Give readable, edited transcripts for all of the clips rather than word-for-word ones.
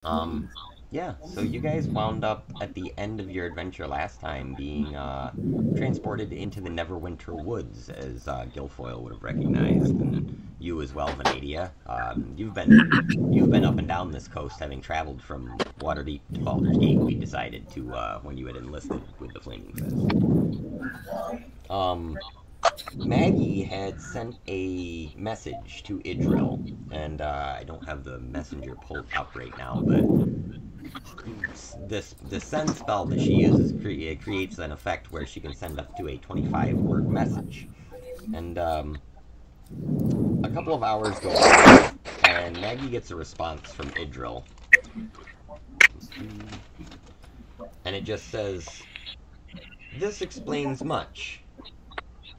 Um, yeah, so you guys wound up at the end of your adventure last time being transported into the Neverwinter Woods, as Guilfoyle would have recognized, and you as well, Vanadia. You've been up and down this coast, having traveled from Waterdeep to Baldur's Gate. We decided to when you had enlisted with the Flaming Fist. Um, Maggie had sent a message to Idril, and I don't have the messenger pulled up right now, but the send spell that she uses creates an effect where she can send up to a 25 word message. And a couple of hours go by, and Maggie gets a response from Idril, and it just says, "This explains much.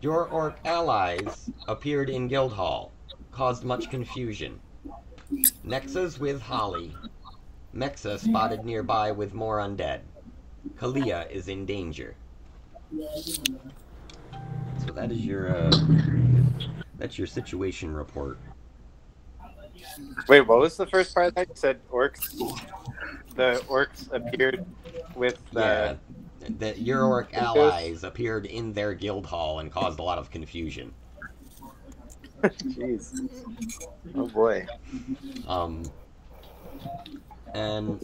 Your orc allies appeared in Guildhall, caused much confusion. Nexa's with Holly. Mexa spotted nearby with more undead. Kalia is in danger." So that's your situation report. Wait, what was the first part that you said? Orcs. The orcs appeared with Yeah, that your orc allies appeared in their guild hall and caused a lot of confusion. Jeez. Oh boy. And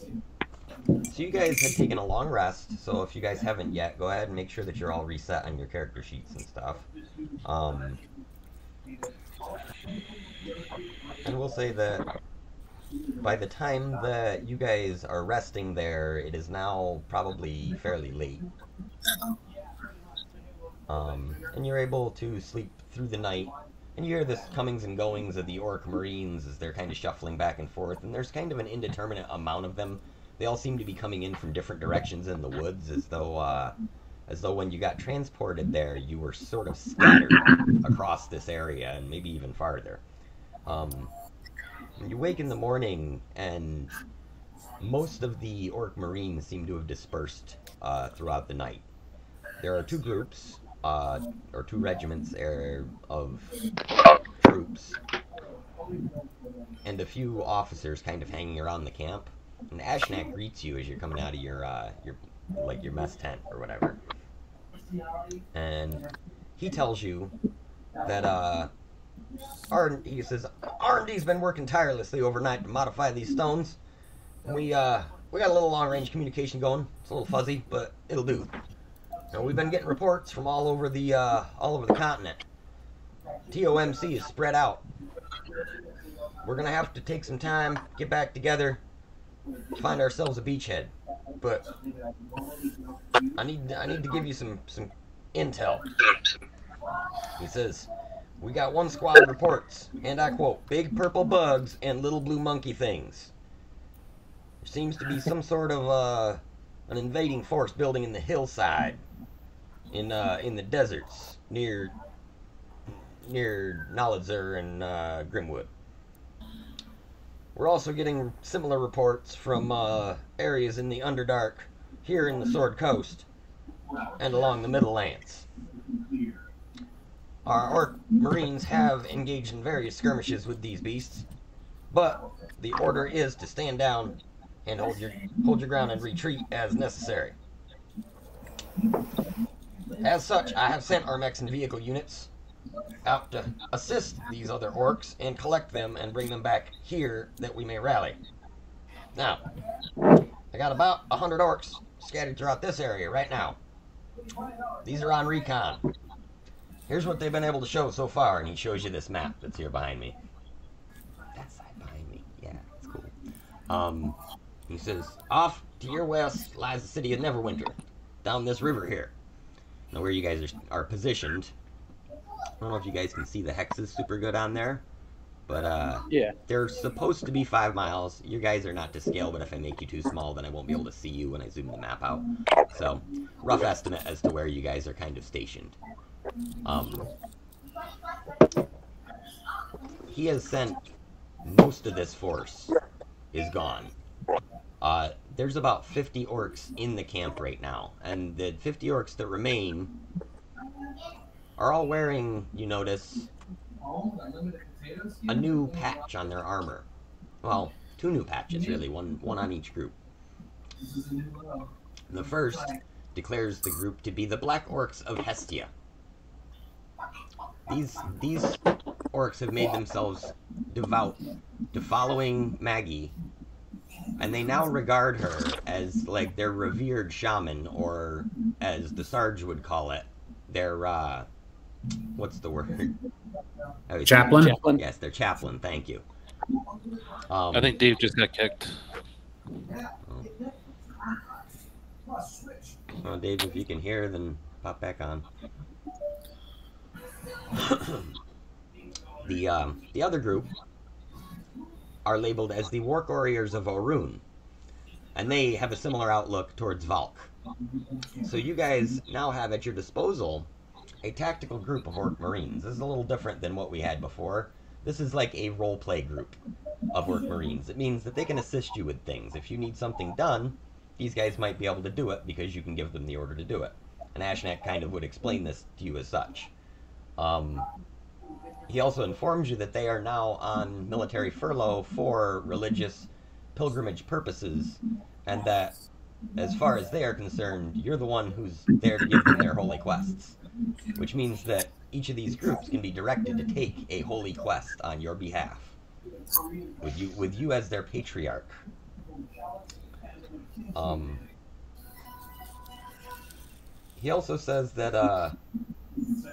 so you guys had taken a long rest. So if you guys haven't yet, go ahead and make sure that you're all reset on your character sheets and stuff. And we'll say that by the time that you guys are resting there, it is now probably fairly late. And you're able to sleep through the night. And you hear this comings and goings of the Orc Marines as they're kind of shuffling back and forth. And there's kind of an indeterminate amount of them. They all seem to be coming in from different directions in the woods, as though when you got transported there, you were sort of scattered across this area and maybe even farther. You wake in the morning, and most of the Orc Marines seem to have dispersed throughout the night. There are two groups, or two regiments of troops, and a few officers kind of hanging around the camp. And Ashnak greets you as you're coming out of your mess tent or whatever. And he tells you that he says R&D's been working tirelessly overnight to modify these stones. And we got a little long range communication going. It's a little fuzzy, but it'll do. And we've been getting reports from all over the continent. TOMC is spread out. We're gonna have to take some time, get back together, find ourselves a beachhead. But I need to give you some intel. He says, "We got one squad of reports, and I quote, big purple bugs and little blue monkey things. There seems to be some sort of an invading force building in the hillside, in the deserts near Noladzur and Grimwood. We're also getting similar reports from areas in the Underdark, here in the Sword Coast, and along the Middlelands. Our Orc Marines have engaged in various skirmishes with these beasts, but the order is to stand down and hold your ground and retreat as necessary. As such, I have sent our mechs and vehicle units out to assist these other orcs and collect them and bring them back here that we may rally. Now, I got about 100 orcs scattered throughout this area right now. These are on recon. Here's what they've been able to show so far," and he shows you this map that's here behind me. That side behind me, yeah, it's cool. He says, "Off to your west lies the city of Neverwinter, down this river here." Now, where you guys are positioned, I don't know if you guys can see the hexes super good on there, but Yeah. they're supposed to be 5 miles. You guys are not to scale, but if I make you too small, then I won't be able to see you when I zoom the map out. So, rough estimate as to where you guys are kind of stationed. He has sent most of this force is gone. There's about 50 orcs in the camp right now, and the 50 orcs that remain are all wearing, you notice, a new patch on their armor. Well, two new patches, really, one on each group. The first declares the group to be the Black Orcs of Hestia. These orcs have made themselves devout to following Maggie, and they now regard her as like their revered shaman, or as the Sarge would call it, their what's the word? Chaplain? Yes, their chaplain. Thank you. I think Dave just got kicked. Well, Dave, if you can hear, then pop back on. The other group are labeled as the Wark Warriors of Orun, and they have a similar outlook towards Valk. So you guys now have at your disposal a tactical group of Orc Marines. This is a little different than what we had before. This is like a role-play group of Orc Marines. It means that they can assist you with things. If you need something done, these guys might be able to do it because you can give them the order to do it. And Ashnak kind of would explain this to you as such. He also informs you that they are now on military furlough for religious pilgrimage purposes, and that, as far as they are concerned, you're the one who's there to give them their holy quests. Which means that each of these groups can be directed to take a holy quest on your behalf, with you as their patriarch. He also says that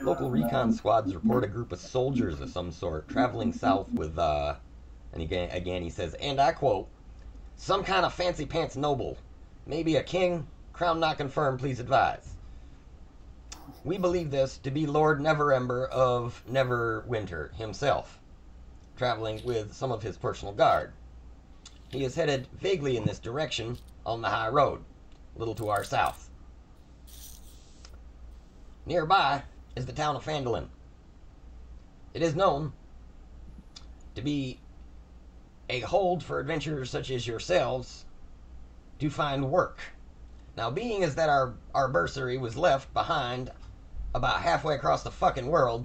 local recon squads report a group of soldiers of some sort traveling south with, and again he says, and I quote, some kind of fancy pants noble, maybe a king, crown not confirmed, please advise. We believe this to be Lord Neverember of Neverwinter himself, traveling with some of his personal guard. He is headed vaguely in this direction on the high road, a little to our south. Nearby is the town of Phandalin. It is known to be a hold for adventurers such as yourselves to find work. Now, being as that our bursary was left behind about halfway across the fucking world,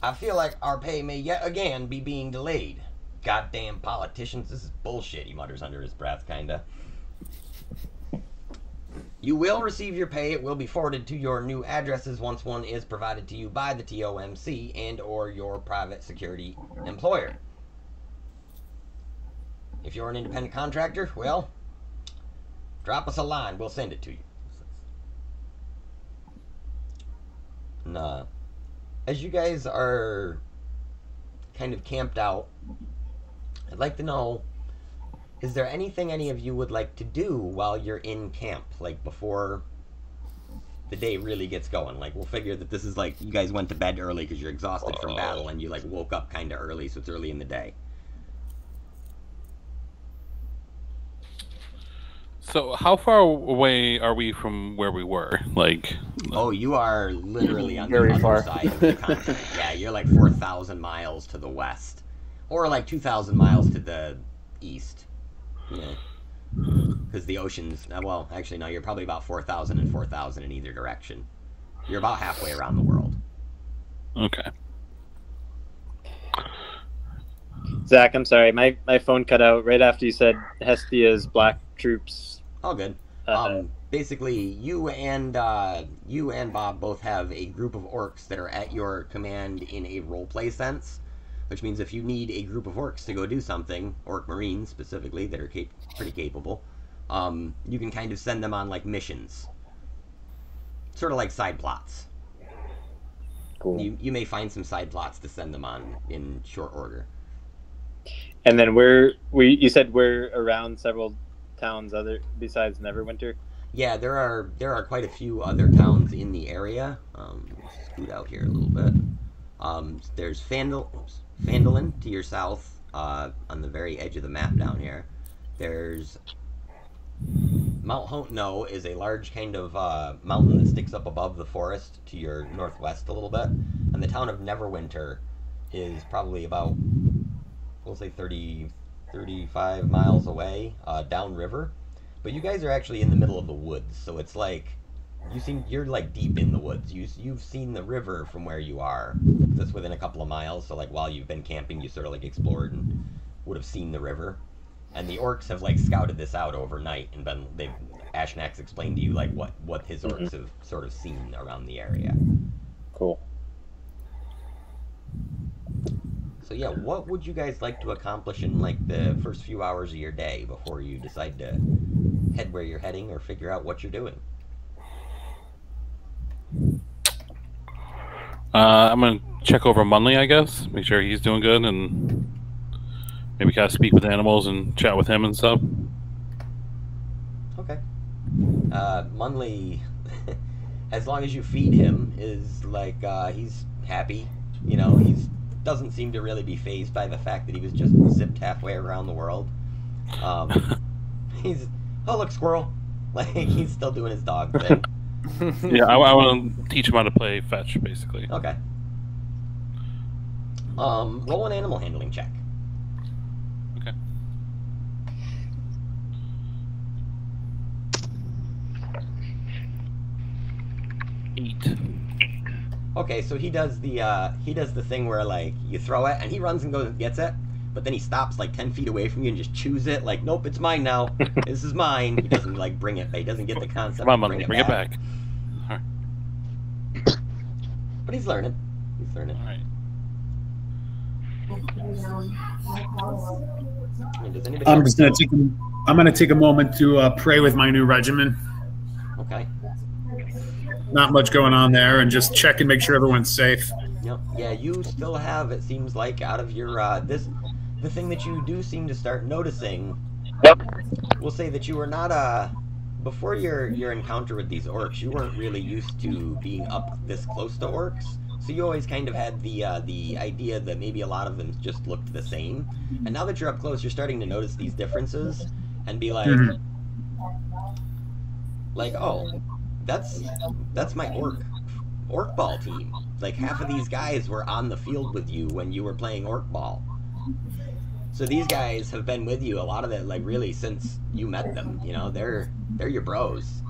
I feel like our pay may yet again be being delayed. Goddamn politicians, this is bullshit, he mutters under his breath, kinda. You will receive your pay. It will be forwarded to your new addresses once one is provided to you by the TOMC and or your private security employer. If you're an independent contractor, well, drop us a line. We'll send it to you. Nah. As you guys are kind of camped out, I'd like to know, is there anything any of you would like to do while you're in camp? Like, before the day really gets going? Like, we'll figure that this is like, you guys went to bed early because you're exhausted from battle, and you, like, woke up kind of early, so it's early in the day. So how far away are we from where we were? Like, oh, you are literally on the Very other far. side of the continent. Yeah, you're like 4,000 miles to the west. Or like 2,000 miles to the east. Yeah. Because the ocean's, well, actually, no, you're probably about 4,000 and 4,000 in either direction. You're about halfway around the world. okay. Zach, I'm sorry, my phone cut out right after you said Hestia's black troops. All good. Basically, you and Bob both have a group of orcs that are at your command in a roleplay sense, which means if you need a group of orcs to go do something, orc marines specifically, that are pretty capable, you can kind of send them on like missions, sort of like side plots. Cool. You may find some side plots to send them on in short order. And then you said we're around several towns other besides Neverwinter? Yeah, there are quite a few other towns in the area. Scoot out here a little bit. There's Phandalin to your south, on the very edge of the map down here. There's Mount Hontno is a large kind of mountain that sticks up above the forest to your northwest a little bit. And the town of Neverwinter is probably about, we'll say 35 miles away, downriver. But you guys are actually in the middle of the woods, so it's like, you're like deep in the woods. You've seen the river from where you are. That's within a couple of miles, so like while you've been camping, you sort of like explored and would have seen the river. And the orcs have like scouted this out overnight, and Ashnak's explained to you like what his orcs have sort of seen around the area. Cool. So yeah, what would you guys like to accomplish in like the first few hours of your day before you decide to head where you're heading or figure out what you're doing? I'm gonna check over Munley, I guess, make sure he's doing good, and maybe kind of speak with animals and chat with him and stuff. Okay. Munley, as long as you feed him, is like he's happy. You know, he's doesn't seem to really be fazed by the fact that he was just zipped halfway around the world. He's look, squirrel. Like he's still doing his dog thing. Yeah, I want to teach him how to play fetch, basically. Okay. Roll an animal handling check. Okay. Eight. Okay, so he does the thing where like you throw it and he runs and goes and gets it, but then he stops like 10 feet away from you and just chews it. Like, nope, it's mine now. This is mine. He doesn't like bring it. He doesn't get the concept. Come on, Munley, bring it back. All right. But he's learning. He's learning. All right. I mean, does anybody I'm else just gonna take. I'm gonna take a moment to pray with my new regimen. Okay. Not much going on there, and just check and make sure everyone's safe. Yep. Yeah, you still have, it seems like, out of your the thing that you do seem to start noticing. Yep. We'll say that you were not before your encounter with these orcs, you weren't really used to being up this close to orcs. So you always kind of had the idea that maybe a lot of them just looked the same. And now that you're up close, you're starting to notice these differences and be like, like, oh, that's my orc ball team. Like half of these guys were on the field with you when you were playing orc ball. So these guys have been with you a lot of it, like really since you met them. You know, they're your bros.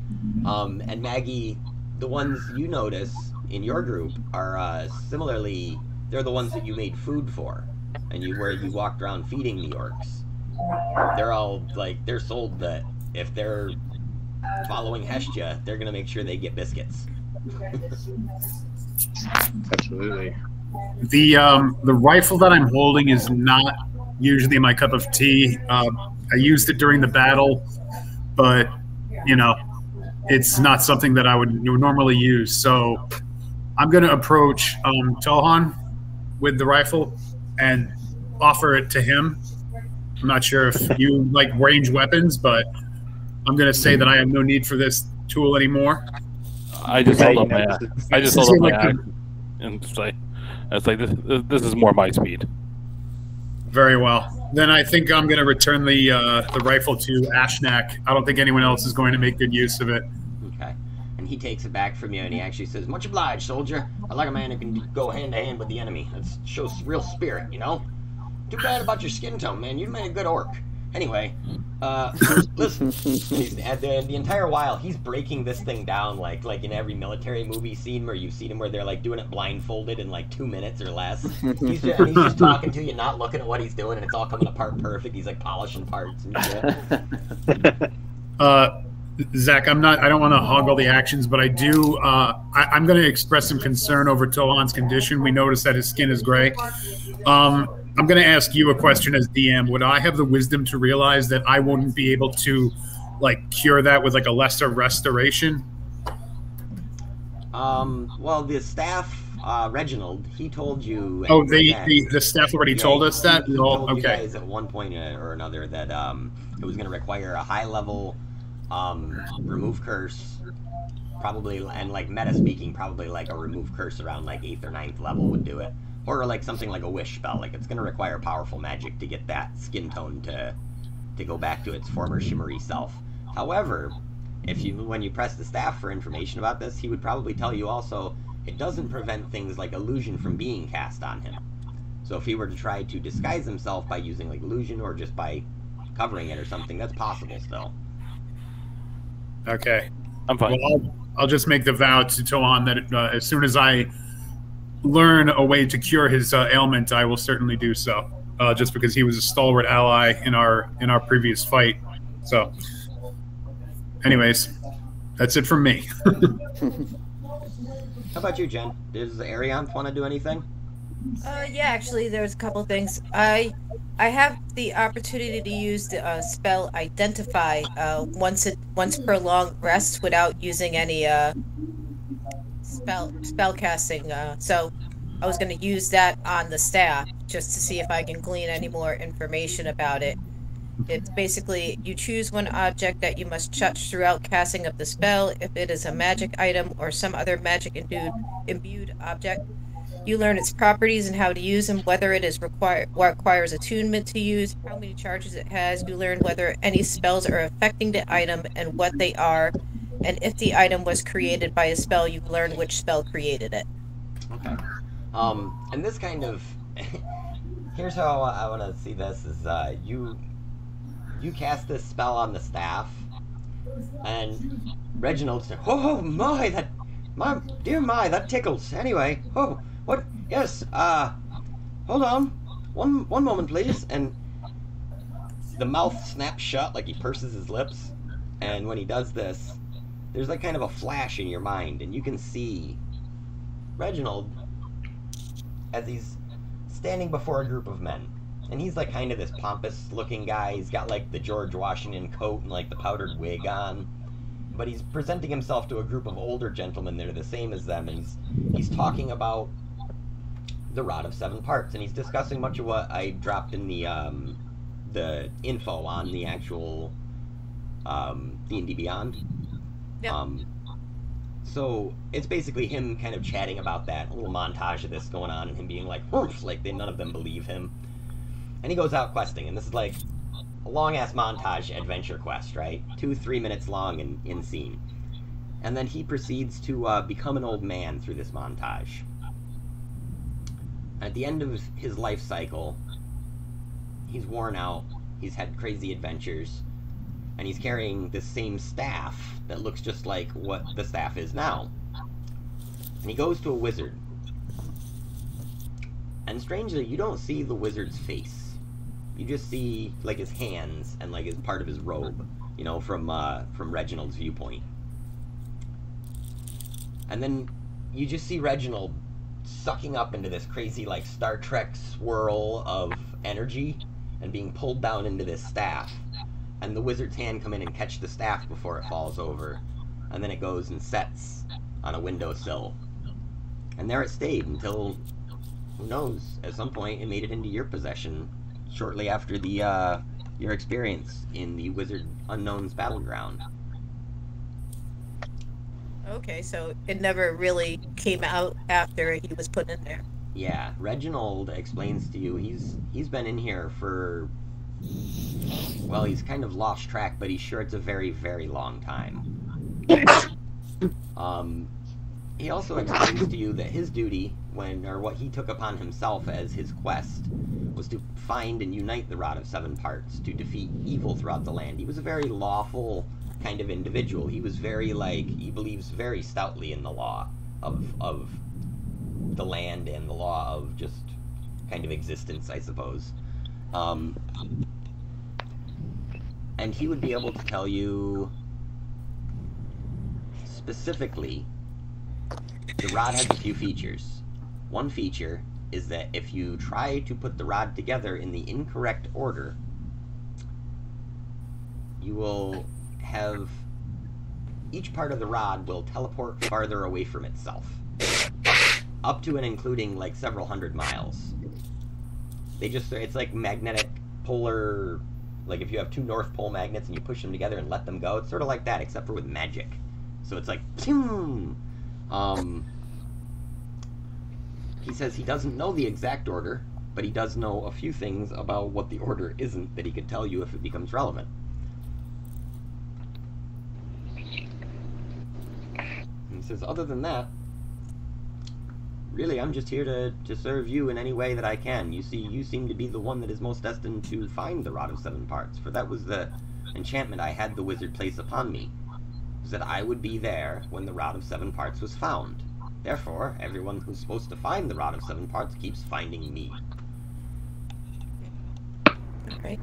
And Maggie, the ones you notice in your group are similarly, they're the ones that you made food for, and where you walked around feeding the orcs. They're all like, they're sold that if they're following Hestia, they're gonna make sure they get biscuits. Absolutely. The rifle that I'm holding is not usually my cup of tea. I used it during the battle, but you know, it's not something that I would normally use. So I'm going to approach Tohan with the rifle and offer it to him. I'm not sure if you like range weapons, but I'm going to say that I have no need for this tool anymore. I just hold up my axe. I just hold up my axe and say, it's like this is more my speed. Very well. Then I think I'm going to return the rifle to Ashnak. I don't think anyone else is going to make good use of it. Okay. And he takes it back from you and he actually says, "Much obliged, soldier. I like a man who can go hand to hand with the enemy. That shows real spirit, you know? Too bad about your skin tone, man. You'd make a good orc. Anyway, listen, the entire while he's breaking this thing down like in every military movie scene where you've seen him where they're like doing it blindfolded in like 2 minutes or less. He's just talking to you, not looking at what he's doing, and it's all coming apart perfect. He's like polishing parts and shit. Zach, I don't want to hog all the actions, but I do. I'm going to express some concern over Tohan's condition. We noticed that his skin is gray. I'm going to ask you a question as DM. Would I have the wisdom to realize that I wouldn't be able to, like, cure that with like a lesser restoration? Well, the staff, Reginald, he told you. Oh, the staff already told us that. He told okay. you guys at one point or another that it was going to require a high level remove curse, probably, and like meta speaking, probably like a remove curse around like 8th or 9th level would do it. Or like something like a wish spell, like it's going to require powerful magic to get that skin tone to go back to its former shimmery self. However, when you press the staff for information about this, he would probably tell you also it doesn't prevent things like illusion from being cast on him. So if he were to try to disguise himself by using like illusion or just by covering it or something, that's possible still. Okay, I'm fine. Well, I'll just make the vow to Tohan that as soon as I learn a way to cure his ailment, I will certainly do so. just because he was a stalwart ally in our previous fight. So, anyways, that's it from me. How about you, Jen? Does Arianth want to do anything? Yeah, actually, there's a couple things. I have the opportunity to use the spell Identify once per long rest without using any spell casting. So I was going to use that on the staff just to see if I can glean any more information about it. It's basically, you choose one object that you must touch throughout casting of the spell. If it is a magic item or some other magic imbued object, you learn its properties and how to use them, whether it is requires attunement to use, how many charges it has. You learn whether any spells are affecting the item and what they are. And if the item was created by a spell, you learn which spell created it. Okay. And this kind of... Here's how I want to see this, is you cast this spell on the staff, and Reginald said, "Oh my, that tickles." Anyway, oh, what? Yes, hold on, one moment, please. And the mouth snaps shut, like he purses his lips, and when he does this, there's like kind of a flash in your mind, and you can see Reginald as he's standing before a group of men. And he's like kind of this pompous looking guy. He's got like the George Washington coat and like the powdered wig on. But he's presenting himself to a group of older gentlemen that are the same as them. And he's talking about the Rod of Seven Parts. And he's discussing much of what I dropped in the info on the actual D&D Beyond. Yep. So it's basically him kind of chatting about that, a little montage of this going on, and him being like, "Whoosh," like none of them believe him. And he goes out questing, and this is like a long-ass montage adventure quest, right? 2-3 minutes long and in scene. And then he proceeds to become an old man through this montage. At the end of his life cycle, he's worn out, he's had crazy adventures, and he's carrying this same staff that looks just like what the staff is now. And he goes to a wizard. And strangely, you don't see the wizard's face. You just see, like, his hands and, like, his part of his robe, you know, from Reginald's viewpoint. And then you just see Reginald sucking up into this crazy, like, Star Trek swirl of energy and being pulled down into this staff. And the wizard's hand come in and catch the staff before it falls over. And then it goes and sets on a windowsill. And there it stayed until, who knows, at some point it made it into your possession shortly after the your experience in the Wizard Unknown's battleground. Okay, so it never really came out after he was put in there. Yeah, Reginald explains to you he's been in here for, well, he's kind of lost track, but he's sure it's a very, very long time. He also explains to you that his duty, what he took upon himself as his quest, was to find and unite the Rod of Seven Parts, to defeat evil throughout the land. He was a very lawful kind of individual. He was very, like, he believes very stoutly in the law of the land and the law of just kind of existence, I suppose. And he would be able to tell you specifically, the rod has a few features. One feature is that if you try to put the rod together in the incorrect order, you will have each part of the rod will teleport farther away from itself, up to and including like several hundred miles. It's like magnetic polar, like if you have two North Pole magnets and you push them together and let them go, it's sort of like that, except for with magic. So it's like, phew! He says he doesn't know the exact order, but he does know a few things about what the order isn't that he could tell you if it becomes relevant. And he says, other than that, really, I'm just here to serve you in any way that I can. You see, you seem to be the one that is most destined to find the Rod of Seven Parts, for that was the enchantment I had the wizard place upon me, was that I would be there when the Rod of Seven Parts was found. Therefore, everyone who's supposed to find the Rod of Seven Parts keeps finding me. Alright.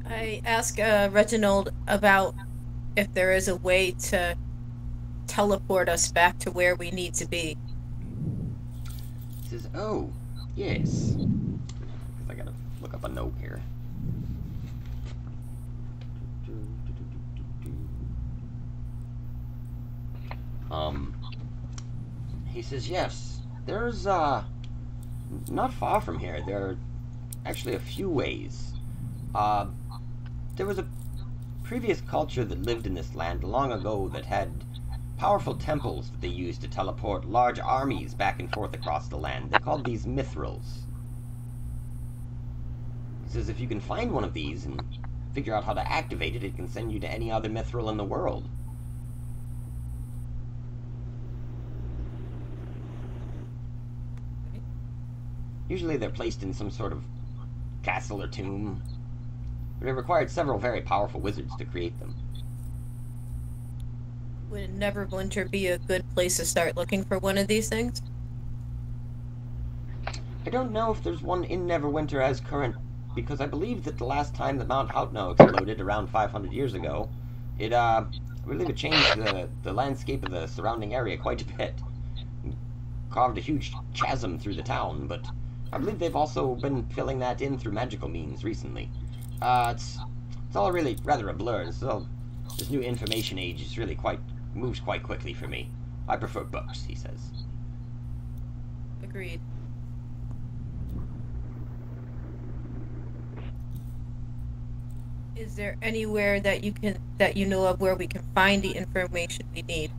I ask Reginald about if there is a way to teleport us back to where we need to be. He says, oh, yes. I gotta look up a note here. He says, yes, there's, not far from here, there are actually a few ways. There was a previous culture that lived in this land long ago that had powerful temples that they used to teleport large armies back and forth across the land. They called these mithrils. He says if you can find one of these and figure out how to activate it, it can send you to any other mithril in the world. Usually they're placed in some sort of castle or tomb, but it required several very powerful wizards to create them. Would Neverwinter be a good place to start looking for one of these things? I don't know if there's one in Neverwinter as current, because I believe that the last time that Mount Houtno exploded around 500 years ago, I believe it changed the landscape of the surrounding area quite a bit. It carved a huge chasm through the town, but I believe they've also been filling that in through magical means recently. It's all really rather a blur, so this new information age is really moves quite quickly for me. I prefer books, he says. Agreed. Is there anywhere that you know of where we can find the information we need?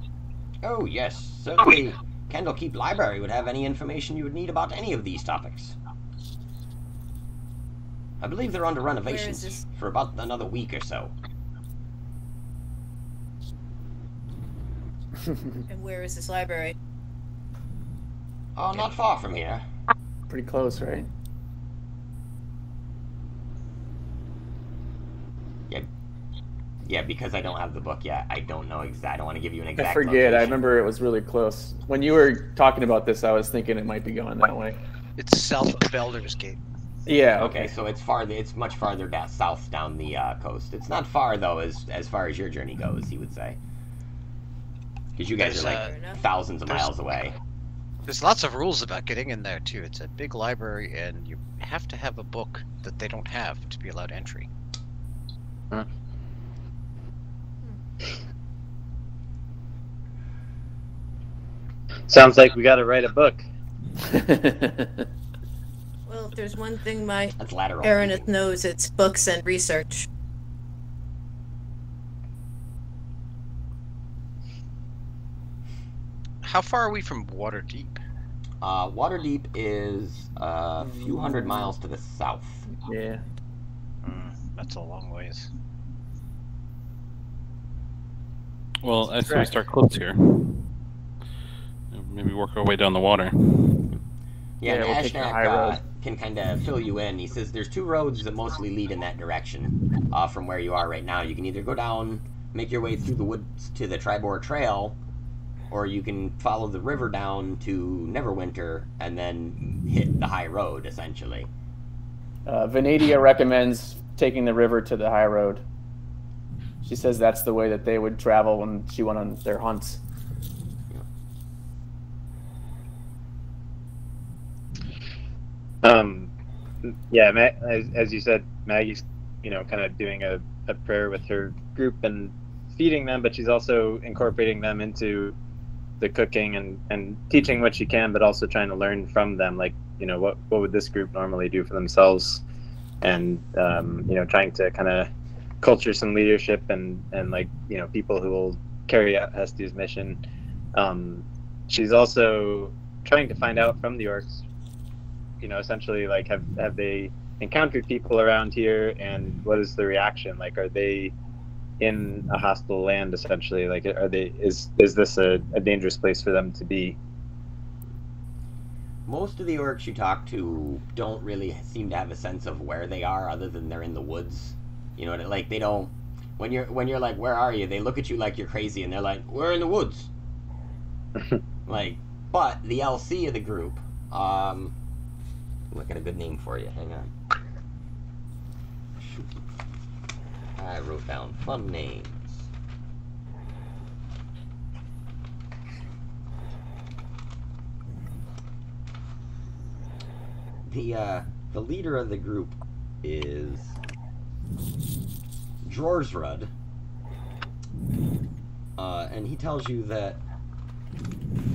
Oh yes, certainly. Candlekeep Library would have any information you would need about any of these topics. I believe they're under renovations for about another week or so. And where is this library? Oh, not far from here. Pretty close, right? Yeah, because I don't have the book yet. I don't know I don't want to give you an exact I forget. location. I remember it was really close. When you were talking about this, I was thinking it might be going that way. It's south of Baldur's Gate. Yeah. Okay, so it's much farther south down the coast. It's not far though, as far as your journey goes, he would say. Because you guys are like thousands of miles away. There's lots of rules about getting in there too. It's a big library, and you have to have a book that they don't have to be allowed entry. Huh. Sounds like we gotta write a book. Well, if there's one thing my That's lateral. Aranith knows, it's books and research. How far are we from Waterdeep? Waterdeep is a few hundred miles to the south. Yeah. That's a long ways. Well, I say we start close here. Maybe work our way down the water. Yeah, we'll and take the high road. can kind of fill you in. He says there's two roads that mostly lead in that direction from where you are right now. You can either go down, make your way through the woods to the Tribor Trail, or you can follow the river down to Neverwinter and then hit the high road, essentially. Venadia recommends taking the river to the high road. She says that's the way that they would travel when she went on their hunts. Yeah, as you said, Maggie's, kind of doing a prayer with her group and feeding them, but she's also incorporating them into the cooking and teaching what she can, but also trying to learn from them. Like, what would this group normally do for themselves? And, trying to kind of culture some leadership and people who will carry out Hestia's mission. She's also trying to find out from the orcs, essentially, like, have they encountered people around here, and what is the reaction? Like, are they in a hostile land, essentially? Like, is this a dangerous place for them to be? Most of the orcs you talk to don't really seem to have a sense of where they are, other than they're in the woods. Like, they don't. When you're like, where are you? They look at you like you're crazy, and they're like, we're in the woods. Like, but the LC of the group, Look at a good name for you. Hang on. I wrote down fun names. The leader of the group is Drorsrud, and he tells you that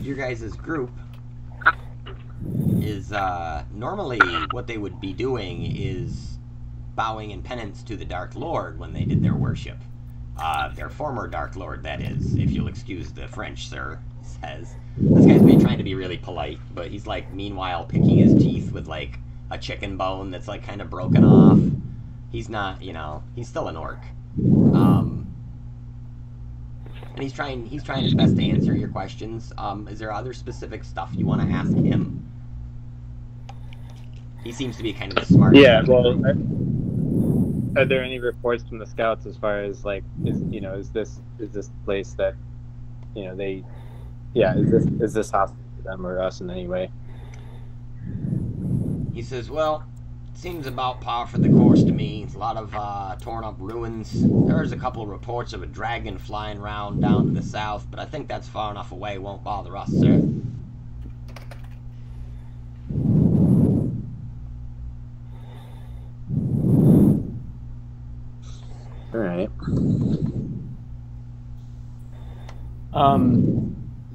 your guys' group is normally what they would be doing is bowing in penance to the Dark Lord when they did their worship. Their former Dark Lord, that is, if you'll excuse the French, sir, says. This guy's been trying to be really polite, but he's like meanwhile picking his teeth with like a chicken bone that's like kind of broken off. He's not, you know, he's still an orc. And he's trying his best to answer your questions. Is there other specific stuff you want to ask him? He seems to be kind of a smart. Yeah, well, are there any reports from the scouts as far as like, is this place that, is this hostile to them or us in any way? He says, well, it seems about par for the course to me. It's a lot of torn up ruins. There's a couple of reports of a dragon flying around down to the south, but I think that's far enough away. Won't bother us, sir. All right.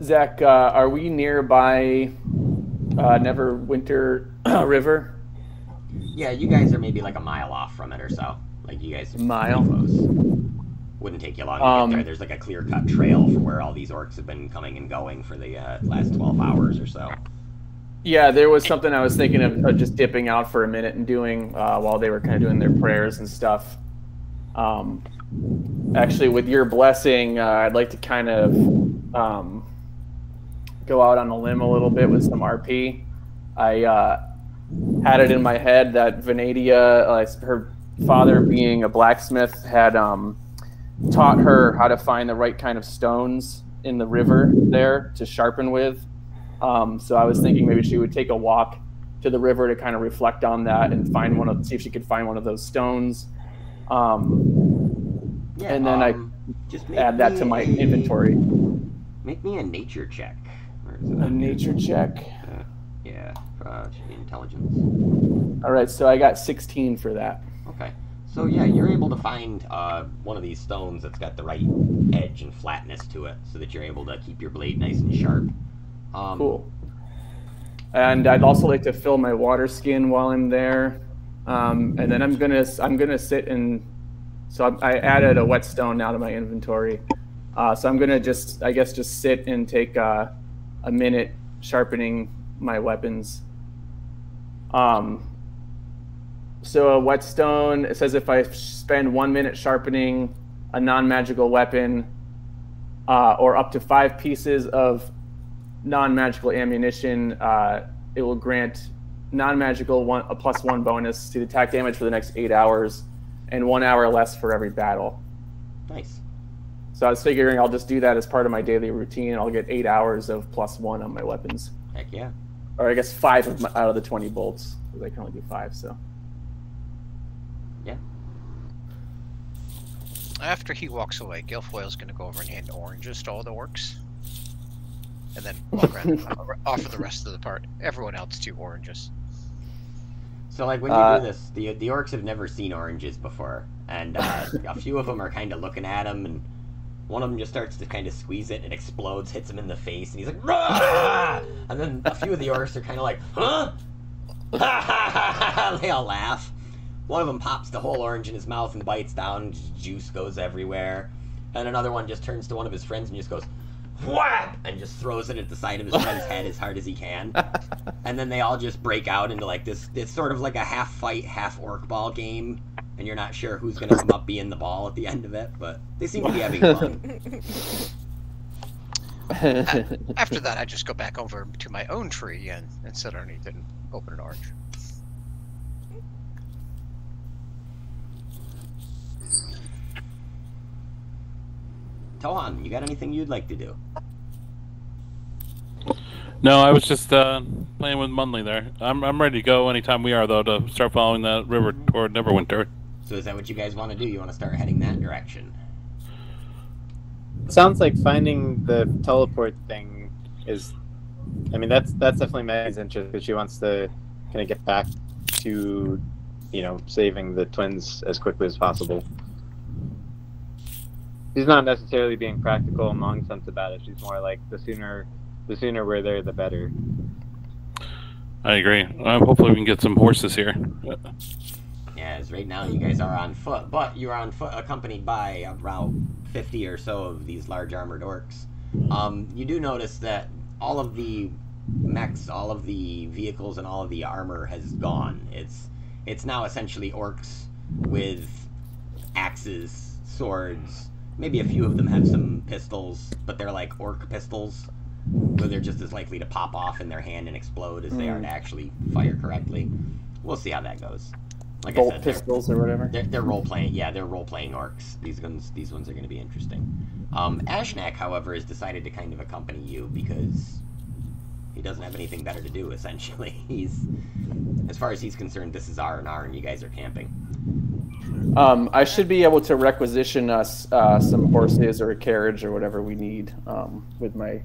Zach, are we nearby Neverwinter River? Yeah, you guys are maybe like a mile off from it or so. Like you guys are Mile? pretty close. Wouldn't take you long to get there. There's like a clear-cut trail for where all these orcs have been coming and going for the last 12 hours or so. Yeah, there was something I was thinking of just dipping out for a minute and doing while they were kind of doing their prayers and stuff. Actually, with your blessing, I'd like to kind of go out on a limb a little bit with some RP. I had it in my head that Venadia, her father being a blacksmith, had taught her how to find the right kind of stones in the river there to sharpen with. So I was thinking maybe she would take a walk to the river to kind of reflect on that and see if she could find one of those stones. Yeah, and then I just add that to my inventory. Make me a nature check. Or is it A nature check. Yeah, should be intelligence. All right, so I got 16 for that. Okay. So yeah, you're able to find one of these stones that's got the right edge and flatness to it, so that you're able to keep your blade nice and sharp. Cool. And I'd also like to fill my water skin while I'm there, and then I'm gonna sit and. So I added a whetstone now to my inventory. So I'm gonna just sit and take a minute sharpening my weapons. So a whetstone, it says if I spend 1 minute sharpening a non-magical weapon, or up to 5 pieces of non-magical ammunition, it will grant non-magical a +1 bonus to the attack damage for the next 8 hours, and 1 hour less for every battle. Nice. So I was figuring I'll just do that as part of my daily routine, and I'll get 8 hours of +1 on my weapons. Heck yeah. Or I guess 5 out of the 20 bolts, because I can only do 5, so. Yeah. After he walks away, Guilfoyle's going to go over and hand oranges to all the orcs. And then walk around and offer the rest of the part. Everyone else 2 oranges. So, like, when you do this, the orcs have never seen oranges before, and a few of them are kind of looking at him, and one of them just starts to kind of squeeze it, and it explodes, hits him in the face, and he's like, "Rah!" And then a few of the orcs are kind of like, huh? They all laugh. One of them pops the whole orange in his mouth and bites down, juice goes everywhere, and another one just turns to one of his friends and just goes, whap! And just throws it at the side of his friend's head as hard as he can. And then they all just break out into like this. It's sort of like a half fight, half orc ball game, and you're not sure who's going to come up being the ball at the end of it, but they seem to be having fun. After that, I just go back over to my own tree and sit underneath it and open an orange. Tohan, you got anything you'd like to do? No, I was just playing with Munley there. I'm ready to go anytime we are, though, to start following that river toward Neverwinter. So is that what you guys want to do? You want to start heading that direction? It sounds like finding the teleport thing is. I mean, that's definitely Maggie's interest because she wants to kind of get back to, saving the twins as quickly as possible. She's not necessarily being practical and nonsense about it. She's more like the sooner we're there, the better. I agree. Hopefully we can get some horses here. Yeah, as right now you guys are on foot, but you are on foot accompanied by around 50 or so of these large armored orcs. You do notice that all of the mechs, all of the vehicles, and all of the armor has gone. It's now essentially orcs with axes, swords. Maybe a few of them have some pistols, but they're like orc pistols, where they're just as likely to pop off in their hand and explode as they are to actually fire correctly. We'll see how that goes. Like Bolt I said, pistols or whatever. They're role playing. Yeah, they're role playing orcs. These ones are going to be interesting. Ashnak, however, has decided to kind of accompany you because he doesn't have anything better to do. Essentially, as far as he's concerned, this is R&R, and you guys are camping. I should be able to requisition us some horses or a carriage or whatever we need with my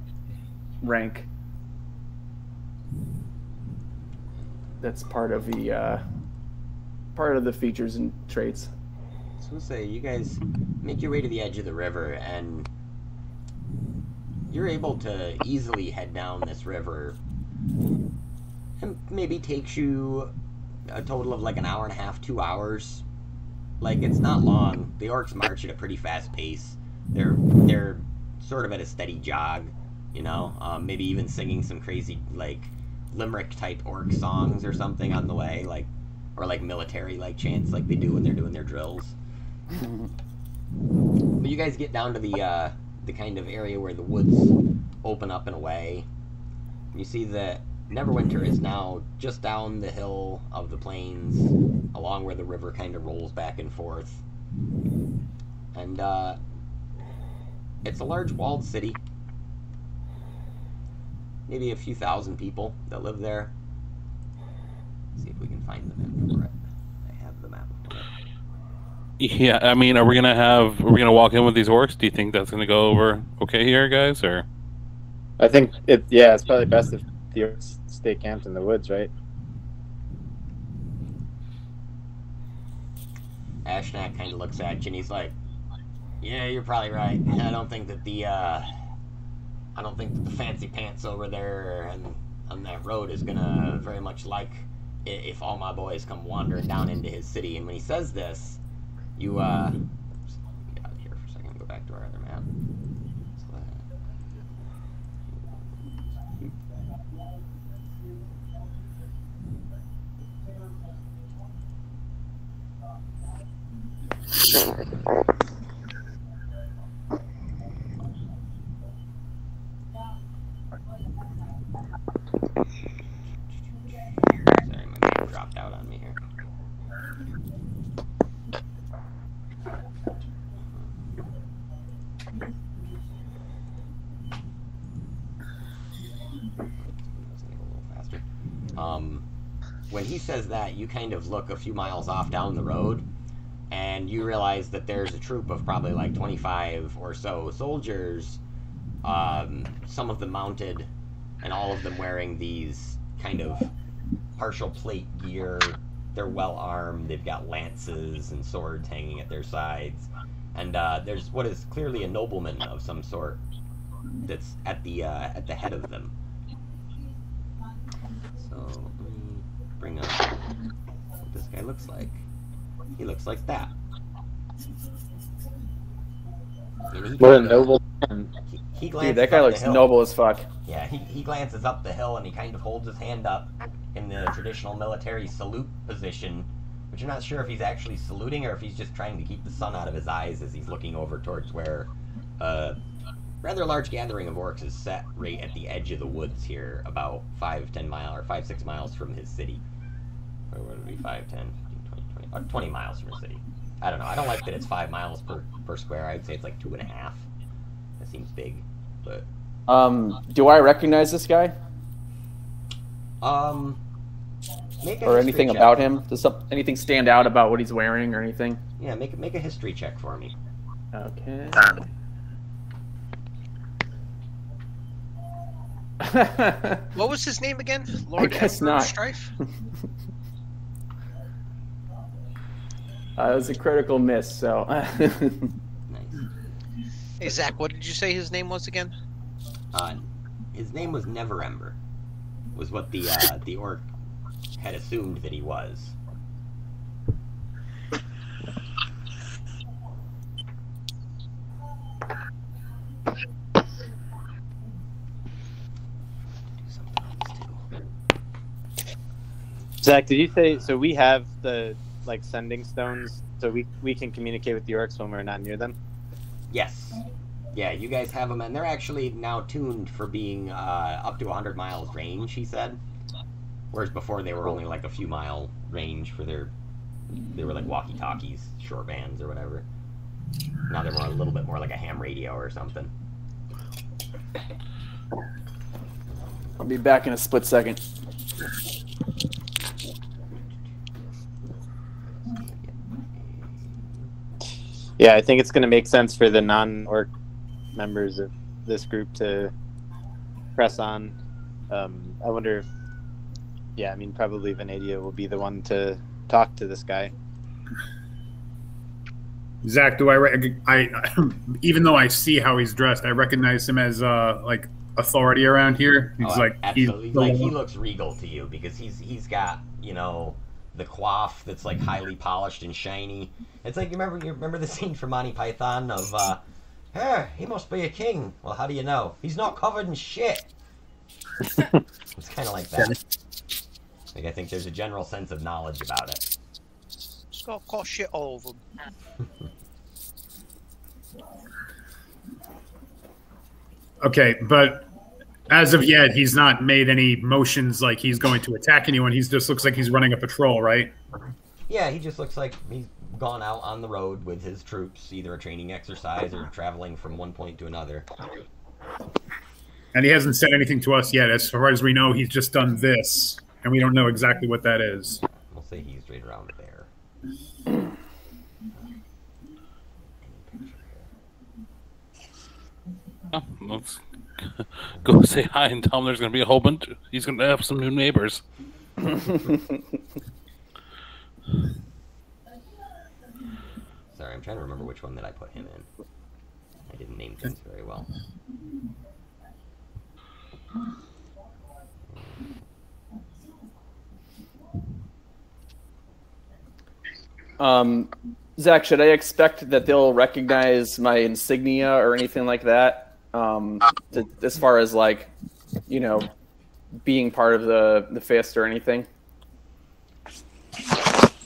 rank. That's part of the features and traits. So we'll say you guys make your way to the edge of the river, and you're able to easily head down this river. And maybe takes you a total of like an hour and a half, 2 hours. Like, it's not long. The orcs march at a pretty fast pace. They're sort of at a steady jog, maybe even singing some crazy, like, limerick-type orc songs or something on the way, or like military-like chants like they do when they're doing their drills. But you guys get down to the kind of area where the woods open up and away. You see that Neverwinter is now just down the hill of the plains, along where the river kind of rolls back and forth. And it's a large walled city. Maybe a few thousand people that live there. Let's see if we can find the map for it. I have the map for it. Yeah, I mean, are we gonna walk in with these orcs? Do you think that's gonna go over okay here, guys? Or I think it's probably best if the orcs stay camped in the woods, right? Ashnak kind of looks at you and he's like, "Yeah, you're probably right. I don't think that the fancy pants over there and on that road is gonna very much like if all my boys come wandering down into his city." And when he says this, you get out of here for a second and go back to our other map. Sorry, my map dropped out on me here. When he says that, you kind of look a few miles off down the road, and you realize that there's a troop of probably like 25 or so soldiers, some of them mounted, and all of them wearing these kind of partial plate gear. They're well armed, they've got lances and swords hanging at their sides, and there's what is clearly a nobleman of some sort that's at the head of them. So let me bring up what this guy looks like. He looks like that. What a noble man. He glances Dude, that guy up looks the hill. noble as fuck. Yeah, he glances up the hill and he kind of holds his hand up in the traditional military salute position, but you're not sure if he's actually saluting or if he's just trying to keep the sun out of his eyes as he's looking over towards where a rather large gathering of orcs is set right at the edge of the woods here, about 5-6 miles from his city. Or would it be 5, 10, 15, 20, 20 miles from his city. I don't know. I don't like that it's 5 miles per square. I'd say it's like 2.5. That seems big, but... Do I recognize this guy? Make a Or history anything check. about him? Does anything stand out about what he's wearing or anything? Yeah, make a history check for me. Okay. What was his name again? Lord guess Emperor not. Strife? It was a critical miss, so. Nice. Hey, Zach, what did you say his name was again? His name was Neverember. Was what the orc had assumed that he was. Zach, did you say so? We have the like sending stones, so we can communicate with the orcs when we're not near them. Yes. Yeah, you guys have them, and they're actually now tuned for being up to 100 miles range, he said. Whereas before they were only like a few mile range for they were like walkie-talkies, short bands or whatever. Now they're a little bit more like a ham radio or something. I'll be back in a split second. Yeah, I think it's going to make sense for the non-orc members of this group to press on. I wonder if, yeah, I mean, probably Venadia will be the one to talk to this guy. Zach, do I even though I see how he's dressed, I recognize him as like authority around here. He's absolutely. He looks regal to you because he's got, you know, the coif that's like highly polished and shiny. It's like you remember the scene from Monty Python of hey, he must be a king. Well, how do you know? He's not covered in shit. It's kind of like that. Like, I think there's a general sense of knowledge about it. Just go call shit all over him. Okay, but as of yet, he's not made any motions like he's going to attack anyone. He just looks like he's running a patrol, right? Yeah, he just looks like he's gone out on the road with his troops, either a training exercise or traveling from one point to another. And he hasn't said anything to us yet. As far as we know, he's just done this, and we don't know exactly what that is. We'll say he's right around there. Oh, let's go say hi and tell him there's going to be a whole bunch. He's going to have some new neighbors. Sorry, I'm trying to remember which one that I put him in. I didn't name things very well. Zach, should I expect that they'll recognize my insignia or anything like that? As far as like, you know, being part of the fist or anything?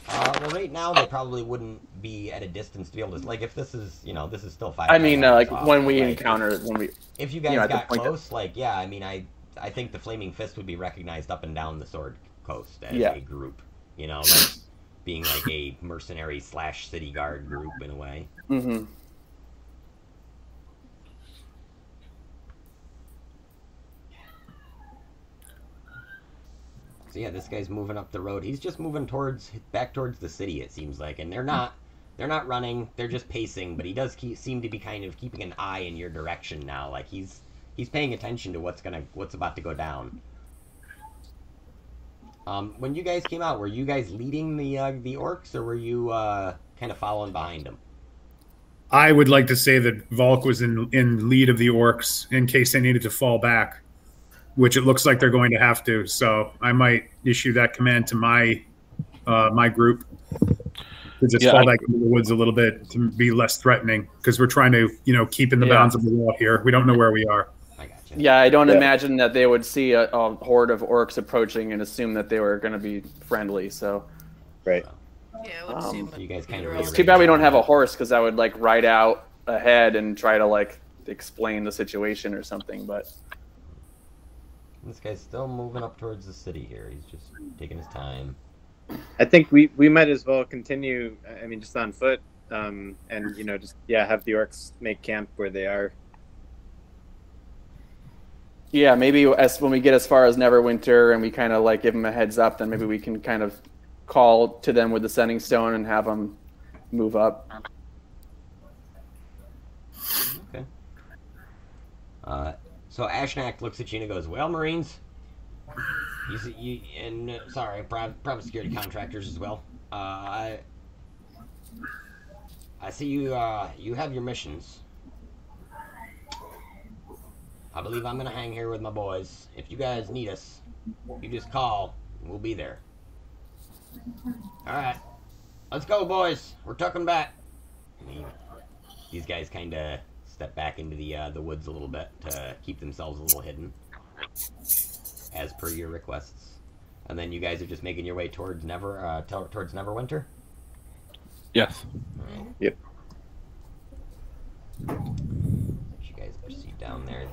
Well, right now they probably wouldn't be at a distance to be able to, like, if this is, you know, this is still 5. I mean, like off, when we like, encounter, if you guys at the got point close, like, yeah, I mean, I think the Flaming Fist would be recognized up and down the Sword Coast as a group, you know, like being like a mercenary / city guard group in a way. Mm-hmm. So yeah, this guy's moving up the road. He's just moving back towards the city, it seems like, and they're not running. They're just pacing. But he does seem to be kind of keeping an eye in your direction now. Like he's paying attention to what's about to go down. When you guys came out, were you guys leading the orcs, or were you kind of following behind them? I would like to say that Volk was in lead of the orcs in case they needed to fall back, which it looks like they're going to have to. So I might issue that command to my group to just fall back into the woods a little bit to be less threatening, because we're trying to, you know, keep in the bounds of the law here. We don't know where we are. I gotcha. Yeah, I don't imagine that they would see a horde of orcs approaching and assume that they were going to be friendly. So, right. Yeah, I would assume You guys kind of. It's too bad we don't have a horse, because I would like ride out ahead and try to like explain the situation or something. But this guy's still moving up towards the city here. He's just taking his time. I think we might as well continue. I mean, just on foot, and you know, just have the orcs make camp where they are. Yeah, maybe when we get as far as Neverwinter and we kind of like give them a heads up, then maybe we can kind of call to them with the Sending Stone and have them move up. Okay. So Ashnak looks at you and goes, "Well, Marines, sorry, private security contractors as well. I see you. You have your missions. I believe I'm gonna hang here with my boys. If you guys need us, you just call. And we'll be there. All right, let's go, boys. We're tucking back." These guys kind of step back into the woods a little bit to keep themselves a little hidden, as per your requests. And then you guys are just making your way towards Neverwinter. Yes. All right. Yep. You guys proceed down there.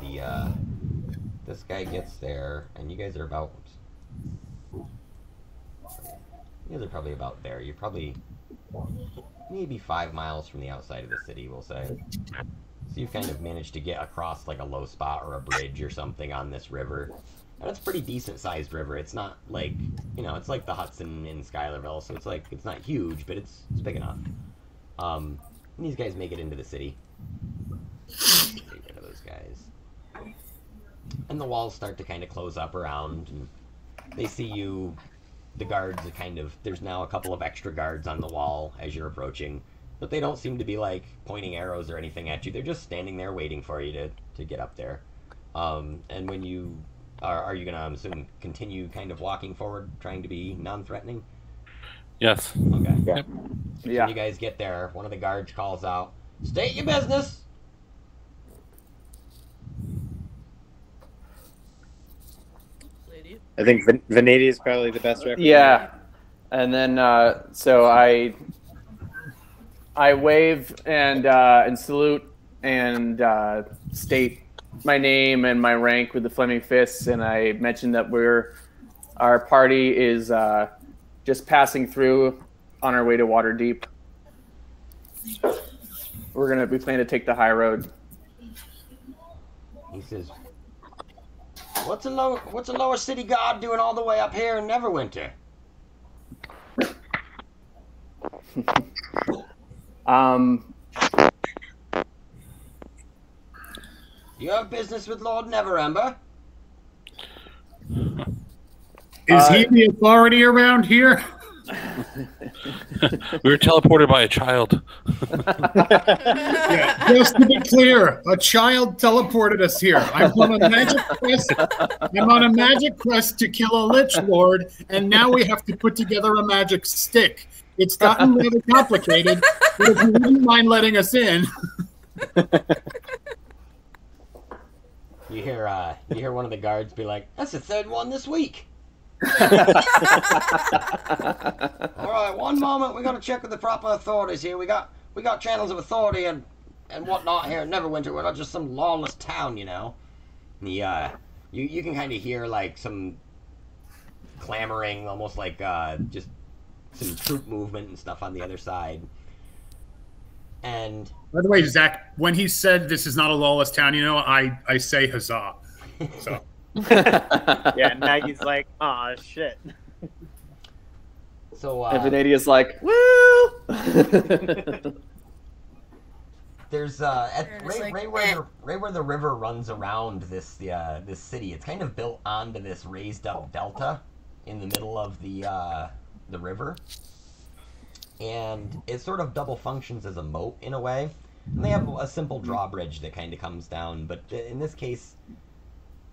This guy gets there, and you guys are about. You guys are probably about there. You're probably maybe 5 miles from the outside of the city, we'll say. So you've kind of managed to get across like a low spot or a bridge or something on this river. And it's a pretty decent-sized river. It's not like, it's like the Hudson in Schuylerville, so it's not huge, but it's big enough. And these guys make it into the city. Get rid of those guys. And the walls start to kind of close up around, and they see you. The guards are there's now a couple of extra guards on the wall as you're approaching, but they don't seem to be like pointing arrows or anything at you. They're just standing there waiting for you to get up there. And when you are you gonna, I'm assuming, continue kind of walking forward, trying to be non-threatening? Yes. Okay. Yeah. When you guys get there, one of the guards calls out, "State your business." I think Veneti is probably the best reference. Yeah, and then so I wave and salute and state my name and my rank with the Flaming Fists, and I mention that our party is just passing through on our way to Waterdeep. We plan to take the high road. He says, What's a lower city guard doing all the way up here in Neverwinter? You have business with Lord Neverember? Is he the authority around here? We were teleported by a child. Yeah, just to be clear, a child teleported us here. I'm on a magic quest to kill a Lich Lord, and now we have to put together a magic stick. It's gotten rather complicated, but if you wouldn't mind letting us in. You hear one of the guards be like, "That's the third one this week." All right, one moment. We got to check with the proper authorities here. We got channels of authority and whatnot here in Neverwinter. We're not just some lawless town, you know. You can kind of hear like some clamoring, almost like just some troop movement and stuff on the other side. And by the way, Zach, when he said this is not a lawless town, I say huzzah. So. Yeah, and Maggie's like, "Aw, shit." So and Venetia's like, "Woo!" There's right where the river runs around this city. It's kind of built onto this raised up delta in the middle of the river, and it sort of double functions as a moat in a way. And they have a simple drawbridge that kind of comes down, but in this case,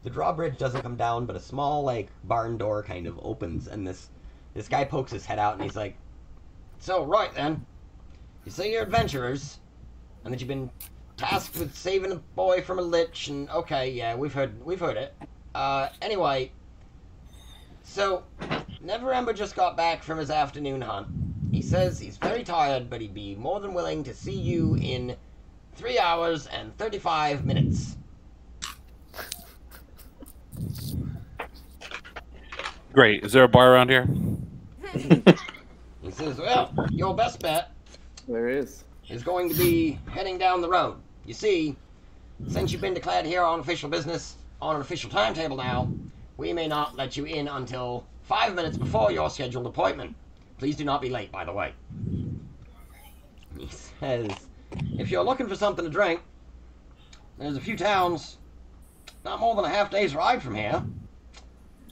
the drawbridge doesn't come down, but a small like barn door kind of opens, and this guy pokes his head out, and he's like, "So right then, you say you're adventurers, and that you've been tasked with saving a boy from a lich, and okay, yeah, we've heard it. Anyway, so Neverember just got back from his afternoon hunt. He says he's very tired, but he'd be more than willing to see you in 3 hours and 35 minutes." Great. Is there a bar around here? He says, "Well, your best bet There is going to be heading down the road. You see, since you've been declared here on official business, on an official timetable now, we may not let you in until 5 minutes before your scheduled appointment. Please do not be late, by the way. He says, if you're looking for something to drink, there's a few towns not more than a half day's ride from here.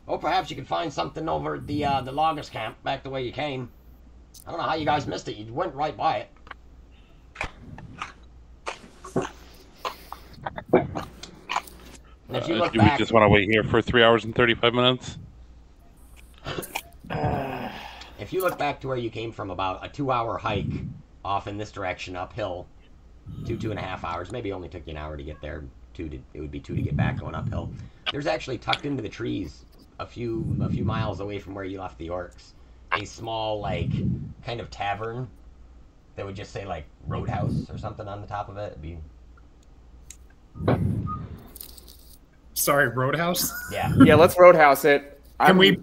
Or perhaps you could find something over at the loggers camp back the way you came. I don't know how you guys missed it. You went right by it. And if you look Do back, we just want to wait here for 3 hours and 35 minutes? if you look back to where you came from, about a 2-hour hike off in this direction uphill, 2.5 hours, maybe only took you an hour to get there. It would be 2 to get back going uphill. There's actually tucked into the trees, a few miles away from where you left the orcs, a small like kind of tavern that would just say like Roadhouse or something on the top of it. It'd be Sorry, Roadhouse? yeah. Yeah, let's roadhouse it. Can we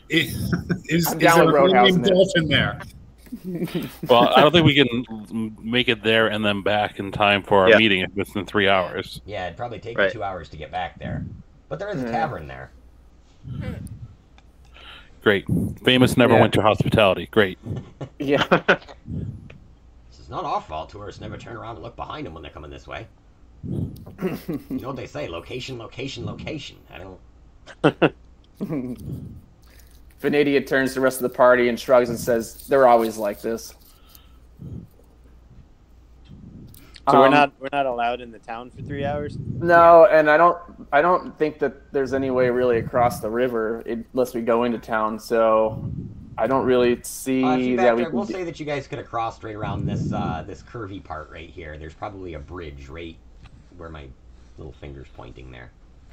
is I'm there down with a roadhousing it. dolphin there? Well, I don't think we can make it there and then back in time for our meeting if it's in 3 hours. Yeah, it'd probably take you 2 hours to get back there. But there is a tavern there. Great. Famous Neverwinter Hospitality. Great. Yeah. This is not our fault. Tourists never turn around and look behind them when they're coming this way. You know what they say? Location, location, location. I don't... Venadia turns to the rest of the party and shrugs and says, "They're always like this." So we're not allowed in the town for 3 hours? No, and I don't think that there's any way really across the river unless we go into town. So I don't really see that we. We'll say that you guys could have crossed right around this this curvy part right here. There's probably a bridge right where my little finger's pointing there.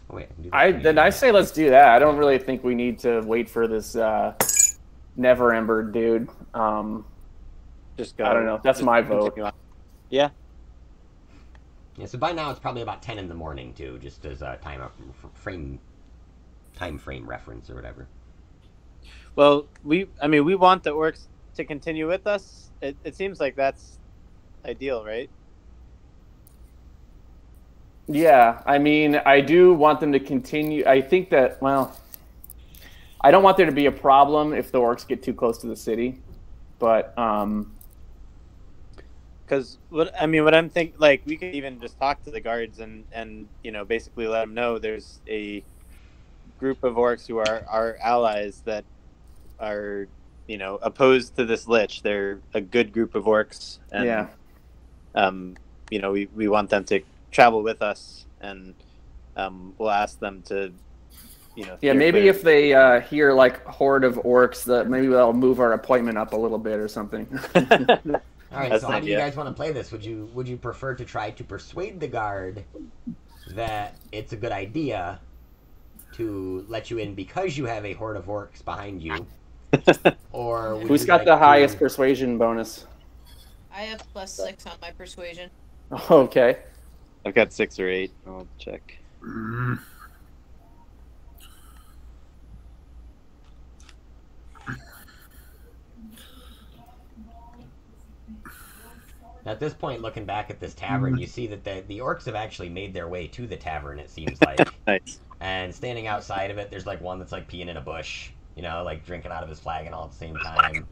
Oh wait, I can do this. I say let's do that. I don't really think we need to wait for this Never Ember dude. Just go. I don't know. That's my vote. Yeah. Yeah, so by now it's probably about 10 in the morning too, just as a time frame reference or whatever. Well, we want the orcs to continue with us. It seems like that's ideal, right? Yeah, I mean, I do want them to continue. I think that, well, I don't want there to be a problem if the orcs get too close to the city, but because what I'm thinking, like, we could even just talk to the guards and basically let them know there's a group of orcs who are our allies that are opposed to this lich. They're a good group of orcs, and we want them to travel with us, and we'll ask them to maybe if they hear like horde of orcs, that maybe they'll move our appointment up a little bit or something. All right, so how do you guys want to play this? Would you prefer to try to persuade the guard that it's a good idea to let you in because you have a horde of orcs behind you, or who's got the highest persuasion bonus? I have +6 on my persuasion. Okay. I've got 6 or 8. I'll check. At this point, looking back at this tavern, you see that the orcs have actually made their way to the tavern, it seems like. Nice. And standing outside of it, there's like one that's like peeing in a bush, like drinking out of his flagon all at the same time.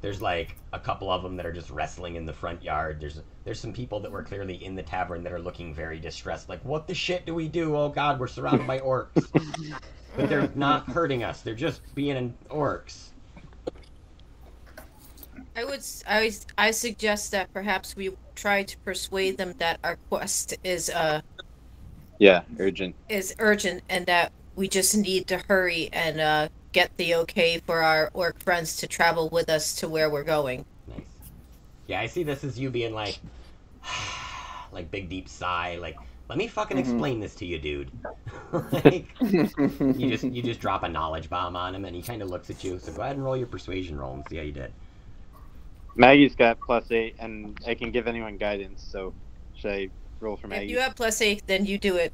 There's like a couple of them that are just wrestling in the front yard. There's some people that were clearly in the tavern that are looking very distressed, like, what the shit do we do? Oh god, we're surrounded by orcs. But they're not hurting us, they're just being orcs. I suggest that perhaps we try to persuade them that our quest is urgent. Is urgent, and that we just need to hurry and get the okay for our orc friends to travel with us to where we're going. Nice. Yeah, I see this as you being like big deep sigh, like, let me fucking explain this to you, dude. Like, you just drop a knowledge bomb on him, and he kind of looks at you. So go ahead and roll your persuasion roll and see how you did. Maggie's got +8, and I can give anyone guidance. So should I roll for Maggie? If you have +8, then you do it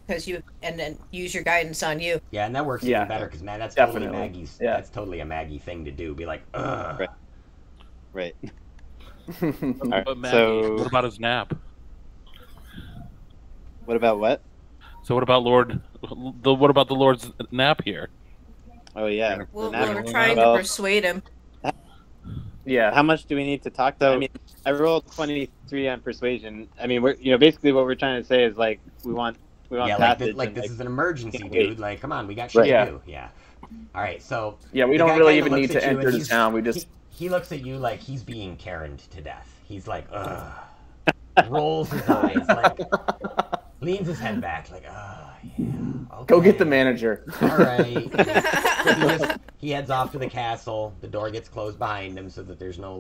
and then use your guidance on you. Yeah, and that works even better because that's totally Maggie's. Yeah. That's totally a Maggie thing to do. Be like, ugh. Right. But Maggie, what about his nap? What about what? So what about the Lord's nap here? Oh yeah. Well, The we're nap- trying to well, persuade him. Yeah. How much do we need to talk to? I mean, I rolled 23 on persuasion. I mean, we're basically what we're trying to say is like we want Yeah, passage like and, this is an emergency, engage. dude. Like, come on, we got shit Right. to do. Yeah. All right, so Yeah, we the don't guy really kinda even looks need to at you enter and the he's- town. We just he looks at you like he's being Karen'd to death. He's like, ugh. Rolls his eyes, like, leans his head back, like, oh, yeah. Okay. go get the manager. All right. So he heads off to the castle. The door gets closed behind him so that there's no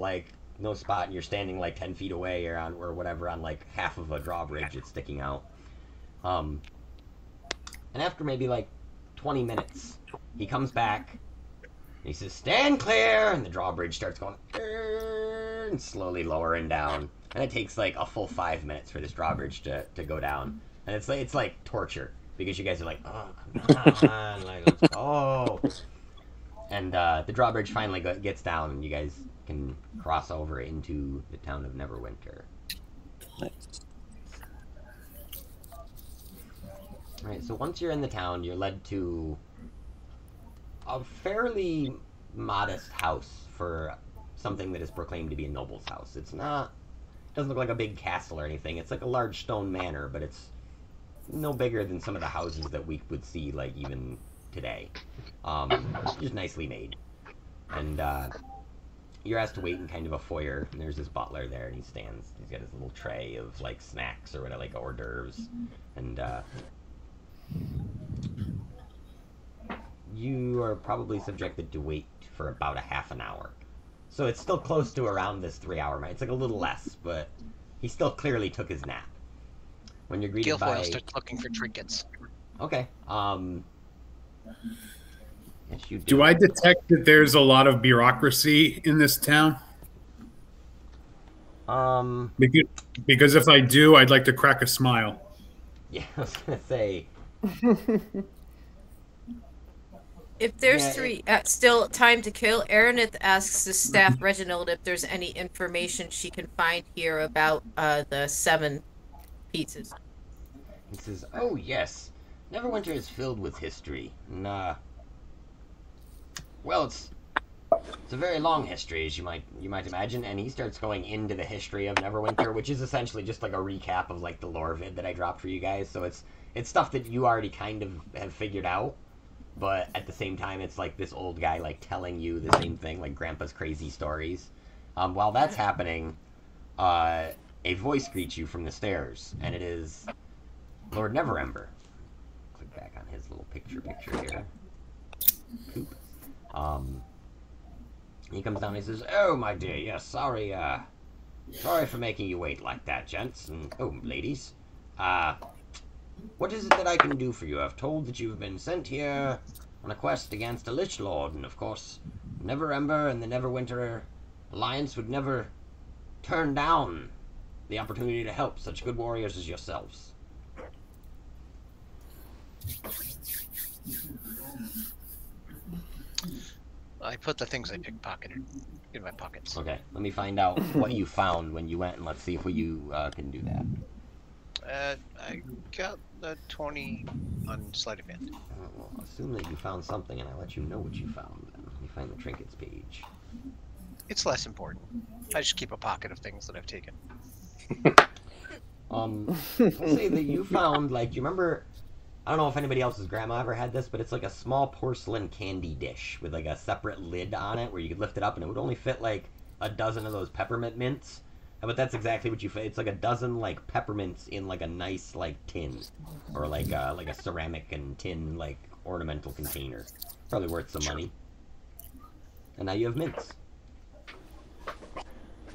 spot, and you're standing like 10 feet away or whatever on like half of a drawbridge that's sticking out. And after maybe like 20 minutes, he comes back. He says, "Stand clear!" And the drawbridge starts going and slowly lowering down. And it takes like a full 5 minutes for this drawbridge to go down. And it's like torture because you guys are like, "Oh, come on, like, let's go." And the drawbridge finally gets down, and you guys can cross over into the town of Neverwinter. All right, so once you're in the town, you're led to a fairly modest house for something that is proclaimed to be a noble's house. It doesn't look like a big castle or anything. It's like a large stone manor, but it's no bigger than some of the houses that we would see, like, even today. Just nicely made. And you're asked to wait in kind of a foyer, and there's this butler there, and he's got his little tray of, like, snacks or whatever, like hors d'oeuvres. And you are probably subjected to wait for about a half an hour. So it's still close to around this 3-hour mark. It's like a little less, but he still clearly took his nap. When you're greeted by... Guilfoyle starts looking for trinkets. Okay. Yes, you Do I detect that there's a lot of bureaucracy in this town? Because if I do, I'd like to crack a smile. Yeah, I was gonna say. If there's still time to kill, Aranith asks the staff Reginald if there's any information she can find here about the 7 pizzas. He says, "Oh yes, Neverwinter is filled with history. And, well, it's a very long history, as you might imagine." And he starts going into the history of Neverwinter, which is essentially just like a recap of like the lore vid that I dropped for you guys. So it's stuff that you already kind of have figured out. But at the same time, it's like this old guy like telling you the same thing, like Grandpa's crazy stories. While that's happening, a voice greets you from the stairs, and it is Lord Neverember. Click back on his little picture here. Coop. He comes down and he says, "Oh, my dear, yes, sorry for making you wait like that, gents, and, oh, ladies. What is it that I can do for you? I've told that you've been sent here on a quest against a Lich Lord, and of course, Neverember and the Neverwinter Alliance would never turn down the opportunity to help such good warriors as yourselves." I put the things I pickpocketed in my pockets. Okay, let me find out what you found when you went, and let's see if you can do that. I got the 20 on sleight of hand. Well, assume that you found something, and I'll let you know what you found. Then let me find the trinkets page. It's less important. I just keep a pocket of things that I've taken. Let's say that you found, like, you remember, I don't know if anybody else's grandma ever had this, but it's like a small porcelain candy dish with like a separate lid on it where you could lift it up, and it would only fit like a dozen of those peppermint mints. But that's exactly what you fit. It's like a dozen like peppermints in like a nice like tin, or like a ceramic and tin like ornamental container. Probably worth some money. And now you have mints.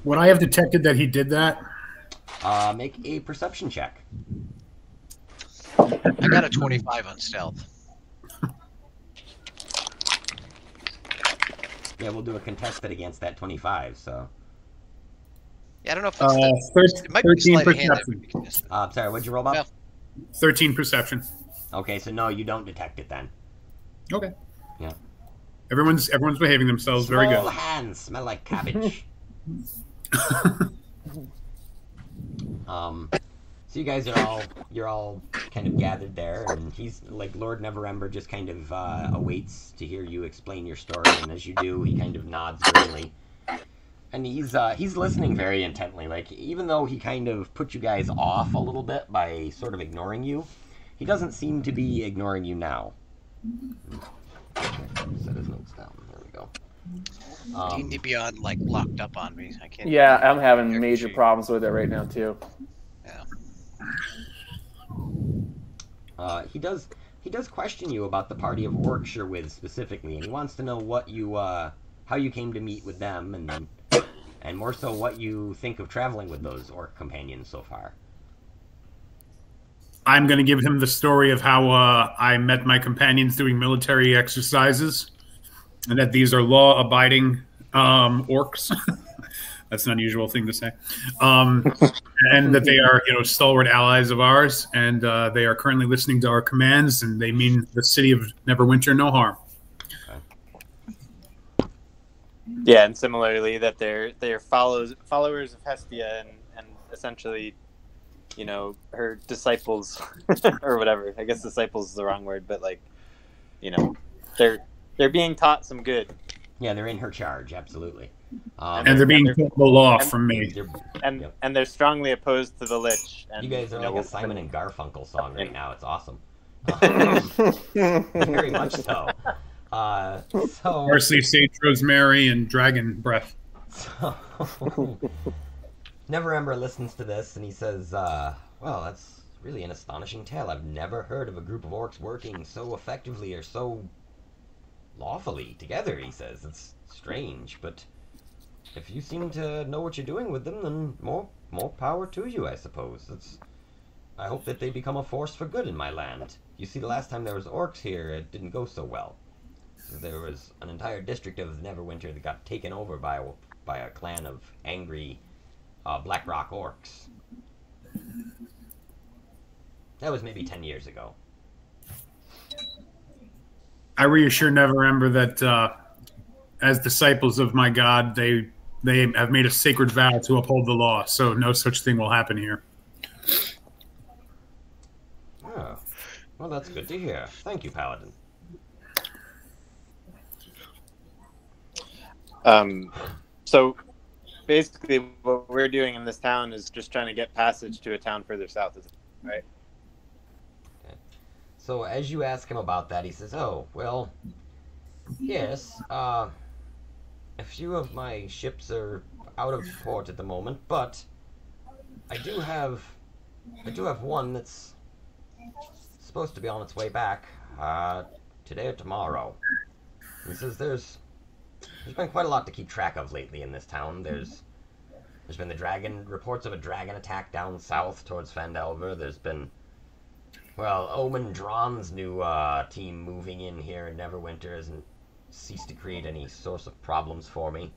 Would I have detected that he did that? Make a perception check. I got a 25 on stealth. Yeah, we'll do a contested against that 25. So. Yeah, I don't know if it's it might be 13 sleight of hand that perception. would be contested. Sorry, what'd you roll, Bob? Well, 13 perception. Okay, so no, you don't detect it then. Okay. Yeah. Everyone's behaving themselves very Small good. hands smell like cabbage. So you guys you're all kind of gathered there, and he's like Lord Neverember just kind of awaits to hear you explain your story, and as you do, he kind of nods grimly, and he's listening very intently. Like even though he kind of put you guys off a little bit by sort of ignoring you, he doesn't seem to be ignoring you now. Set his notes down. There we go. D&D Beyond like locked up on me. I can't. Yeah, I'm having major problems with it right now too. Yeah. He does question you about the party of orcs you're with specifically, and he wants to know what you how you came to meet with them, and more so what you think of traveling with those orc companions so far. I'm going to give him the story of how I met my companions doing military exercises, and that these are law-abiding orcs. That's an unusual thing to say. And that they are, stalwart allies of ours, and they are currently listening to our commands, and they mean the city of Neverwinter no harm. Yeah, and similarly that they're followers of Hestia and essentially, her disciples or whatever. I guess disciples is the wrong word, but they're being taught some good. Yeah, they're in her charge, absolutely. And they're being taught the law from me. And they're strongly opposed to the Lich. And, you guys are like a Simon and Garfunkel song right now. It's awesome. Very much so. Parsley, sage, rosemary, and dragon breath. So, Neverember listens to this and he says, well, that's really an astonishing tale. I've never heard of a group of orcs working so effectively or so lawfully together, he says. It's strange, but if you seem to know what you're doing with them, then more power to you, I suppose. I hope that they become a force for good in my land. You see, the last time there was orcs here, it didn't go so well. There was an entire district of Neverwinter that got taken over by a clan of angry Blackrock orcs. That was maybe 10 years ago. I reassure Neverember that as disciples of my god, they have made a sacred vow to uphold the law, so no such thing will happen here. Oh, well, that's good to hear. Thank you, Paladin. So basically what we're doing in this town is just trying to get passage to a town further south, right? Okay. So as you ask him about that, he says, oh, well, yes, a few of my ships are out of port at the moment, but I do have one that's supposed to be on its way back today or tomorrow. He says there's been quite a lot to keep track of lately in this town. There's been the reports of a dragon attack down south towards Phandelver. There's been, well, Omen Drawn's new team moving in here in Neverwinter hasn't ceased to create any source of problems for me.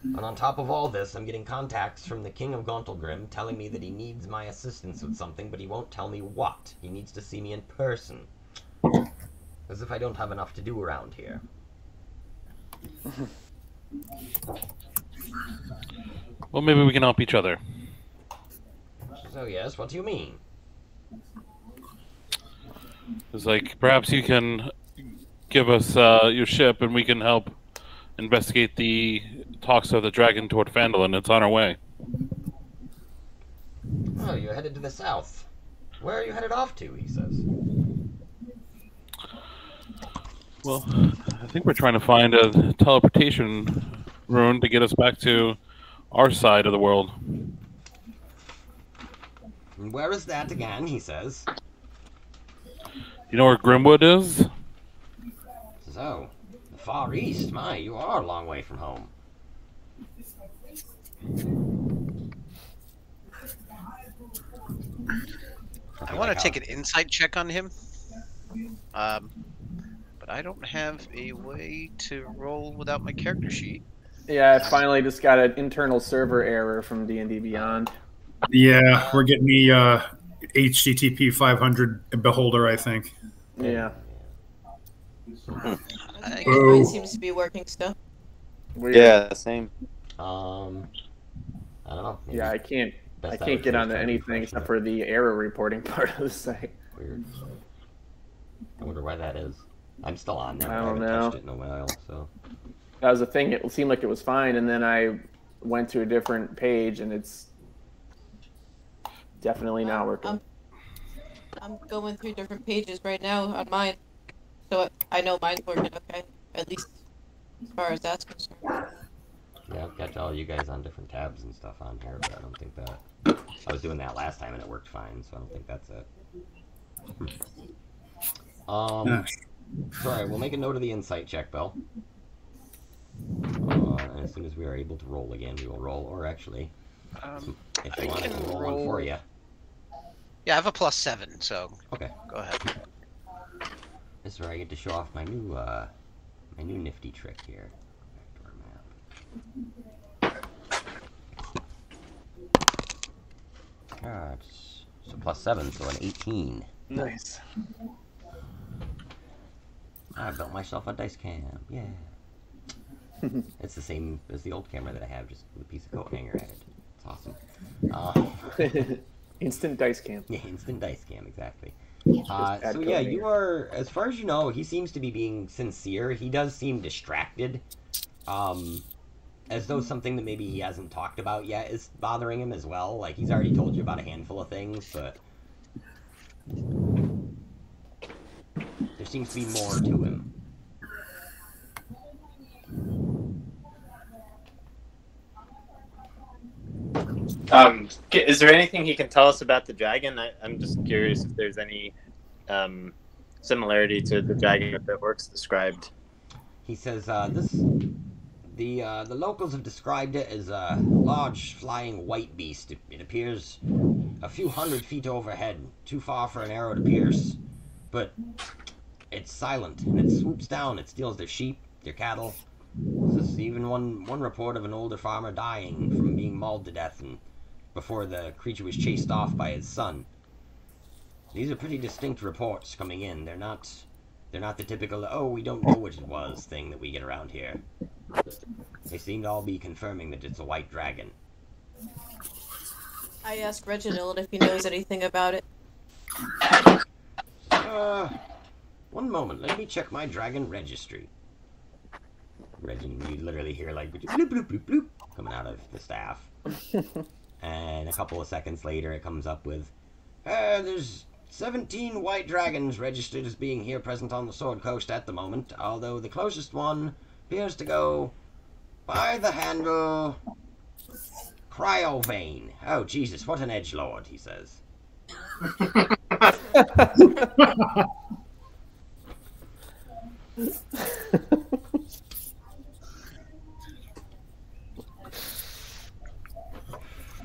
And on top of all this, I'm getting contacts from the King of Gauntlgrim telling me that he needs my assistance with something, but he won't tell me what. He needs to see me in person. As if I don't have enough to do around here. Well, maybe we can help each other. So yes, what do you mean? It's like, perhaps you can give us your ship and we can help investigate the talks of the dragon toward Phandalin. It's on our way. Oh, you're headed to the south. Where are you headed off to, he says. Well, I think we're trying to find a teleportation rune to get us back to our side of the world. And where is that again, he says. You know where Grimwood is? So, the Far East. My, you are a long way from home. I want to take an insight check on him. But I don't have a way to roll without my character sheet. Yeah, I finally just got an internal server error from D&D Beyond. Yeah, we're getting the HTTP 500 beholder, I think. Yeah. Mine seems to be working still. Weird. Yeah, same. I don't know. Maybe. Yeah, I can't I can't get onto anything except for the error reporting part of the site. Weird. I wonder why that is. I'm still on there. I don't haven't know. touched it in a while, so. That was the thing. It seemed like it was fine, and then I went to a different page, and it's definitely not working. I'm going through different pages right now on mine, so I know mine's working okay, at least as far as that's concerned. Yeah, I've got all you guys on different tabs and stuff on here, but I don't think that... I was doing that last time and it worked fine, so I don't think that's it. Sorry, we'll make a note of the insight check, Bill. And as soon as we are able to roll again, we will roll. Or actually, if you want, I can roll one for you. Yeah, I have a +7, so okay. Go ahead. This is where I get to show off my new nifty trick here. So +7, so an 18. Nice. I built myself a dice cam. Yeah. It's the same as the old camera that I have, just with a piece of coat hanger at it. It's awesome. Instant dice cam. Yeah, instant dice cam, exactly. So yeah, you are, as far as you know, he seems to be being sincere. He does seem distracted. As though something that maybe he hasn't talked about yet is bothering him as well. Like, he's already told you about a handful of things, but there seems to be more to him. Is there anything he can tell us about the dragon? I'm just curious if there's any similarity to the dragon that the orcs described. He says, the locals have described it as a large flying white beast. It appears a few 100 feet overhead, too far for an arrow to pierce. But it's silent, and it swoops down. It steals their sheep, their cattle. There's even one report of an older farmer dying from being mauled to death and before the creature was chased off by his son. These are pretty distinct reports coming in. They're not the typical, oh, we don't know what it was thing that we get around here. They seem to all be confirming that it's a white dragon. I asked Reginald if he knows anything about it. One moment, let me check my dragon registry. Reginald, you literally hear like bloop bloop bloop bloop coming out of the staff. And a couple of seconds later it comes up with, there's 17 white dragons registered as being here present on the Sword Coast at the moment, although the closest one appears to go by the handle Cryovane. Oh, Jesus, what an edgelord, he says.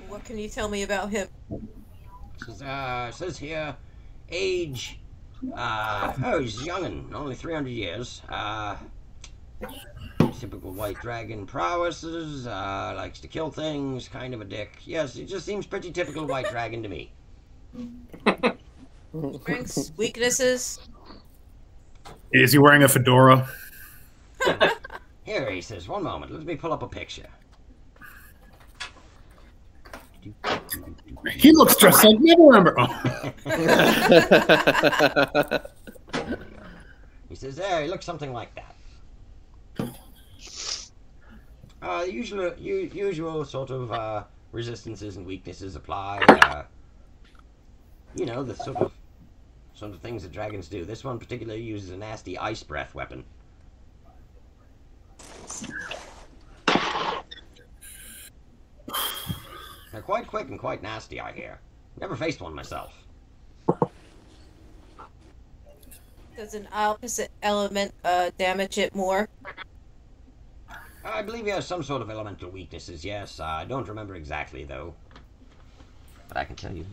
What can you tell me about him? Says here, age, he's youngin', only 300 years. Typical white dragon prowesses, likes to kill things, kind of a dick. Yes, it just seems pretty typical white dragon to me. Strengths, weaknesses? Is he wearing a fedora? Here, he says, one moment, let me pull up a picture. He looks just like Neverember. Oh. He says, there, he looks something like that. Usual sort of resistances and weaknesses apply. You know, the sort of things that dragons do. This one particularly uses a nasty ice breath weapon. They're quite quick and quite nasty, I hear. Never faced one myself. Does an opposite element damage it more? I believe he has some sort of elemental weaknesses, yes. I don't remember exactly, though. But I can tell you.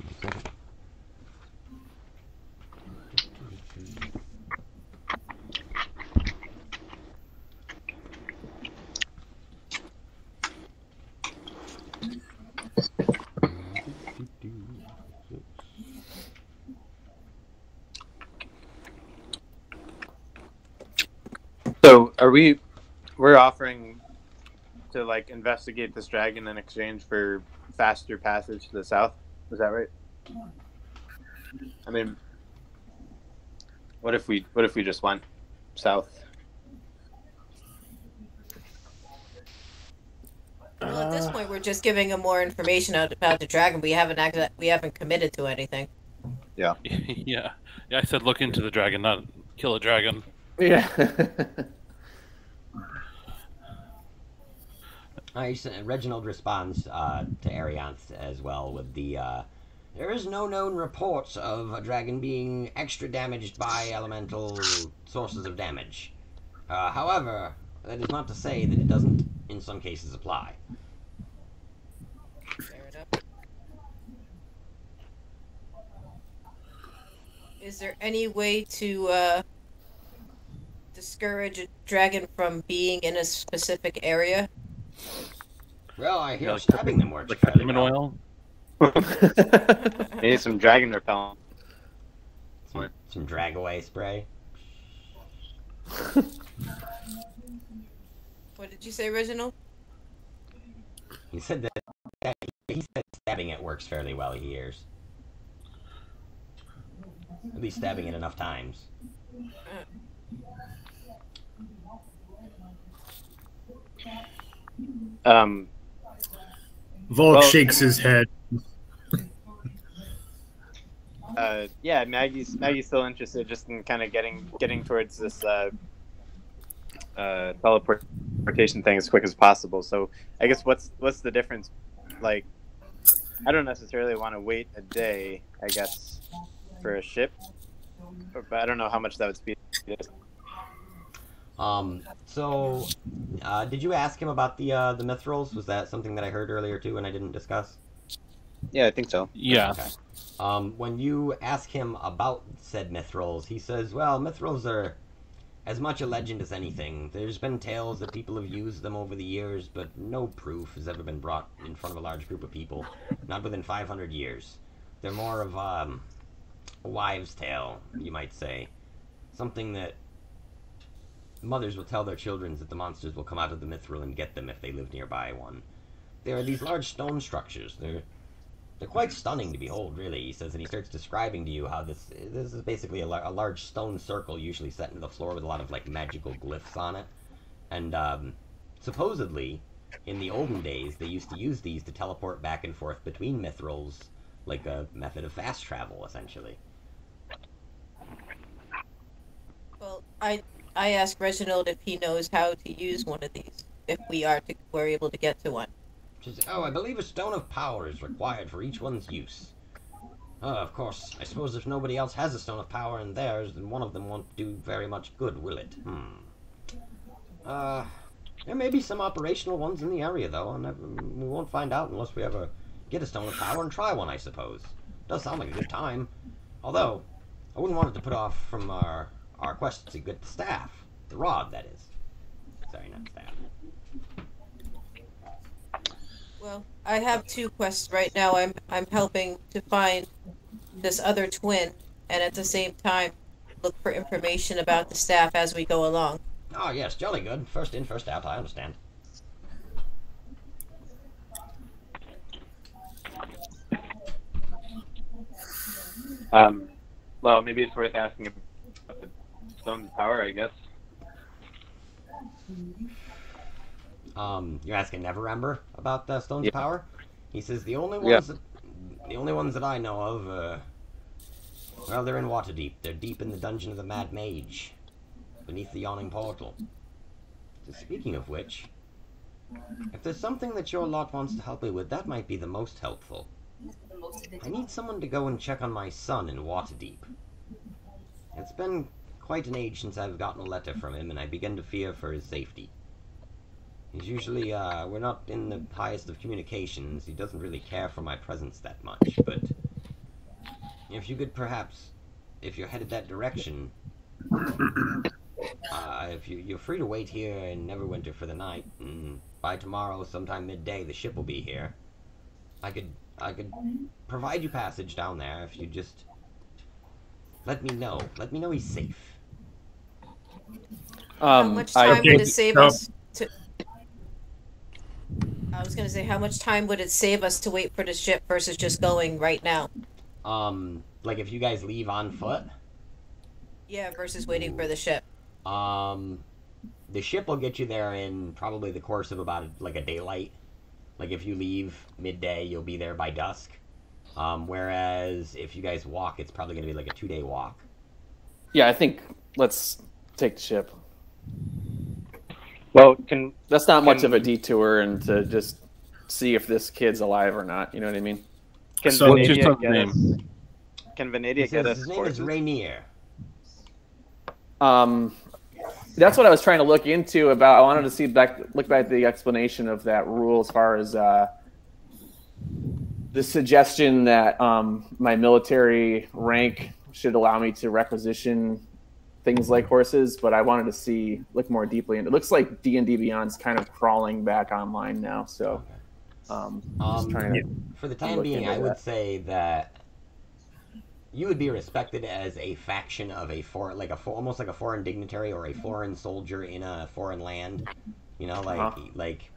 So, we're offering to like investigate this dragon in exchange for faster passage to the south. Was that right? I mean, what if we just went south? Well, at this point, we're just giving him more information about the dragon. We haven't committed to anything. Yeah. Yeah. I said look into the dragon, not kill a dragon. Yeah. Reginald responds to Arianth as well with the, there is no known reports of a dragon being extra damaged by elemental sources of damage. However, that is not to say that it doesn't, in some cases, apply. Fair enough. Is there any way to discourage a dragon from being in a specific area? Well, I hear Like stabbing them works Like fairly lemon well. oil. Need some dragon repellent. Some drag away spray. What did you say, Reginald? He said that he said stabbing it works fairly well, he hears. At least stabbing it enough times. Volk Well, shakes his head. Yeah, Maggie's still interested just in kind of getting towards this teleportation thing as quick as possible. So I guess what's the difference? Like, I don't necessarily want to wait a day, I guess, for a ship, but I don't know how much that would speed it. So, did you ask him about the mithrils? Was that something that I heard earlier too and I didn't discuss? Yeah, I think so. Yeah. Okay. When you ask him about said mithrils, he says, well, mithrils are as much a legend as anything. There's been tales that people have used them over the years, but no proof has ever been brought in front of a large group of people. Not within 500 years. They're more of a wives' tale, you might say. Something that mothers will tell their children that the monsters will come out of the mithril and get them if they live nearby one. There are these large stone structures. They're quite stunning to behold, really, he says, and he starts describing to you how this is basically a large stone circle, usually set into the floor with a lot of, like, magical glyphs on it. And, supposedly, in the olden days, they used to use these to teleport back and forth between mithrils, like a method of fast travel, essentially. Well, I asked Reginald if he knows how to use one of these, if we're able to get to one. I believe a stone of power is required for each one's use. Of course, I suppose if nobody else has a stone of power in theirs, then one of them won't do very much good, will it? There may be some operational ones in the area, though, and we won't find out unless we ever get a stone of power and try one, I suppose. Does sound like a good time. Although, I wouldn't want it to put off from our quest to get the staff. The rod, that is. Sorry, not staff. Well, I have two quests right now. I'm helping to find this other twin, and at the same time, look for information about the staff as we go along. Oh, yes, jolly good. First in, first out, I understand. Well, maybe it's worth asking about the stone power, I guess. You're asking Neverember about the Stones of Power? He says the only ones that I know of, well, they're in Waterdeep. They're deep in the dungeon of the Mad Mage, beneath the yawning portal. So speaking of which, if there's something that your lot wants to help me with, that might be the most helpful. I need someone to go and check on my son in Waterdeep. It's been quite an age since I've gotten a letter from him, and I begin to fear for his safety. He's usually, we're not in the highest of communications. He doesn't really care for my presence that much, but if you could perhaps, if you're headed that direction, if you're free to wait here in Neverwinter for the night, and by tomorrow, sometime midday, the ship will be here. I could provide you passage down there if you just let me know. Let me know he's safe. How much time would it save us to... I was gonna say, how much time would it save us to wait for the ship versus just going right now? Like if you guys leave on foot. Yeah, versus waiting for the ship. The ship will get you there in probably the course of about like a daylight. Like if you leave midday, you'll be there by dusk. Whereas if you guys walk, it's probably going to be like a 2-day walk. Yeah, I think let's take the ship. Well, that's not much of a detour, and to just see if this kid's alive or not. You know what I mean? Can So what's your Venadia son's get name? us? Can Venadia get us His name horses? is Rainier. That's what I was trying to look into about. I wanted to look back at the explanation of that rule as far as the suggestion that my military rank should allow me to requisition things like horses, but I wanted to look more deeply. And it looks like D&D Beyond's kind of crawling back online now. So just trying to for the time look being, into I would that. say that you would be respected as a faction of almost like a foreign dignitary or a foreign soldier in a foreign land. You know, like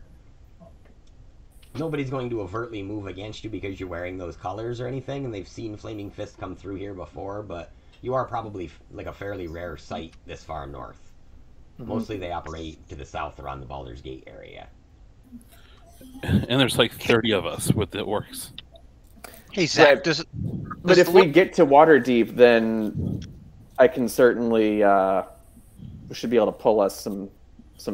nobody's going to overtly move against you because you're wearing those colors or anything, and they've seen Flaming Fist come through here before, but you are probably like a fairly rare sight this far north. Mm-hmm. Mostly they operate to the south around the Baldur's Gate area. And there's like 30 of us with the orcs. Hey Zach, Right. does But if we get to Waterdeep, then I can certainly we should be able to pull us some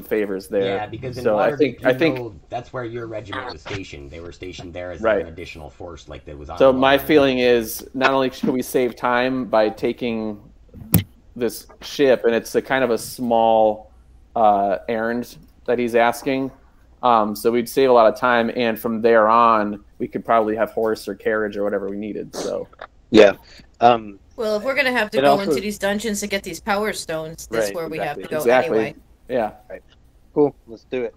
favors there. Yeah, because in so Waterdeep, I think that's where your regiment was stationed. They were stationed there as Right. an additional force, like that was on. so. the My line. feeling is not only should we save time by taking this ship, and it's a kind of a small errand that he's asking. So we'd save a lot of time, and from there on, we could probably have horse or carriage or whatever we needed. So Yeah. Well, if we're gonna have to It go also- into these dungeons to get these power stones, that's Right, where we have to go exactly. anyway. Yeah, Cool. Let's do it.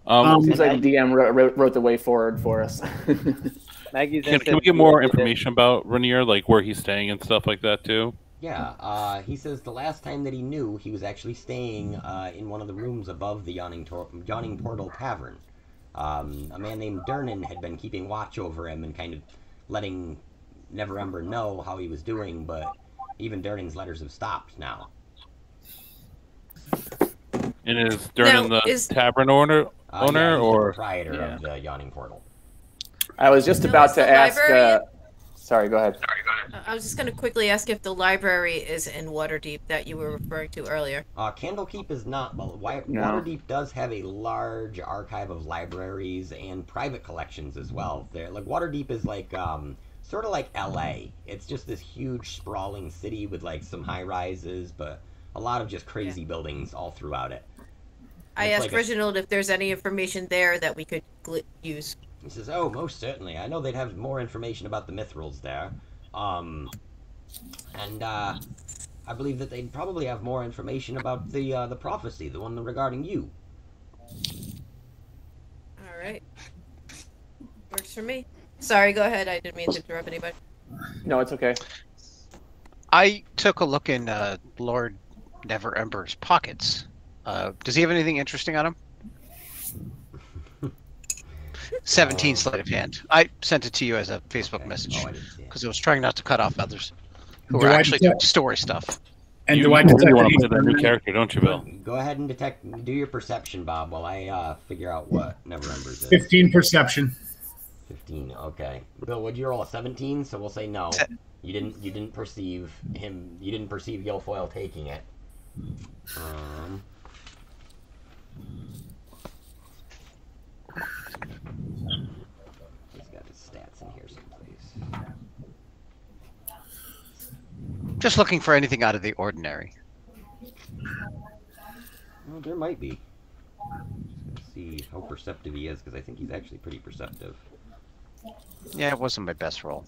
seems like DM wrote the way forward for us. Maggie's Can we get more information about Rainier, like where he's staying and stuff like that too? Yeah, he says the last time that he knew, he was actually staying in one of the rooms above the Yawning Portal Tavern. A man named Durnan had been keeping watch over him and kind of letting Neverember know how he was doing, but even Durnan's letters have stopped now. And is Durnan Now, the tavern owner, Yeah, he's the or proprietor Yeah. of the Yawning Portal. I was just No, about it's to the ask. librarian. Sorry, go ahead. I was just gonna quickly ask if the library is in Waterdeep that you were referring to earlier. Candlekeep is not, but No. Waterdeep does have a large archive of libraries and private collections as well. There, like Waterdeep is like sort of like LA. It's just this huge sprawling city with like some high rises, but a lot of just crazy buildings all throughout it. I It's asked like a- Reginald if there's any information there that we could use. He says, "Oh, most certainly. I know they'd have more information about the Mithrils there, and I believe that they'd probably have more information about the prophecy, the one regarding you." All right, works for me. Sorry, go ahead. I didn't mean to interrupt anybody. No, it's okay. I took a look in Lord Neverember's pockets. Does he have anything interesting on him? 17 sleight of hand. I sent it to you as a Facebook message Oh, I didn't see it. because I was trying not to cut off others who Do are I actually detect- doing story stuff. And you do I really detect want any to play that new Durnan? character, don't you, Bill? Go ahead and do your perception, Bob, while I figure out what Neverember's is. 15 perception. 15. Okay. Bill, would you roll a 17? So we'll say no. You didn't perceive him. You didn't perceive Guilfoyle taking it. He's got his stats in here someplace. Just looking for anything out of the ordinary. Well, there might be. Let's see how perceptive he is, because I think he's actually pretty perceptive. Yeah, it wasn't my best roll.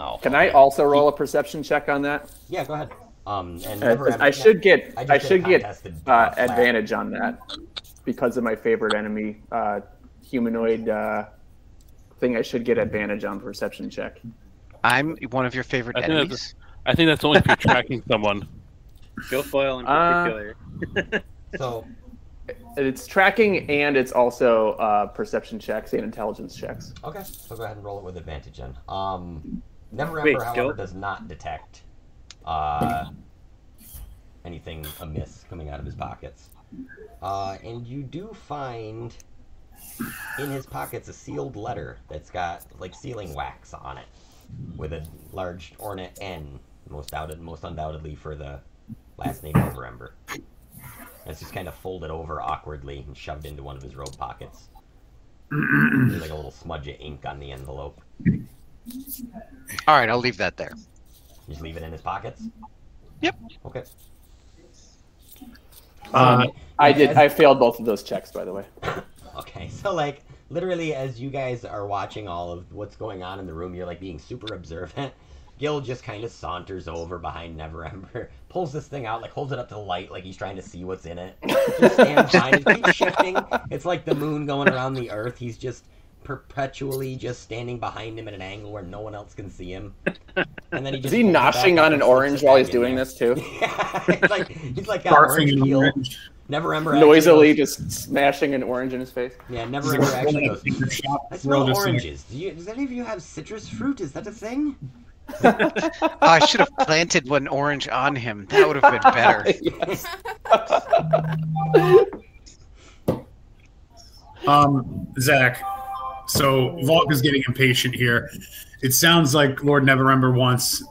Oh, Can I also roll a perception check on that? Yeah, go ahead. And I should get I just I did should get contested, flat. advantage on that because of my favorite enemy humanoid thing. I should get advantage on perception check. I'm one of your favorite I think enemies. I think that's only if you're tracking someone. Guilfoyle in particular. So, It's tracking and it's also perception checks and intelligence checks. okay, so go ahead and roll it with advantage then. Neverember, Wait, however, Gil? does not detect anything amiss coming out of his pockets. And you do find in his pockets a sealed letter that's got like sealing wax on it with a large ornate N, most undoubtedly for the last name Neverember. It's just kind of folded over awkwardly and shoved into one of his robe pockets. There's like a little smudge of ink on the envelope. All right, I'll leave that there. Just leave it in his pockets? Yep. Okay. I failed both of those checks, by the way. Okay, so like literally as you guys are watching all of what's going on in the room, you're like being super observant. Gil just kind of saunters over behind Neverember, pulls this thing out, like holds it up to the light like he's trying to see what's in it. Just stands behind it, keeps shifting. It's like the moon going around the earth. He's just perpetually just standing behind him at an angle where no one else can see him. And then he just Is he noshing on an orange while he's doing this too? Yeah, he's like got Barfing orange an peel. orange. Neverember Noisily goes, just smashing an orange in his face. yeah, Neverember actually goes, I We're smell all just oranges. Does any of you have citrus fruit? Is that a thing? I should have planted one orange on him. That would have been better. Yes. Zach, so Volk is getting impatient here. It sounds like Lord Neverember wants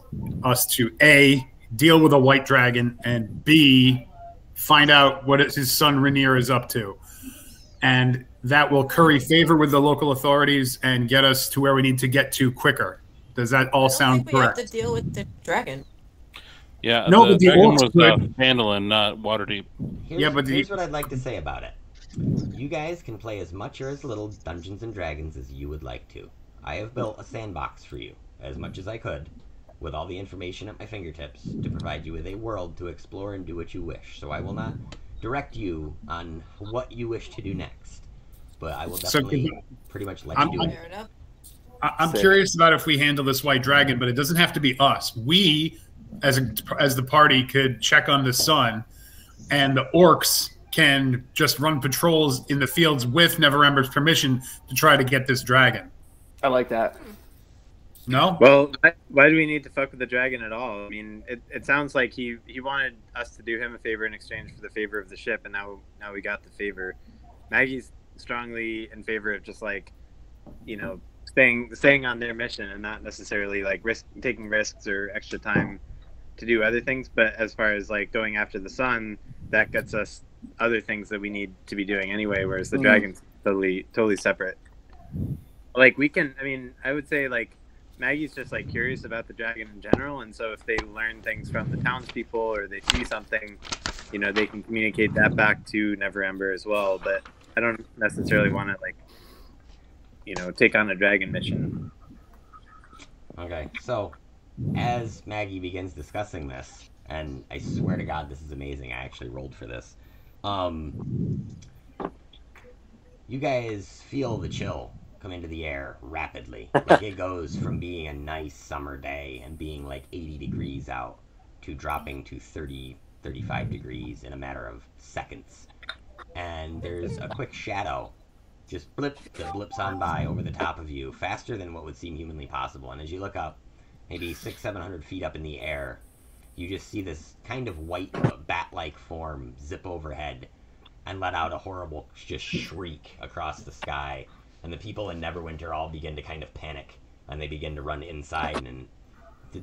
us to A, deal with a white dragon, and B, find out what his son Rainier is up to. And that will curry favor with the local authorities and get us to where we need to get to quicker. Does that all sound we correct? have to deal with the dragon. Yeah, No, the but the dragon orcs was could- Phandalin, not Waterdeep. Here's what I'd like to say about it. You guys can play as much or as little Dungeons and Dragons as you would like to. I have built a sandbox for you, as much as I could, with all the information at my fingertips, to provide you with a world to explore and do what you wish. So I will not direct you on what you wish to do next, but I will definitely pretty much let you do it. Fair enough. I'm curious about if we handle this white dragon, but it doesn't have to be us. We, as the party, could check on the sun, and the orcs can just run patrols in the fields with Neverember's permission to try to get this dragon. I like that. No? Well, why do we need to fuck with the dragon at all? I mean, it sounds like he wanted us to do him a favor in exchange for the favor of the ship, and now we got the favor. Maggie's strongly in favor of just like, staying on their mission and not necessarily like taking risks or extra time to do other things. But as far as like going after the sun, that gets us other things that we need to be doing anyway. Whereas the dragon's totally separate. Like I would say like Maggie's just like curious about the dragon in general, and so if they learn things from the townspeople or they see something, they can communicate that back to Neverember as well. But I don't necessarily want to like, take on a dragon mission. Okay, so as Maggie begins discussing this, and I swear to God this is amazing, I actually rolled for this. You guys feel the chill come into the air rapidly. Like it goes from being a nice summer day and being like 80 degrees out to dropping to 30, 35 degrees in a matter of seconds. And there's a quick shadow just that blips on by over the top of you faster than what would seem humanly possible. And as you look up, maybe 600-700 feet up in the air, you just see this kind of white bat-like form zip overhead and let out a horrible just shriek across the sky. And the people in Neverwinter all begin to kind of panic, and they begin to run inside. And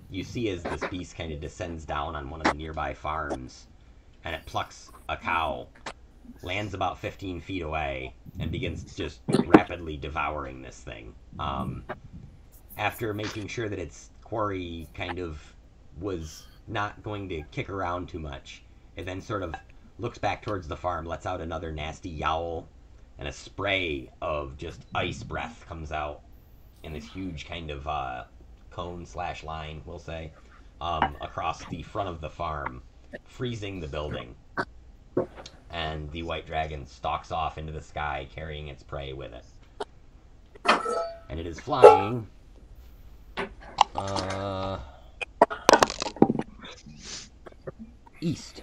you see as this beast kind of descends down on one of the nearby farms, and it plucks a cow, lands about 15 feet away, and begins just rapidly devouring this thing. After making sure that its quarry kind of was not going to kick around too much, it then sort of looks back towards the farm, lets out another nasty yowl, and a spray of just ice breath comes out in this huge kind of cone/line, we'll say, across the front of the farm, freezing the building. And the white dragon stalks off into the sky, carrying its prey with it. And it is flying. east.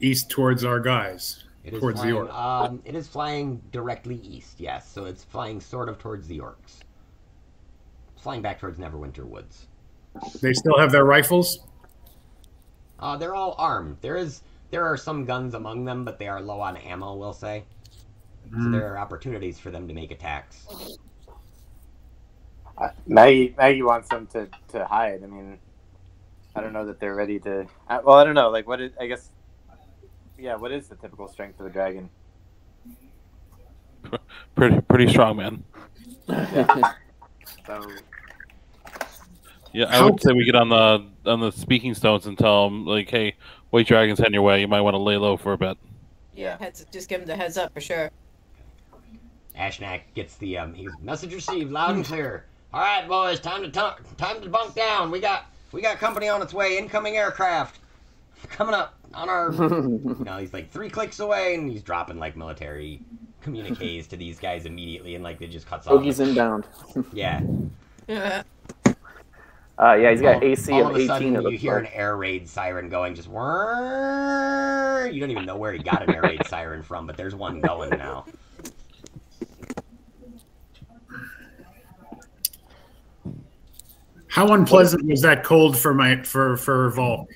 East towards our guys. It is Towards the flying, orc. it is flying directly east, yes. So it's flying sort of towards the orcs. It's flying back towards Neverwinter Woods. They still have their rifles? They're all armed. There are some guns among them, but they are low on ammo, we'll say. So there are opportunities for them to make attacks. Maggie wants them to hide. I mean, I don't know that they're ready to. Well, I don't know. Like, what is? I guess. Yeah, what is the typical strength of a dragon? Pretty strong, man. So. Yeah, I would say we get on the speaking stones and tell them, like, hey, white dragon's heading your way. You might want to lay low for a bit. Yeah, just give him the heads up for sure. Ashnak gets the message received loud and clear. All right, boys, time to bunk down. We got company on its way. Incoming aircraft coming up on our. He's like 3 clicks away, and he's dropping like military communiques to these guys immediately, and like it just cuts off. Bogey's inbound. Yeah. Yeah. Yeah, he's got AC all of of a 18. sudden, you hear an air raid siren going, just whirr. You don't even know where he got an air raid siren from, but there's one going now. How unpleasant was that cold for Volk?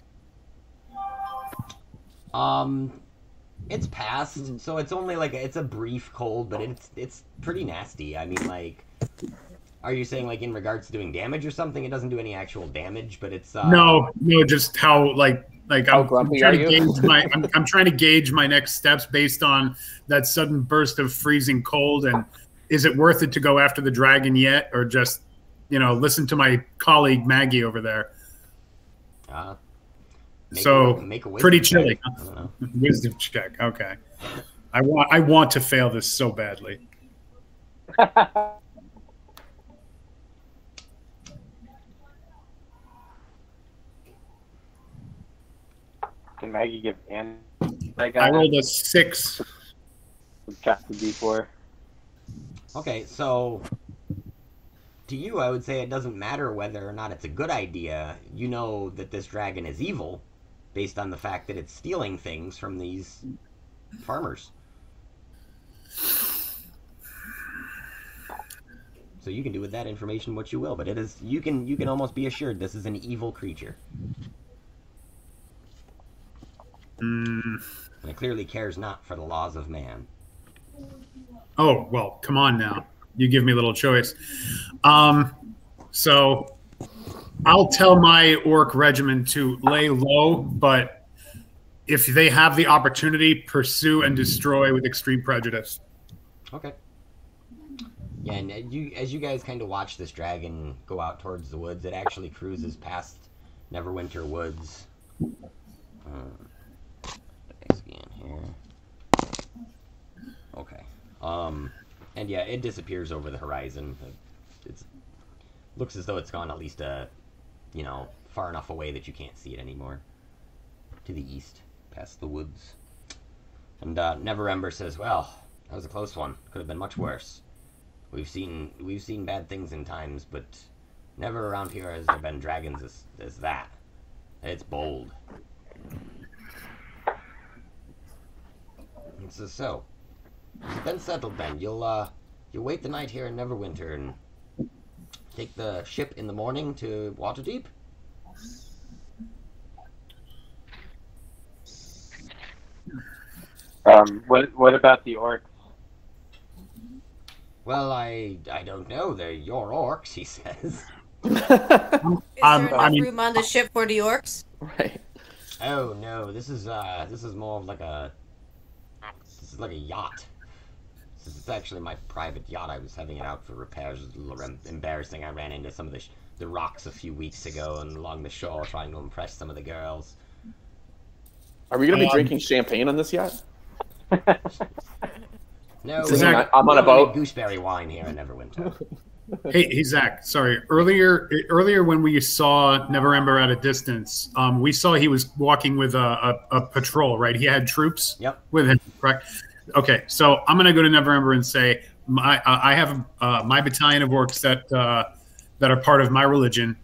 It's passed, so it's only like it's a brief cold, but it's pretty nasty. I mean, like, are you saying like in regards to doing damage or something? It doesn't do any actual damage, but it's no, just how like How grumpy are you? I'm trying to gauge my next steps based on that sudden burst of freezing cold, and is it worth it to go after the dragon yet, or just listen to my colleague Maggie over there? Make a pretty chilly. Check. I don't know. Wisdom check. Okay. I want to fail this so badly. Can Maggie give Ann? I rolled a 6. Subtract the D4. Okay, so to you, I would say it doesn't matter whether or not it's a good idea. You know that this dragon is evil based on the fact that it's stealing things from these farmers. So you can do with that information what you will, but you can almost be assured this is an evil creature. And it clearly cares not for the laws of man. Oh, well, come on now. You give me a little choice. So I'll tell my orc regiment to lay low, but if they have the opportunity, pursue and destroy with extreme prejudice. Okay. Yeah, and as you guys kind of watch this dragon go out towards the woods, it actually cruises past Neverwinter Woods. Scan here. Okay. And yeah, it disappears over the horizon. It looks as though it's gone at least far enough away that you can't see it anymore. To the east, past the woods. And Neverember says, "Well, that was a close one. Could have been much worse. We've seen bad things in times, but never around here has there been dragons as that. It's bold." And so then settled then. You'll wait the night here in Neverwinter and take the ship in the morning to Waterdeep? What about the orcs? Well, I don't know. They're your orcs, he says. Is there enough room on the ship for the orcs? Right. Oh no, this is more of like a yacht. This is actually my private yacht. I was having it out for repairs. It was a little embarrassing. I ran into some of the rocks a few weeks ago and along the shore trying to impress some of the girls. Are we going to be drinking champagne on this yacht? No, I'm on a boat. Gooseberry wine here in Neverwinter. Hey, Zach. Sorry. Earlier when we saw Neverember at a distance, we saw he was walking with a patrol, right? He had troops with him, correct? Okay, so I'm going to go to Neverember and say I have my battalion of orcs that are part of my religion,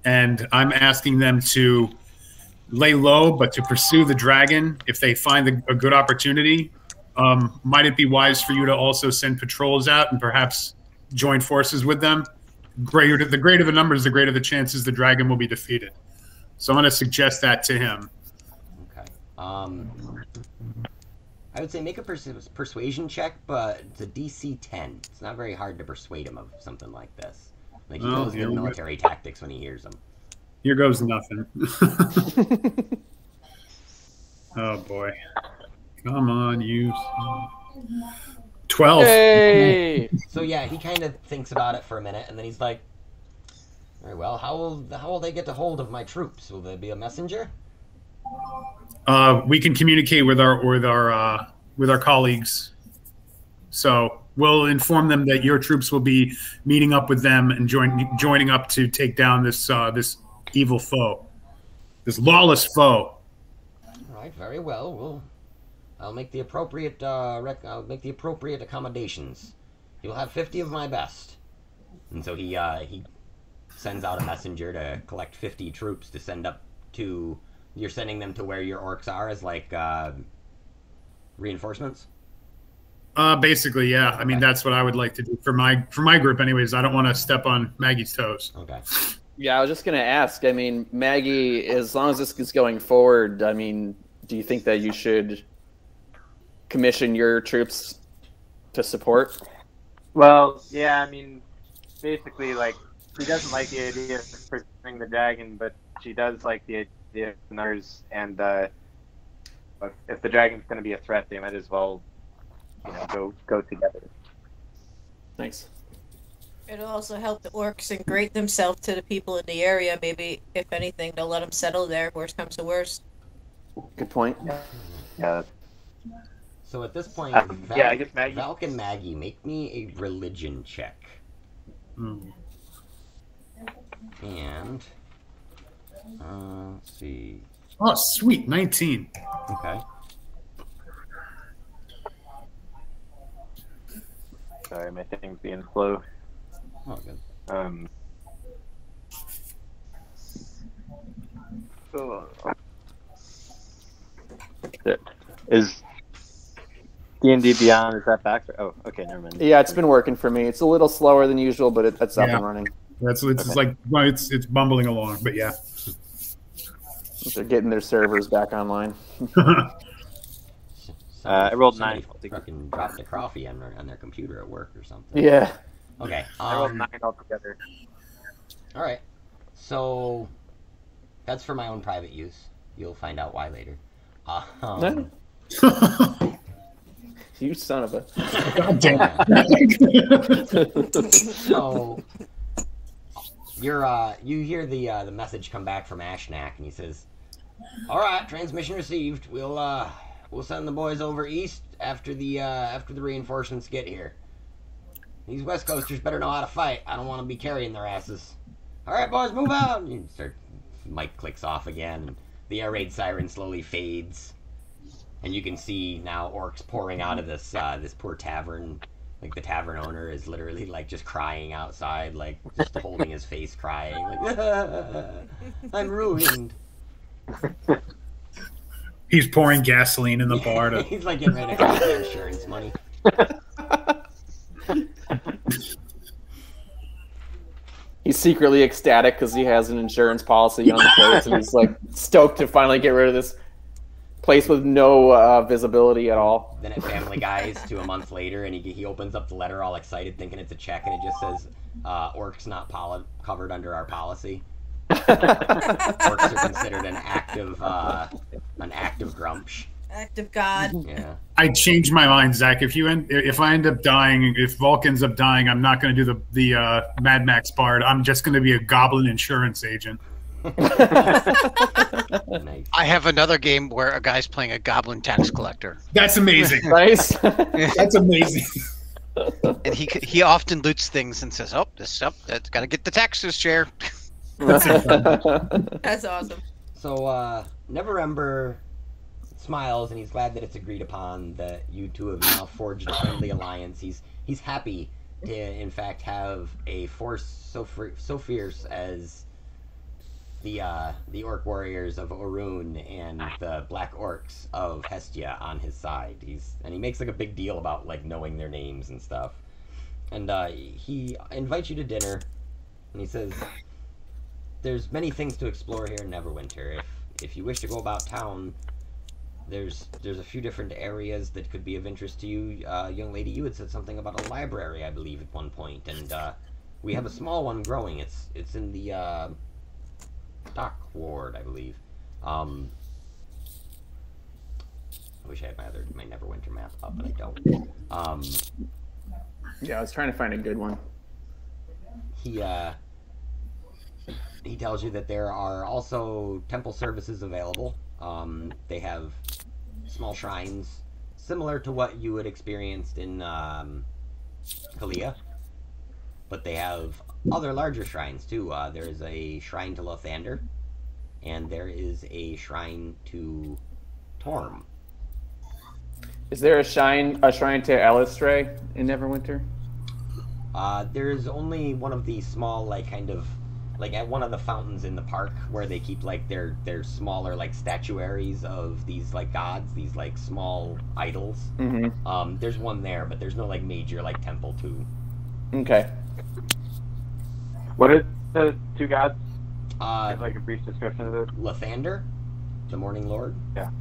and I'm asking them to lay low, but to pursue the dragon if they find a good opportunity. Might it be wise for you to also send patrols out and perhaps join forces with them? The greater the numbers, the greater the chances the dragon will be defeated. So I'm going to suggest that to him. Okay. I would say make a persuasion check, but it's a DC 10. It's not very hard to persuade him of something like this. Like, he knows the military tactics when he hears them. Here goes nothing. Oh, boy. Come on, you. 12. Hey! So, yeah, he kind of thinks about it for a minute, and then he's like, very well, how will they get a hold of my troops? Will there be a messenger? We can communicate with our colleagues. So we'll inform them that your troops will be meeting up with them and joining up to take down this evil foe, this lawless foe. All right, very well. I'll make the appropriate accommodations. You'll have 50 of my best. And so he sends out a messenger to collect 50 troops to send up to. You're sending them to where your orcs are as like reinforcements. Basically, yeah. I mean, that's what I would like to do for my group, anyways. I don't want to step on Maggie's toes. Okay. Yeah, I was just gonna ask. I mean, Maggie, as long as this is going forward, I mean, do you think that you should commission your troops to support? Well, yeah, I mean, basically, like, she doesn't like the idea of pursuing the dragon, but she does like the idea of numbers, and if the dragon's going to be a threat, they might as well, go together. Thanks. It'll also help the orcs integrate themselves to the people in the area. Maybe, if anything, they'll let them settle there. Worst comes to worst. Good point. Yeah. So at this point, I guess Maggie. Valk and Maggie, make me a religion check. And let's see. Oh, sweet, 19. Okay. Sorry, my thing's being slow. Oh, good. Is D&D Beyond, is that back? Oh, okay, never mind. Yeah, it's been working for me. It's a little slower than usual, but it's up and running. It's like, well, it's bumbling along, but yeah. They're getting their servers back online. I rolled 9. Fucking dropped a coffee on their computer at work or something. Yeah. Okay. I rolled 9 altogether. All right. So that's for my own private use. You'll find out why later. You son of a. God damn. So you hear the message come back from Ashnak, and he says, "All right, transmission received. We'll send the boys over east after the reinforcements get here. These West Coasters better know how to fight. I don't want to be carrying their asses. All right, boys, move out." And mic clicks off again, and the air raid siren slowly fades, and you can see now orcs pouring out of this poor tavern. Like, the tavern owner is literally, like, just crying outside, like, just holding his face, crying, like, I'm ruined. He's pouring gasoline in the bar. He's, like, getting ready to collect the insurance money. He's secretly ecstatic because he has an insurance policy on the place, and he's, like, stoked to finally get rid of this place with no visibility at all. Then at Family Guys to a month later, and he opens up the letter all excited, thinking it's a check, and it just says, orcs not covered under our policy. Orcs are considered an active grumsh. Active god. Yeah. I changed my mind, Zach. If I end up dying, if Volk ends up dying, I'm not going to do the Mad Max Bard. I'm just going to be a goblin insurance agent. Nice. I have another game where a guy's playing a goblin tax collector. That's amazing. Nice. That's amazing. And he often loots things and says, "Oh, that's got to get the taxes share." That's awesome. So, Neverember smiles, and he's glad that it's agreed upon that you two have now forged a friendly alliance. He's happy to, in fact, have a force so fierce as the orc warriors of Orun and the black orcs of Hestia on his side. He makes like a big deal about like knowing their names and stuff. And he invites you to dinner, and he says, "There's many things to explore here in Neverwinter. If you wish to go about town, there's a few different areas that could be of interest to you. Young lady, you had said something about a library, I believe, at one point, and we have a small one growing. It's in the Dock Ward, I believe. I wish I had my Neverwinter map up, but I don't. Yeah, I was trying to find a good one. He tells you that there are also temple services available. They have small shrines similar to what you had experienced in Kalia, but they have other larger shrines too. There is a shrine to Lothander, and there is a shrine to Torm. Is there a shrine to Alistray in Neverwinter? There's only one of the small, like, kind of, like, at one of the fountains in the park where they keep, like, their smaller, like, statuaries of these, like, gods, these, like, small idols. Mm-hmm. There's one there, but there's no, like, major, like, temple too. Okay. What are the two gods? Like a brief description of it. Lathander, the Morning Lord. Yeah.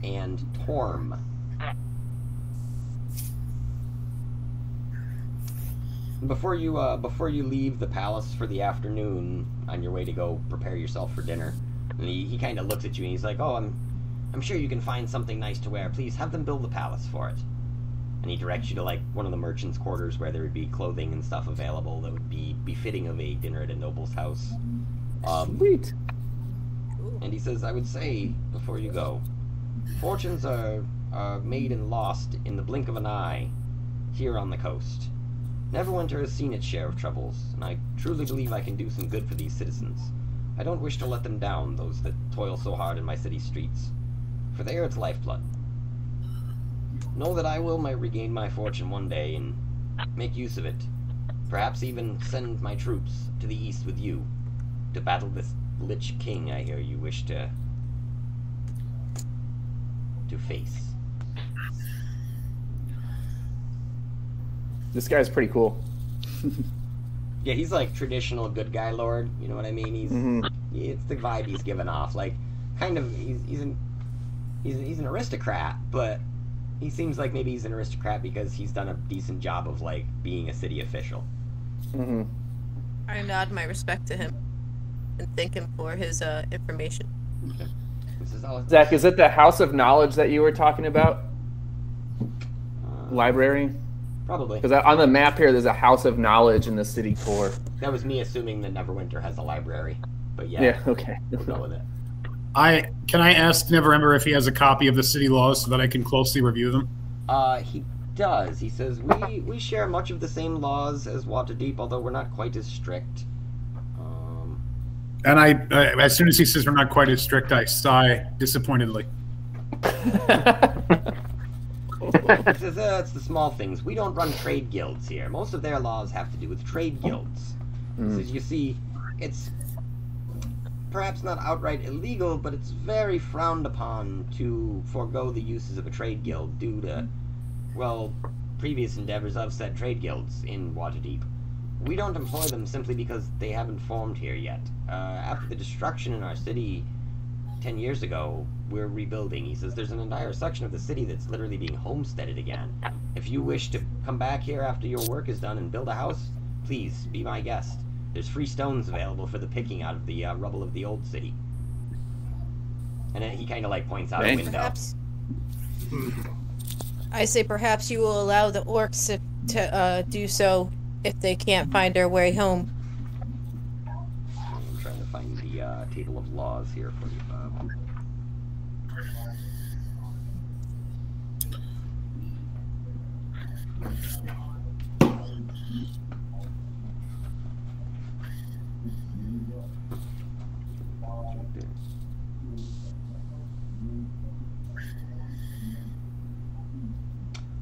And Torm. Before you leave the palace for the afternoon, on your way to go prepare yourself for dinner, and he kind of looks at you and he's like, "Oh, I'm sure you can find something nice to wear. Please have them build the palace for it." And he directs you to like one of the merchants' quarters where there would be clothing and stuff available that would be befitting of a dinner at a noble's house. Sweet. And he says, "I would say before you go, fortunes are made and lost in the blink of an eye here on the coast. Neverwinter has seen its share of troubles, and I truly believe I can do some good for these citizens. I don't wish to let them down, those that toil so hard in my city streets, for they are its lifeblood. Know that I will regain my fortune one day and make use of it. Perhaps even send my troops to the east with you to battle this Lich King I hear you wish to face." This guy's pretty cool. Yeah, he's like traditional good guy lord. You know what I mean? It's the vibe he's giving off. Like, kind of, he's an aristocrat, but he seems like maybe he's an aristocrat because he's done a decent job of like being a city official. Mm-hmm. I nod my respect to him and thank him for his information. Okay. Zach, is it the House of Knowledge that you were talking about? Library? Probably. Because on the map here, there's a House of Knowledge in the city core. That was me assuming that Neverwinter has a library. But yeah. Yeah, okay. We'll go with it. Can I ask Neverember if he has a copy of the city laws so that I can closely review them? He does. He says, we share much of the same laws as Waterdeep, although we're not quite as strict. And I as soon as he says we're not quite as strict, I sigh disappointedly. He says, it's the small things. We don't run trade guilds here. Most of their laws have to do with trade guilds. He says, you see, it's perhaps not outright illegal, but it's very frowned upon to forego the uses of a trade guild due to, well, previous endeavors of said trade guilds in Waterdeep. We don't employ them simply because they haven't formed here yet. After the destruction in our city 10 years ago, we're rebuilding. He says there's an entire section of the city that's literally being homesteaded again. If you wish to come back here after your work is done and build a house, please be my guest. There's free stones available for the picking out of the rubble of the old city. And then he kind of like points out a window. Perhaps, I say perhaps you will allow the orcs to do so if they can't find their way home. I'm trying to find the table of laws here for you, Bob.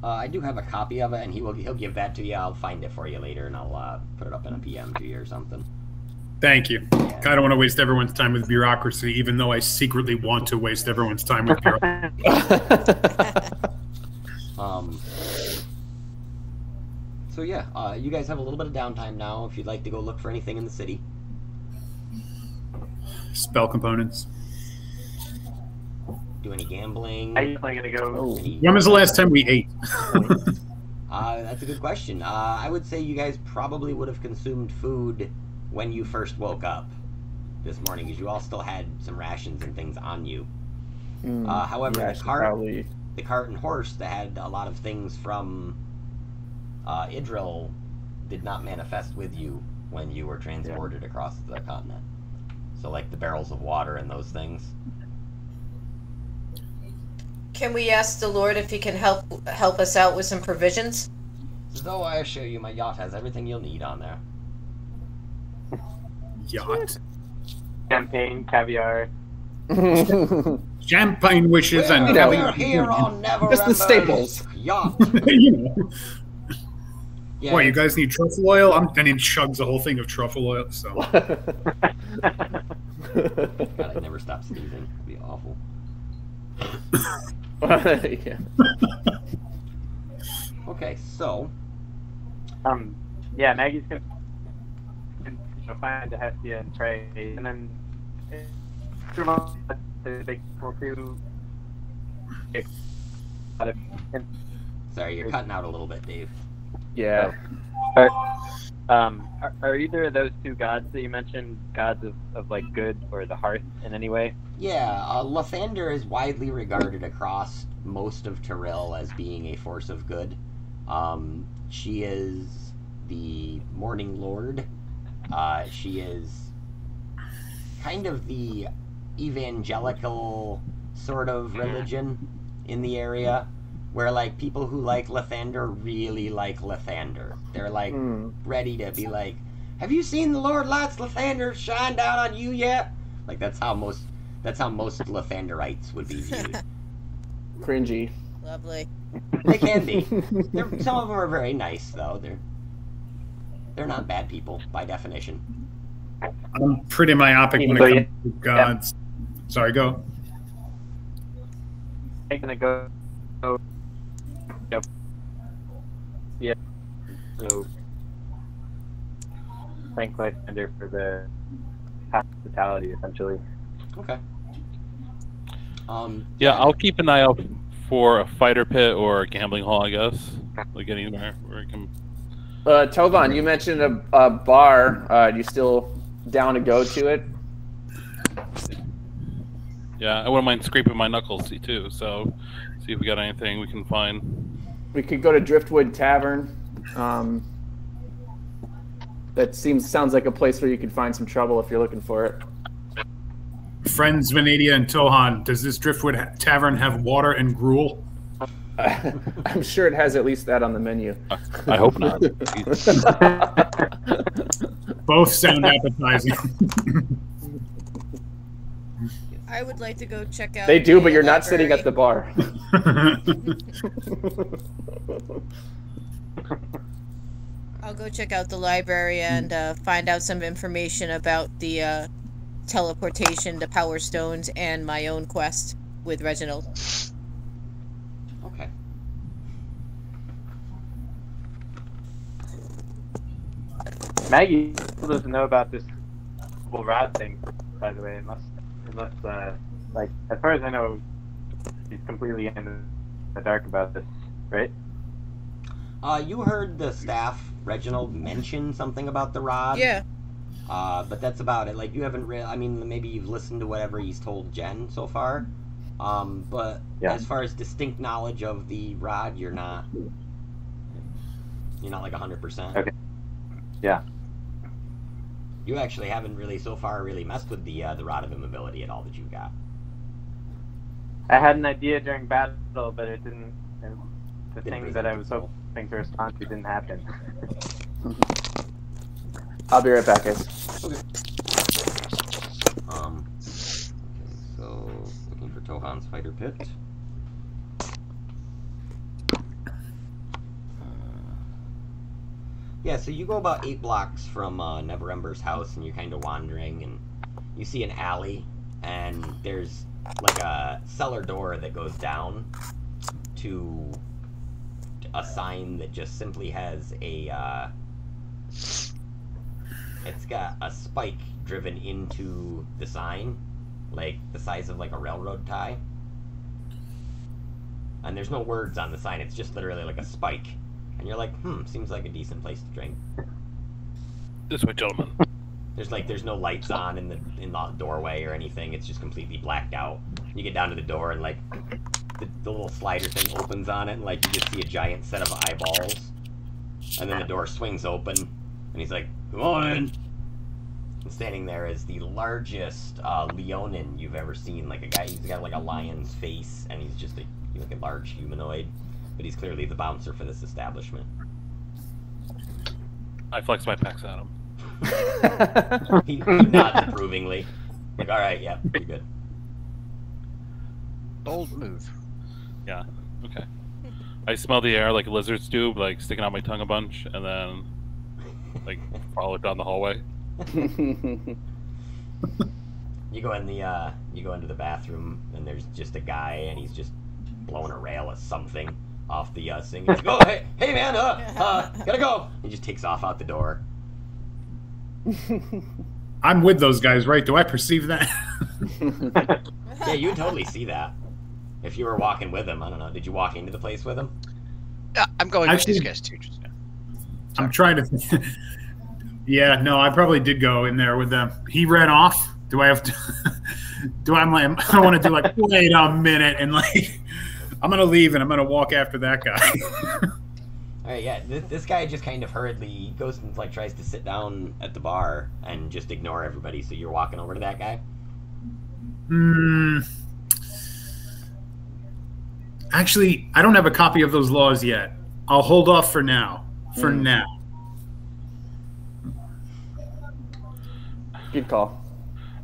I do have a copy of it, and he'll give that to you. I'll find it for you later, and I'll put it up in a PM to you or something. Thank you. I don't want to waste everyone's time with bureaucracy, even though I secretly want to waste everyone's time with bureaucracy. So yeah, you guys have a little bit of downtime now if you'd like to go look for anything in the city. Spell components. Do any gambling? I'm definitely gonna go. When was the last time we ate? That's a good question. I would say you guys probably would have consumed food when you first woke up this morning, because you all still had some rations and things on you. However, Yeah, the cart and horse that had a lot of things from Idril did not manifest with you when you were transported across the continent. So, like the barrels of water and those things. Can we ask the Lord if he can help us out with some provisions? Though I assure you, my yacht has everything you'll need on there. Yacht. Champagne, caviar. Champagne wishes and we're here on Never Just the staples. Yacht. you know. Yeah, What, you guys need truffle oil? And he chugs a whole thing of truffle oil. So God, I'd never stop sneezing. It'd be awful. Yeah. Okay, so Yeah, Maggie's gonna find a Hestia and Trey, and then they will do. sorry, you're cutting out a little bit, Dave. Yeah. Are either of those two gods that you mentioned gods of like good or the hearth in any way? Yeah, Lathander is widely regarded across most of Tyrell as being a force of good. She is the Morning Lord. She is kind of the evangelical sort of religion in the area, where like people who like Lathander really like Lathander. They're like ready to be like, have you seen the Lord lights Lathander shine down on you yet? Like that's how most Lathanderites would be viewed. Cringy. Lovely. They can be. Some of them are very nice though. They're not bad people by definition. I'm pretty myopic when it comes to gods. Sorry, go. I'm gonna go. Yep. Yeah. So thank Lysander for the hospitality, essentially. Okay. Yeah, I'll keep an eye out for a fighter pit or a gambling hall, I guess. Like anywhere where I can. Tovan, you mentioned a bar. You still down to go to it? Yeah, I wouldn't mind scraping my knuckles too. So, see if we got anything we can find. We could go to Driftwood Tavern. That sounds like a place where you could find some trouble if you're looking for it. Friends Venadia and Tohan, does this Driftwood Tavern have water and gruel? I'm sure it has at least that on the menu. I hope not. Both sound appetizing. I would like to go check out. They do, but you're library. not sitting at the bar. I'll go check out the library and find out some information about the teleportation to Power Stones and my own quest with Reginald. Okay. Maggie doesn't know about this whole rod thing, by the way. Unless like, as far as I know, she's completely in the dark about this, right? You heard the staff, Reginald, mention something about the rod. Yeah. But that's about it. Like, you haven't I mean, maybe you've listened to whatever he's told Jen so far. But as far as distinct knowledge of the rod, you're not like 100%. Okay. Yeah. You actually haven't really so far really messed with the Rod of Immobility at all that you've got. I had an idea during battle, but it didn't. The things really that I was hoping to respond to didn't happen. I'll be right back, guys. Okay. So looking for Tohan's fighter pit. Yeah, so you go about 8 blocks from Neverember's house, and you're kind of wandering, and you see an alley, and there's like a cellar door that goes down to a sign that just simply has a, it's got a spike driven into the sign, like the size of like a railroad tie. And there's no words on the sign, it's just literally like a spike. And you're like, seems like a decent place to drink. This way, gentlemen. There's no lights on in the doorway or anything. It's just completely blacked out. You get down to the door and like the little slider thing opens on it, and like you just see a giant set of eyeballs. And then the door swings open, and he's like, "Come on in." And standing there is the largest Leonin you've ever seen. Like a guy, he's got like a lion's face, and he's just like a large humanoid. But he's clearly the bouncer for this establishment. I flex my pecs at him. he nods approvingly. Like, alright, yeah, you're good. Bold move. Yeah, okay. I smell the air like lizards do, like sticking out my tongue a bunch, and then like follow it down the hallway. You go into the bathroom, and there's just a guy, and he's just blowing a rail at something off the sink. He's like, "Oh, hey man, gotta go." He just takes off out the door. I'm with those guys, right? Do I perceive that? Yeah, you would totally see that if you were walking with him. I don't know. Did you walk into the place with him? I'm going Actually, with these guys too. Just now. I'm trying to. Yeah, no, I probably did go in there with them. He ran off. Do I have to? I want to do like, wait a minute, and like, I'm gonna leave and I'm gonna walk after that guy. All right, yeah. This guy just kind of hurriedly goes and like tries to sit down at the bar and just ignore everybody. So you're walking over to that guy. Actually, I don't have a copy of those laws yet. I'll hold off for now. Now. Good call.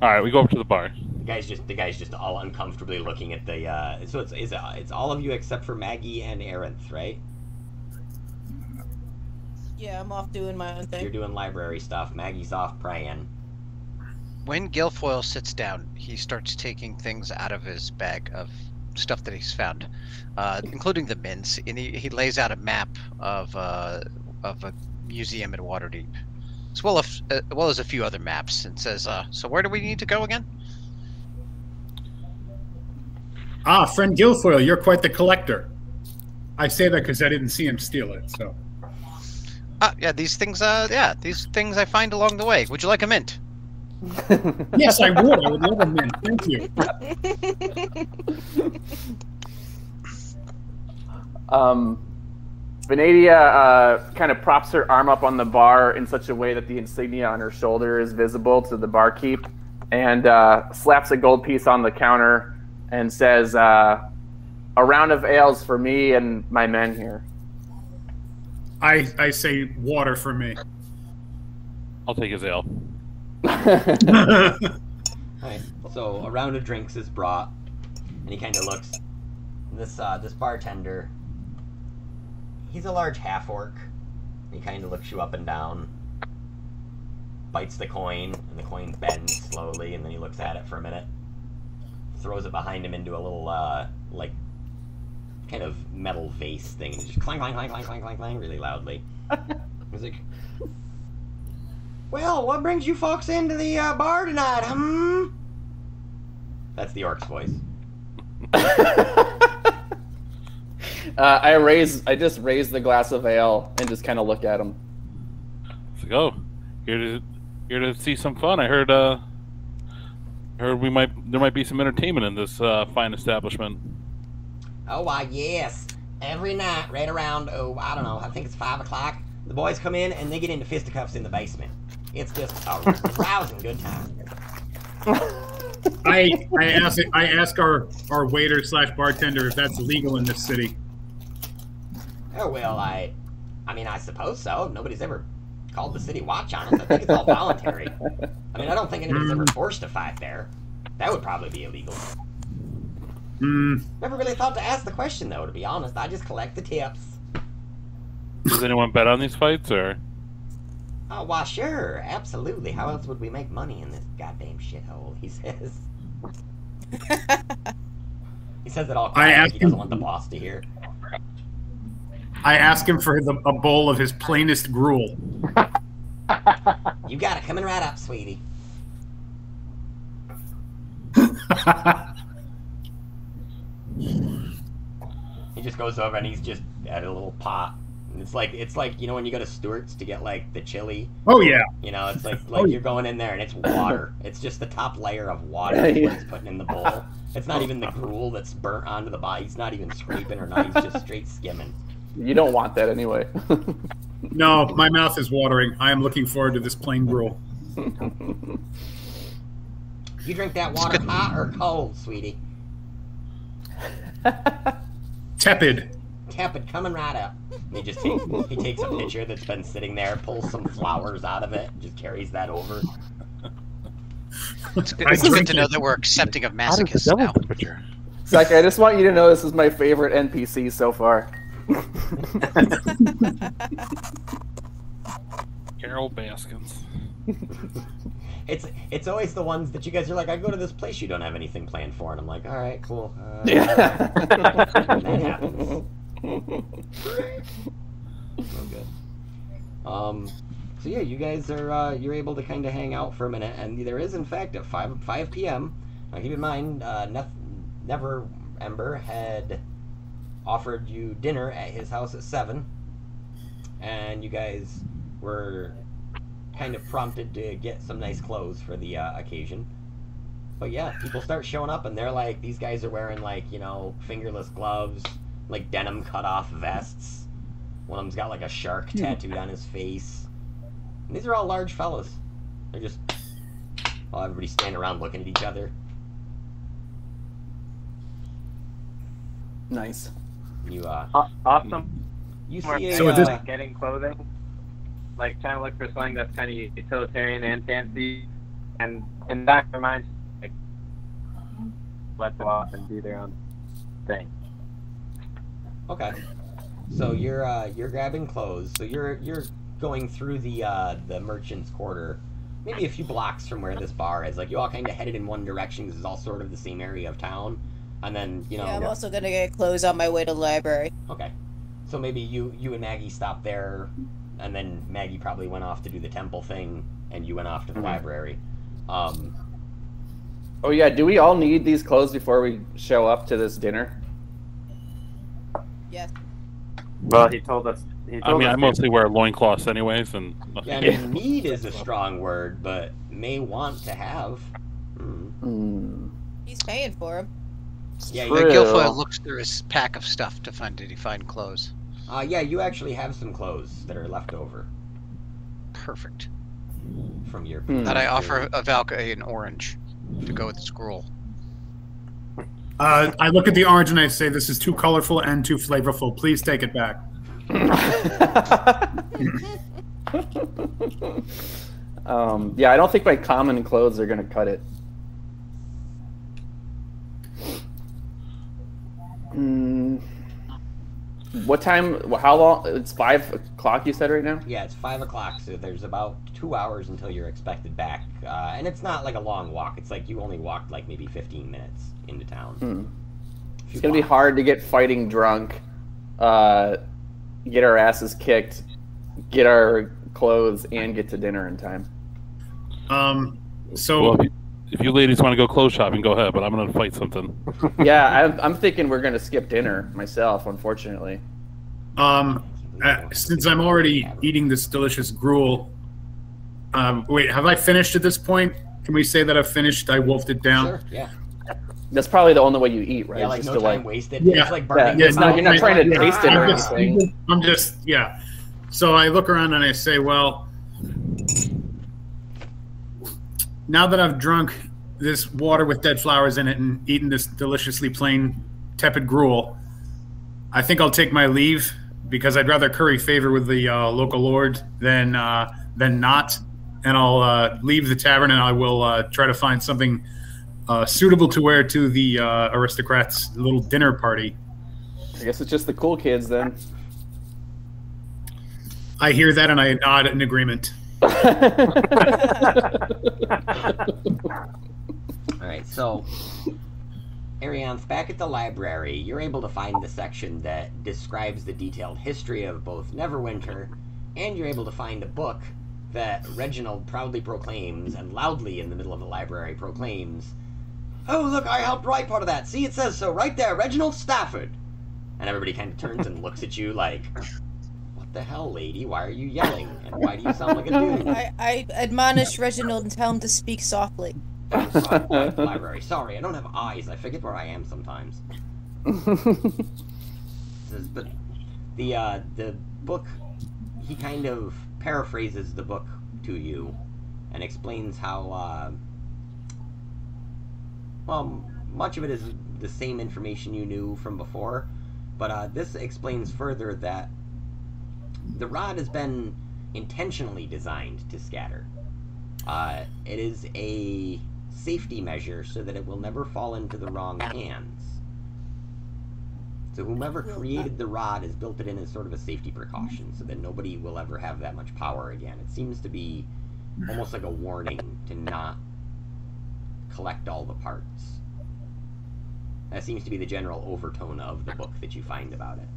All right, we go up to the bar. The guy's just all uncomfortably looking at the. So it's all of you except for Maggie and Arinth, right? Yeah, I'm off doing my own thing. You're doing library stuff. Maggie's off praying. When Guilfoyle sits down, he starts taking things out of his bag of stuff that he's found, including the mints, and he lays out a map of a museum in Waterdeep, as well as a few other maps, and says, "So where do we need to go again?" Ah, friend Guilfoyle, you're quite the collector. I say that because I didn't see him steal it. So. Yeah, these things I find along the way. Would you like a mint? Yes, I would. I would love a mint. Thank you. Venadia kind of props her arm up on the bar in such a way that the insignia on her shoulder is visible to the barkeep, and slaps a gold piece on the counter and says, "A round of ales for me and my men here." I say water for me. I'll take his ale. Alright, so a round of drinks is brought, and he kind of looks. This bartender, he's a large half-orc. He kind of looks you up and down, bites the coin, and the coin bends slowly, and then he looks at it for a minute, throws it behind him into a little, like, kind of metal vase thing, and it just clang, clang, clang, clang, clang, clang, clang, really loudly. He's like, "Well, what brings you folks into the bar tonight, That's the orc's voice. I just raise the glass of ale and just kind of look at him. It's like, oh, here to see some fun. I heard there might be some entertainment in this fine establishment. Oh, why, yes. Every night, right around, I don't know, I think it's 5 o'clock, the boys come in and they get into fisticuffs in the basement. It's just a rousing good time. I ask our waiter / bartender if that's legal in this city. Oh, well, I mean, I suppose so. Nobody's ever called the city watch on us. I think it's all voluntary. I mean, I don't think anybody's ever forced a fight there. That would probably be illegal. Never really thought to ask the question, though, to be honest. I just collect the tips. Does anyone bet on these fights, or? Oh, well, sure, absolutely. How else would we make money in this goddamn shithole? He says. He says it all quiet, like he doesn't want the boss to hear. I ask him for a bowl of his plainest gruel. You got it, coming right up, sweetie. He just goes over and he's just at a little pot. And it's like you know when you go to Stewart's to get like the chili. Oh yeah. You know, it's like you're going in there and it's water. It's just the top layer of water that he's putting in the bowl. It's not even the gruel that's burnt onto the body. He's not even scraping or not. He's just straight skimming. You don't want that anyway. No, my mouth is watering. I am looking forward to this plain gruel. You drink that water hot or cold, sweetie? Tepid. Tepid, coming right up. And he just takes a pitcher that's been sitting there, pulls some flowers out of it, and just carries that over. It's good to know that we're accepting of masochists now. Zach, I just want you to know this is my favorite NPC so far. Carol Baskins. It's always the ones that you guys are like, I go to this place you don't have anything planned for, and I'm like, all right, cool. Yeah. And that happens. Oh, good. So yeah, you guys are you're able to kind of hang out for a minute, and there is in fact at 5 p.m. Now keep in mind, Never Ember had offered you dinner at his house at 7, and you guys were kind of prompted to get some nice clothes for the occasion. But yeah, people start showing up, and they're like, these guys are wearing like, you know, fingerless gloves, like denim cut-off vests. One of them's got like a shark tattooed on his face. And these are all large fellas. They're just, well, everybody's standing around looking at each other. Nice. You awesome. You More see So a, is this- getting clothing, like trying to look for something that's kind of utilitarian and fancy, and in the back of their minds, like, let them off and do their own thing. okay. So you're grabbing clothes. So you're going through the merchant's quarter, maybe a few blocks from where this bar is. Like you all kind of headed in one direction because it's all sort of the same area of town. And then you know. Yeah, I'm also gonna get clothes on my way to the library. Okay. So maybe you and Maggie stopped there, and then Maggie probably went off to do the temple thing, and you went off to the library. Oh yeah, do we all need these clothes before we show up to this dinner? Yes. Well, he told us. I mean, I mostly wear loincloths anyways, and Yeah, I mean, need is a strong word, but may want to have. He's paying for him. Yeah, True. Guilfoyle looks through his pack of stuff to find, did he find clothes? Yeah, you actually have some clothes that are left over Perfect. from your. That I offer a Valkyrie an orange to go with the scroll. I look at the orange and I say, this is too colorful and too flavorful. Please take it back. Yeah, I don't think my common clothes are gonna cut it. What time? How long? It's 5 o'clock. You said right now. Yeah, it's 5 o'clock, so there's about 2 hours until you're expected back. And it's not like a long walk. It's like you only walked like maybe 15 minutes into town. It's gonna be hard to get fighting drunk, get our asses kicked, get our clothes, and get to dinner in time. So well, if you ladies want to go clothes shopping, go ahead. But I'm gonna fight something. Yeah, I'm thinking we're gonna skip dinner myself, unfortunately. since I'm already eating this delicious gruel, wait, have I finished at this point? Can we say that I've finished? I wolfed it down. Sure, yeah. That's probably the only way you eat, right? Yeah, like It's no just time to, wasted. Yeah. It's like burning. Yeah, it's not- you're not trying to taste it or I'm just- anything. I'm just, yeah. So I look around and I say, well, now that I've drunk this water with dead flowers in it and eaten this deliciously plain tepid gruel, I think I'll take my leave because I'd rather curry favor with the local lord than not. And I'll leave the tavern and I will try to find something suitable to wear to the aristocrats' little dinner party. I guess it's just the cool kids then. I hear that and I nod in agreement. Alright, so Arianth, back at the library, you're able to find the section that describes the detailed history of both Neverwinter, and you're able to find a book that Reginald proudly proclaims, and loudly in the middle of the library proclaims, "Oh, look, I helped write part of that. See, it says so right there, Reginald Stafford." And everybody kind of turns and looks at you like, "What the hell, lady? Why are you yelling? And why do you sound like a dude?" I admonish Reginald and tell him to speak softly. Oh, sorry, the library. Sorry, I don't have eyes. I forget where I am sometimes. But the book, he kind of paraphrases the book to you and explains how, well, much of it is the same information you knew from before, but this explains further that the rod has been intentionally designed to scatter. It is a safety measure so that it will never fall into the wrong hands. So whomever created the rod has built it in as sort of a safety precaution so that nobody will ever have that much power again. It seems to be almost like a warning to not collect all the parts. That seems to be the general overtone of the book that you find about it.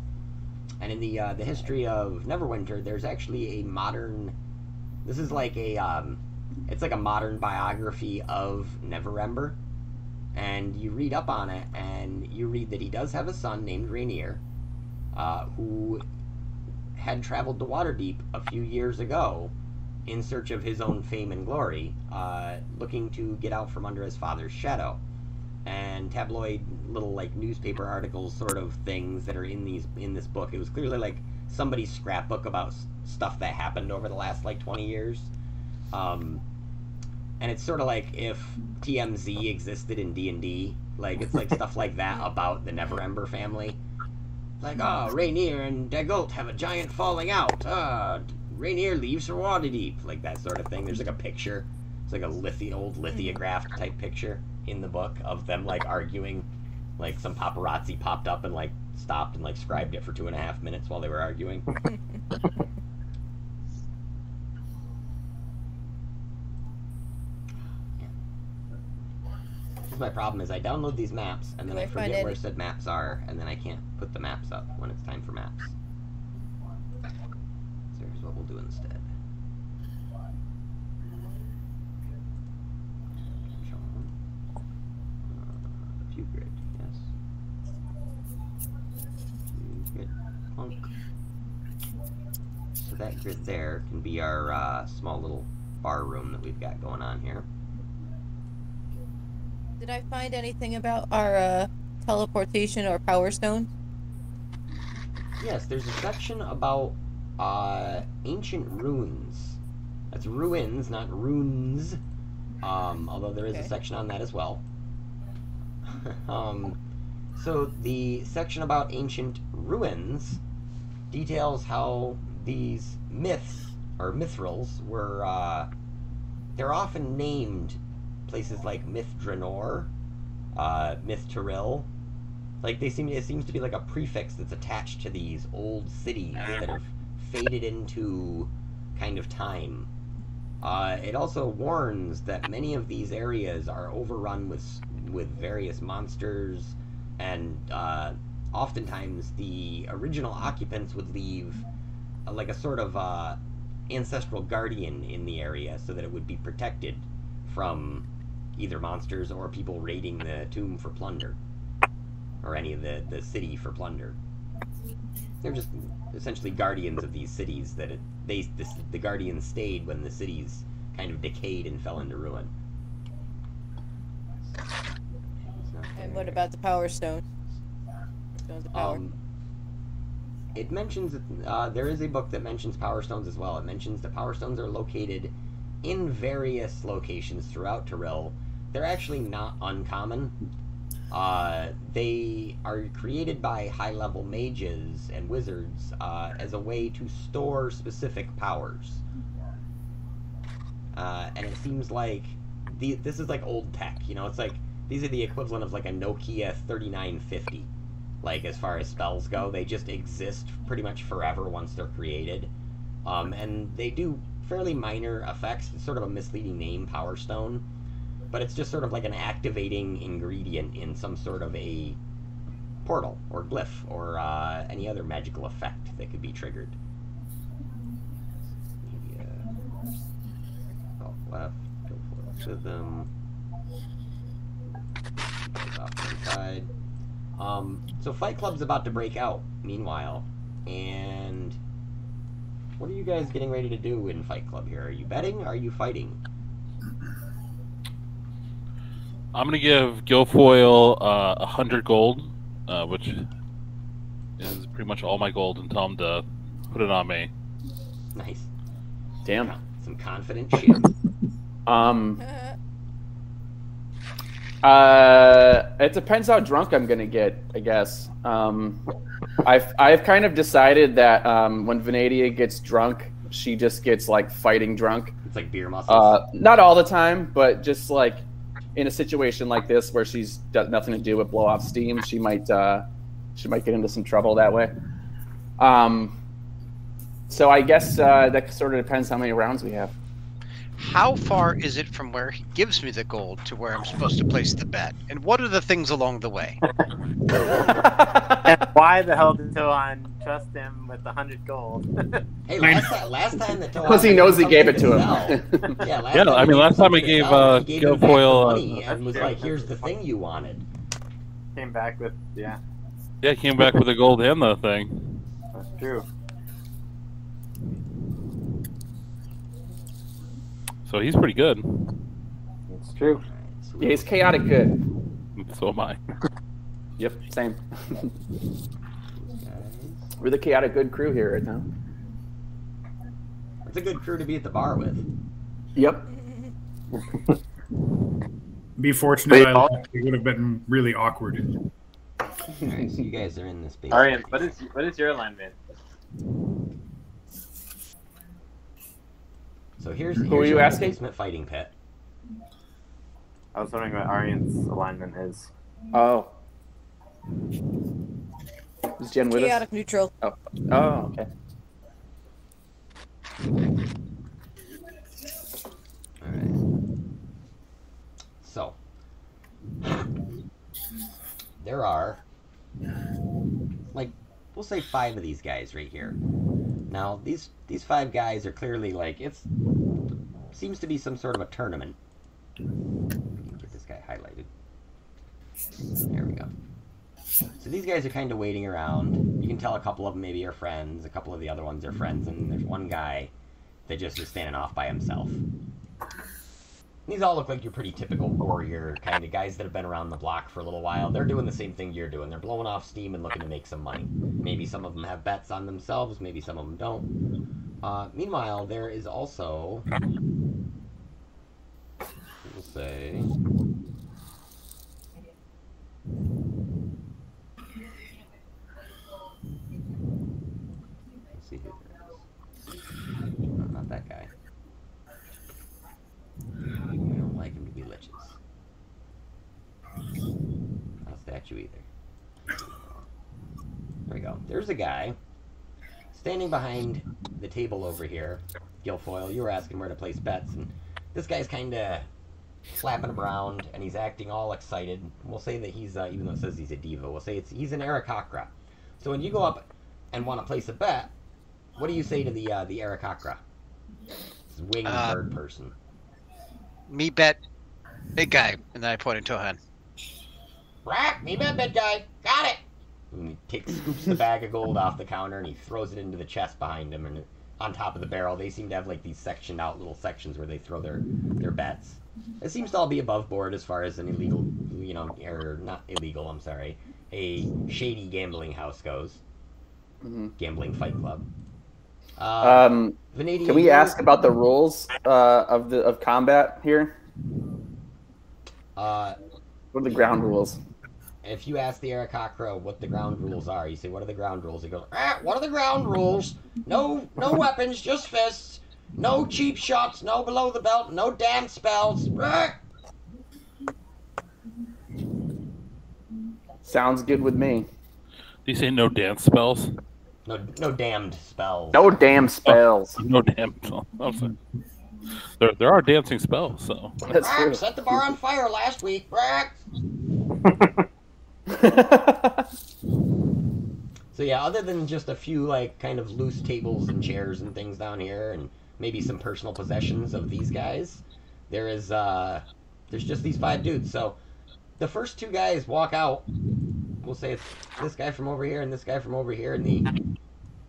And in the history of Neverwinter, there's actually a modern... This is like a... it's like a modern biography of Neverember. And you read up on it, and you read that he does have a son named Rainier, who had traveled to Waterdeep a few years ago in search of his own fame and glory, looking to get out from under his father's shadow. And tabloid little, like, newspaper articles sort of things that are in this book. It was clearly, like, somebody's scrapbook about stuff that happened over the last, like, 20 years. And it's sort of like if TMZ existed in D&D. Like, it's like stuff like that about the Neverember family. Like, oh, Rainier and Dagult have a giant falling out. Rainier leaves for Waterdeep. Like, that sort of thing. There's, like, a picture. It's like a old lithograph type picture in the book of them, like, arguing. Like, some paparazzi popped up and, like, stopped and, like, scribed it for 2.5 minutes while they were arguing. My problem is I download these maps and then I forget where said maps are, and then I can't put the maps up when it's time for maps. So here's what we'll do instead. View grid, yes. View grid, plunk. So that grid there can be our small little bar room that we've got going on here. Did I find anything about our teleportation or power stone? Yes, there's a section about ancient runes. That's ruins, not runes. Although there is a section on that as well. So the section about ancient ruins details how these myths, or mithrils, were, they're often named places like Myth Draenor, Myth Toril. Like, it seems to be like a prefix that's attached to these old cities that have faded into kind of time. It also warns that many of these areas are overrun with various monsters, and oftentimes the original occupants would leave like a sort of ancestral guardian in the area so that it would be protected from either monsters or people raiding the tomb for plunder, or any of the city for plunder. They're just essentially guardians of these cities that the guardians stayed when the cities kind of decayed and fell into ruin. And what about the power stone? Stones of power. It mentions that there is a book that mentions power stones as well. It mentions that power stones are located in various locations throughout Toril. They're actually not uncommon. They are created by high-level mages and wizards as a way to store specific powers. And it seems like this is like old tech, you know? It's like these are the equivalent of like a Nokia 3950. Like, as far as spells go, they just exist pretty much forever once they're created. And they do fairly minor effects. It's sort of a misleading name, Power Stone, but it's just sort of like an activating ingredient in some sort of a portal or glyph or any other magical effect that could be triggered. Oh, left, go for rhythm. Off to the side. So Fight Club's about to break out, meanwhile, and what are you guys getting ready to do in Fight Club here? Are you betting? Or are you fighting? I'm gonna give Guilfoyle 100 gold, which is pretty much all my gold, and tell him to put it on me. Nice. Damn. Some confident shit. It depends how drunk I'm gonna get, I guess. I've kind of decided that when Venadia gets drunk, she just gets like fighting drunk. It's like beer muscles. Not all the time, but just like in a situation like this where she's got nothing to do with blow off steam, she might get into some trouble that way. So I guess that sort of depends how many rounds we have. How far is it from where he gives me the gold to where I'm supposed to place the bet? And what are the things along the way? And why the hell did Tohan trust him with 100 gold? Hey, last time that Tohan... Because he knows he gave it to him. Yeah, last time I gave Guilfoyle and was like, here's the thing you wanted. Came back with, Yeah, came back with the gold and the thing. That's true. So he's pretty good. It's true. Yeah, he's chaotic good. So am I. Yep, same. We're the chaotic good crew here right now. It's a good crew to be at the bar with. Yep. Be fortunate. It would have been really awkward. Alright, so you guys are in this basement. Arian, what is your alignment? So here's Who are you your asking? basement fighting pit. I was wondering what Arian's alignment is. Oh. Is Jen with Chaotic us? neutral. Oh, okay. Alright. So there are like we'll say 5 of these guys right here. Now these 5 guys are clearly like seems to be some sort of a tournament. Get this guy highlighted. There we go. So these guys are kind of waiting around. You can tell a couple of them maybe are friends, a couple of the other ones are friends, and there's one guy that just is standing off by himself. These all look like your pretty typical warrior kind of guys that have been around the block for a little while. They're doing the same thing you're doing. They're blowing off steam and looking to make some money. Maybe some of them have bets on themselves. Maybe some of them don't. Meanwhile, there is also... We'll say... Let's see who there is. No, not that guy. I don't like him to be liches. Not a statue either. There we go. There's a guy standing behind the table over here. Guilfoyle, you were asking where to place bets, and this guy's kind of slapping him around, and he's acting all excited. We'll say that he's, even though it says he's a diva, we'll say he's an Aarakocra. So when you go up and want to place a bet, what do you say to the Aarakocra? This winged bird person. Me bet big guy, and then I point at Tohan. Rack, me bet big guy. Got it. And he scoops the bag of gold off the counter and he throws it into the chest behind him and on top of the barrel. They seem to have like these sectioned out little sections where they throw their bets. It seems to all be above board as far as an illegal, or not illegal, I'm sorry, a shady gambling house goes. Mm-hmm. Gambling Fight Club. Vanadian, can we ask about the rules of combat here? What are the ground rules? If you ask the Aarakocra what the ground rules are, you say, what are the ground rules? He goes, what are the ground rules? No weapons, just fists. No cheap shots, no below the belt, no damn spells. Sounds good with me. Do you say no dance spells? No damned spells. No damn spells. No damn. There are dancing spells, so. That's Brack, true. set the bar on fire last week, Brack. So yeah, other than just a few like kind of loose tables and chairs and things down here, and maybe some personal possessions of these guys, there's just these 5 dudes. So the first 2 guys walk out. We'll say it's this guy from over here and this guy from over here, and the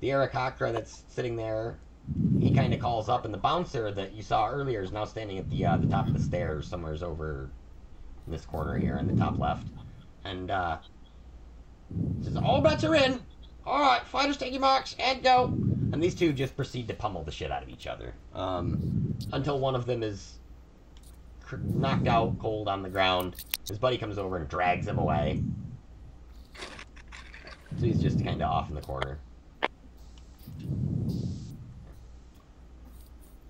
Aarakocra that's sitting there. He kind of calls up, and the bouncer that you saw earlier is now standing at the top of the stairs, somewhere's over in this corner here in the top left, and says, "All bets are in. All right, fighters, take your marks and go." And these 2 just proceed to pummel the shit out of each other until one of them is knocked out cold on the ground. His buddy comes over and drags him away. So he's just kind of off in the corner.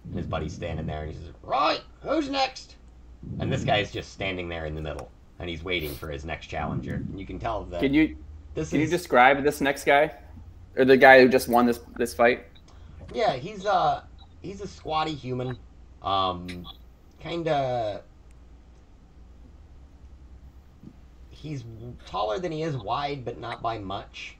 And his buddy's standing there, and he says, "Right, who's next?" And this guy's just standing there in the middle, and he's waiting for his next challenger. And you can tell that. Can you describe this next guy, or the guy who just won this fight? Yeah, he's a squatty human, kinda. He's taller than he is wide, but not by much.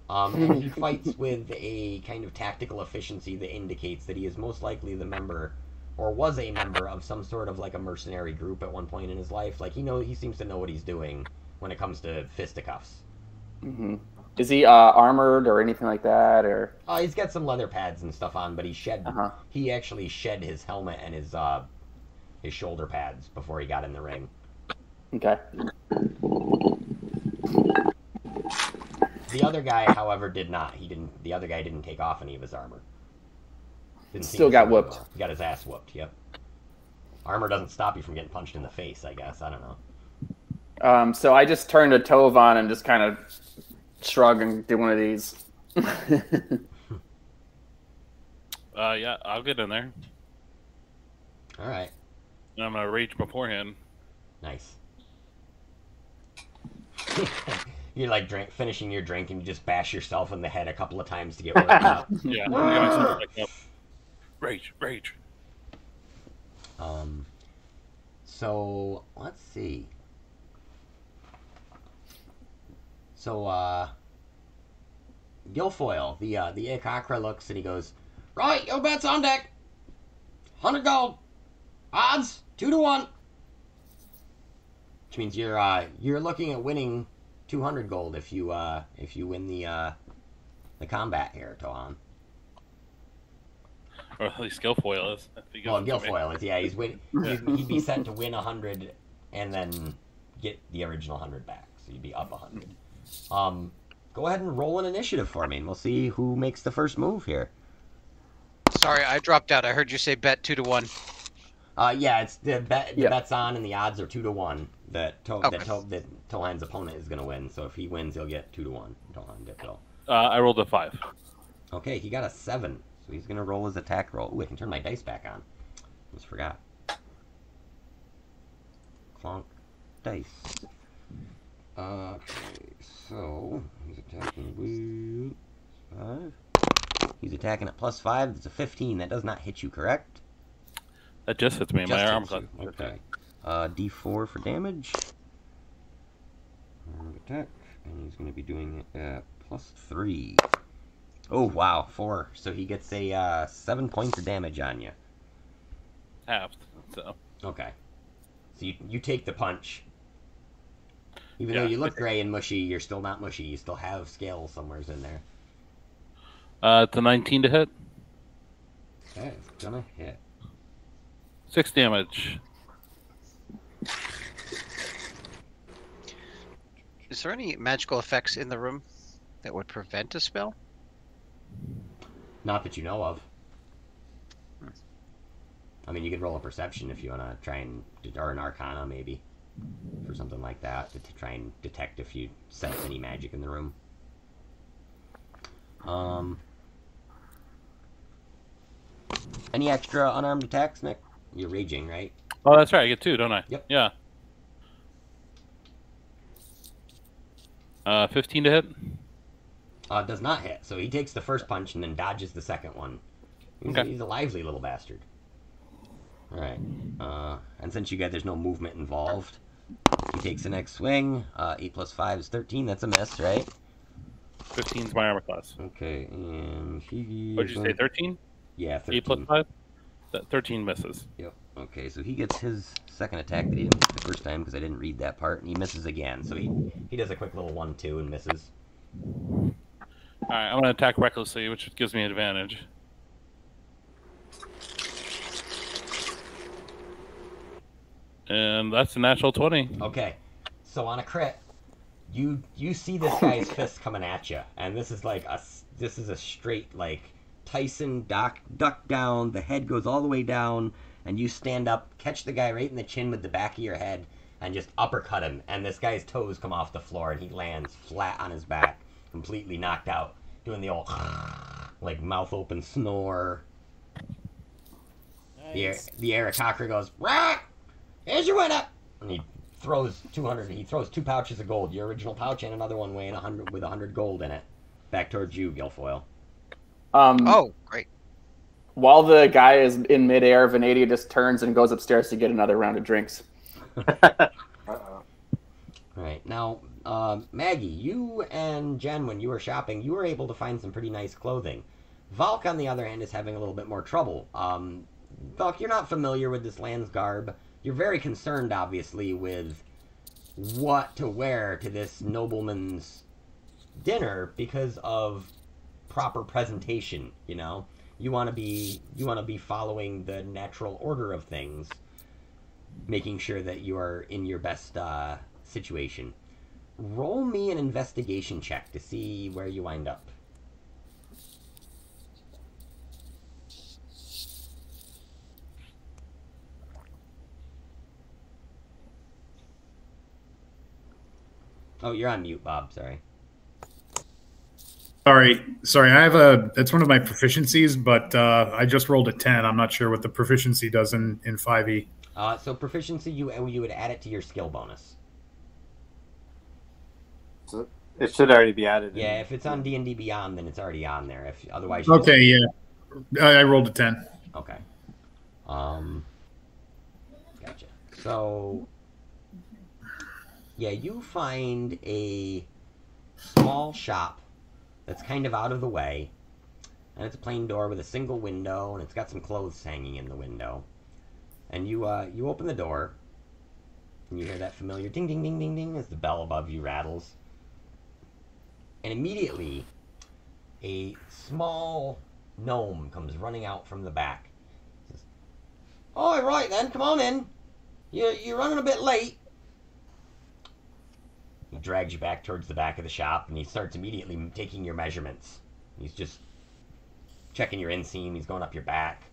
And he fights with a kind of tactical efficiency that indicates that he is most likely the member, or was a member of some sort of like a mercenary group at one point in his life. Like he seems to know what he's doing when it comes to fisticuffs. Mm-hmm. Is he armored or anything like that, or? He's got some leather pads and stuff on, but he actually shed his helmet and his shoulder pads before he got in the ring. Okay. The other guy, however, did not. The other guy didn't take off any of his armor. Still got whooped. He got his ass whooped. Yep. Armor doesn't stop you from getting punched in the face, I guess. I don't know. So I just turned to Tovan and just kind of shrug and do one of these. Yeah, I'll get in there. All right. And I'm gonna rage beforehand. Nice. You're like finishing your drink and you just bash yourself in the head a couple of times to get worked up. Yeah. Rage. So let's see. So Guilfoyle, the Aarakocra looks and he goes, "Right, your bet's on deck. 100 gold. Odds 2-1." Which means you're looking at winning 200 gold if you win the combat here, Tohan. Or at least Guilfoyle is. Well, Guilfoyle is, yeah. He's win. He'd be set to win 100 and then get the original 100 back, so you'd be up 100. Go ahead and roll an initiative for me, and we'll see who makes the first move here. Sorry, I dropped out. I heard you say bet 2-1. Yeah, it's the bet's on, and the odds are 2-1 that Tohan's opponent is going to win. So if he wins, he'll get 2-1. Tohan did though. I rolled a 5. Okay, he got a 7, so he's going to roll his attack roll. Ooh, I can turn my dice back on. Almost forgot. Clonk dice. Okay, so he's attacking with 5. He's attacking at +5. That's a 15. That does not hit you, correct? That just hits me. My arm's on. Okay. D4 for damage. Attack, and he's going to be doing it at +3. Oh wow, 4. So he gets a 7 points of damage on you. Halved. So. Okay. So you take the punch. Even though you look gray and mushy, you're still not mushy. You still have scales somewheres in there. It's a 19 to hit. Okay, it's gonna hit. 6 damage. Is there any magical effects in the room that would prevent a spell? Not that you know of. I mean, you could roll a perception if you want to try and... Or an arcana, maybe. For something like that. To try and detect if you sense any magic in the room. Any extra unarmed attacks, Nick? You're raging, right? Oh, that's right. I get 2, don't I? Yep. Yeah. 15 to hit. Does not hit. So he takes the first punch and then dodges the second one. He's a lively little bastard. All right. And since you guys, there's no movement involved, he takes the next swing. 8 plus 5 is 13. That's a miss, right? 15 is my armor class. Okay, and he... What did you say, 13? Yeah, 13. 8 plus 5? 13 misses. Yep. Okay, so he gets his second attack that he didn't miss the first time because I didn't read that part, and he misses again. So he does a quick little 1-2 and misses. Alright, I'm going to attack recklessly, which gives me an advantage. And that's a natural 20. Okay, so on a crit, you see this guy's fist coming at you, and this is like a straight like Tyson duck down. The head goes all the way down, and you stand up, catch the guy right in the chin with the back of your head, and just uppercut him. And this guy's toes come off the floor, and he lands flat on his back, completely knocked out, doing the old like mouth open snore. Nice. The Aarakocra goes, "Rah! Here's your winner!" And he throws 200. He throws 2 pouches of gold, your original pouch, and another one weighing 100 with 100 gold in it, back towards you, Guilfoyle. Oh, great! While the guy is in midair, Venadia just turns and goes upstairs to get another round of drinks. Right now, Maggie, you and Jen, when you were shopping, you were able to find some pretty nice clothing. Valk, on the other hand, is having a little bit more trouble. Valk, you're not familiar with this land's garb. You're very concerned, obviously, with what to wear to this nobleman's dinner because of proper presentation. You know, you want to be following the natural order of things, making sure that you are in your best situation. Roll me an investigation check to see where you wind up. Oh, you're on mute, Bob. Sorry. Sorry. That's one of my proficiencies, but I just rolled a 10. I'm not sure what the proficiency does in 5e. So proficiency, you would add it to your skill bonus. So it should already be added. Yeah, if it's on D&D Beyond, then it's already on there. If otherwise, okay, yeah, I rolled a 10. Okay. Gotcha. So, yeah, you find a small shop that's kind of out of the way, and it's a plain door with a single window, and it's got some clothes hanging in the window. And you open the door, and you hear that familiar ding, ding, ding, ding, ding as the bell above you rattles. And immediately, a small gnome comes running out from the back. He says, "All right then, come on in. You're running a bit late." He drags you back towards the back of the shop, and he starts immediately taking your measurements. He's just checking your inseam. He's going up your back,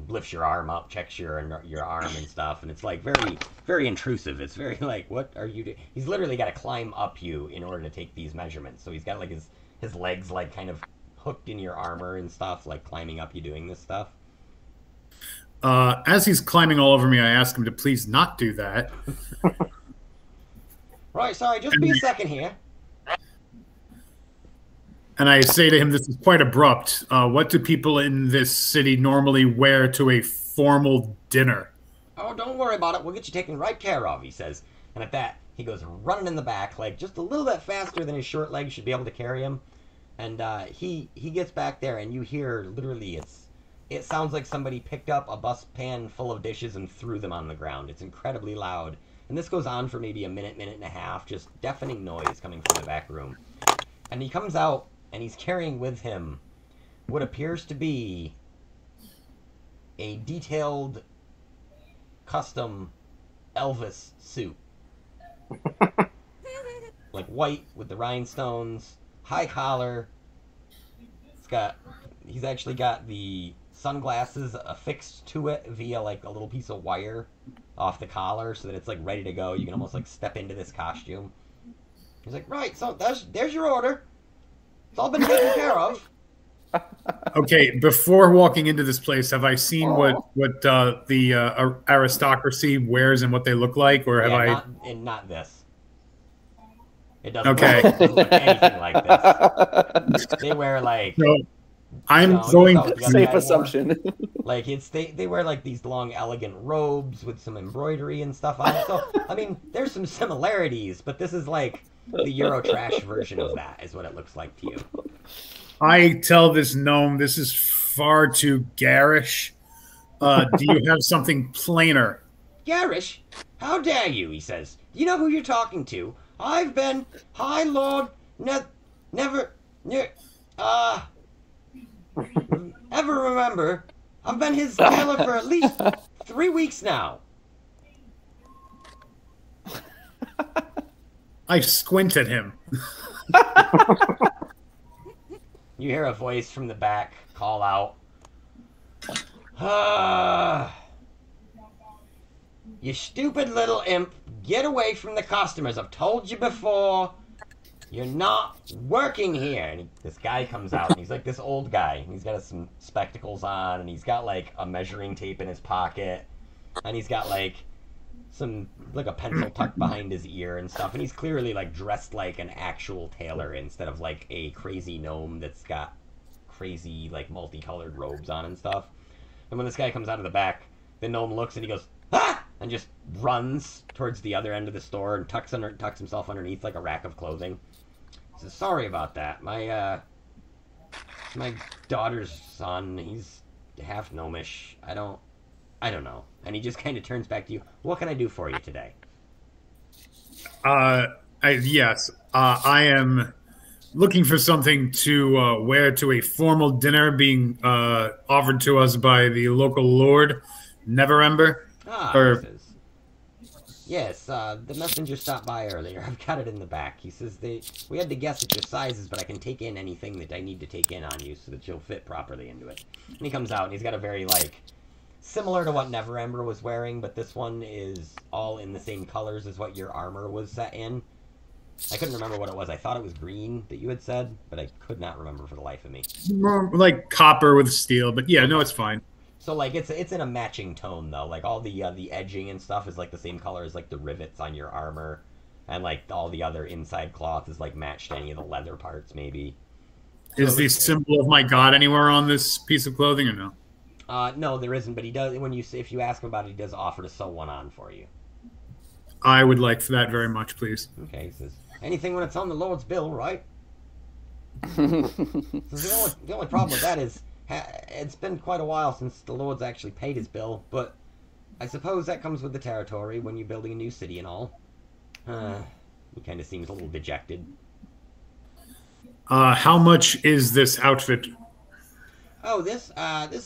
lifts your arm up, checks your arm and stuff, and it's like very, very intrusive. It's very like, what are you doing? He's literally got to climb up you in order to take these measurements. So he's got like his legs like kind of hooked in your armor and stuff, like climbing up you doing this stuff. As he's climbing all over me, I ask him to please not do that. Right, sorry, just be a second here. And I say to him, this is quite abrupt. What do people in this city normally wear to a formal dinner? Oh, don't worry about it. We'll get you taken right care of, he says. And at that, he goes running in the back, like just a little bit faster than his short legs should be able to carry him. And he gets back there, and you hear literally it sounds like somebody picked up a bus pan full of dishes and threw them on the ground. It's incredibly loud. And this goes on for maybe a minute, minute and a half, just deafening noise coming from the back room. And he comes out, and he's carrying with him what appears to be a detailed, custom Elvis suit. Like white with the rhinestones, high collar. He's actually got the sunglasses affixed to it via like a little piece of wire off the collar so that it's like ready to go. You can almost like step into this costume. He's like, right, so there's your order. It's all been taken care of. Okay, before walking into this place, have I seen what the aristocracy wears and what they look like, or have Not this. It doesn't, Okay. look anything like this. They wear like. So I'm No, you going. saw what the other Safe guy wore. assumption. Like they wear like these long elegant robes with some embroidery and stuff on it. So I mean, there's some similarities, but this is like the Eurotrash version of that, is what it looks like to you. I tell this gnome this is far too garish. Do you have something plainer? Garish, how dare you? He says. You know who you're talking to? I've been High Lord ever remember. I've been his jailer for at least 3 weeks now. I squint at him. You hear a voice from the back call out. You stupid little imp, get away from the customers. I've told you before. You're not working here. And this guy comes out, and he's like this old guy. He's got some spectacles on, and he's got like a measuring tape in his pocket, and he's got like a pencil tucked behind his ear and stuff. And he's clearly like dressed like an actual tailor instead of like a crazy gnome that's got crazy like multicolored robes on and stuff. And when this guy comes out of the back, the gnome looks and he goes, "Ah!" and just runs towards the other end of the store and tucks himself underneath like a rack of clothing. He says, "Sorry about that. My daughter's son, he's half gnomish. I don't know." And he just kind of turns back to you. "What can I do for you today?" Yes. I am looking for something to wear to a formal dinner being offered to us by the local lord, Neverember. He says. "Yes, the messenger stopped by earlier. I've got it in the back." He says, we had to guess at your sizes, but I can take in anything that I need to take in on you so that you'll fit properly into it." And he comes out, and he's got a very, like, similar to what Neverember was wearing, but this one is all in the same colors as what your armor was set in. I couldn't remember what it was. I thought it was green that you had said, but I could not remember for the life of me. More like copper with steel, but yeah, no, it's fine. So like it's in a matching tone though. Like all the edging and stuff is like the same color as like the rivets on your armor, and like all the other inside cloth is like matched to any of the leather parts maybe. Is the symbol of my god anywhere on this piece of clothing or no? No, there isn't. But he does if you ask him about it, he does offer to sew one on for you. I would like for that very much, please. Okay, he says, "Anything when it's on the Lord's bill, right?" So the only problem with that is it's been quite a while since the Lord's actually paid his bill, but I suppose that comes with the territory when you're building a new city and all. He kind of seems a little dejected. How much is this outfit? Oh, this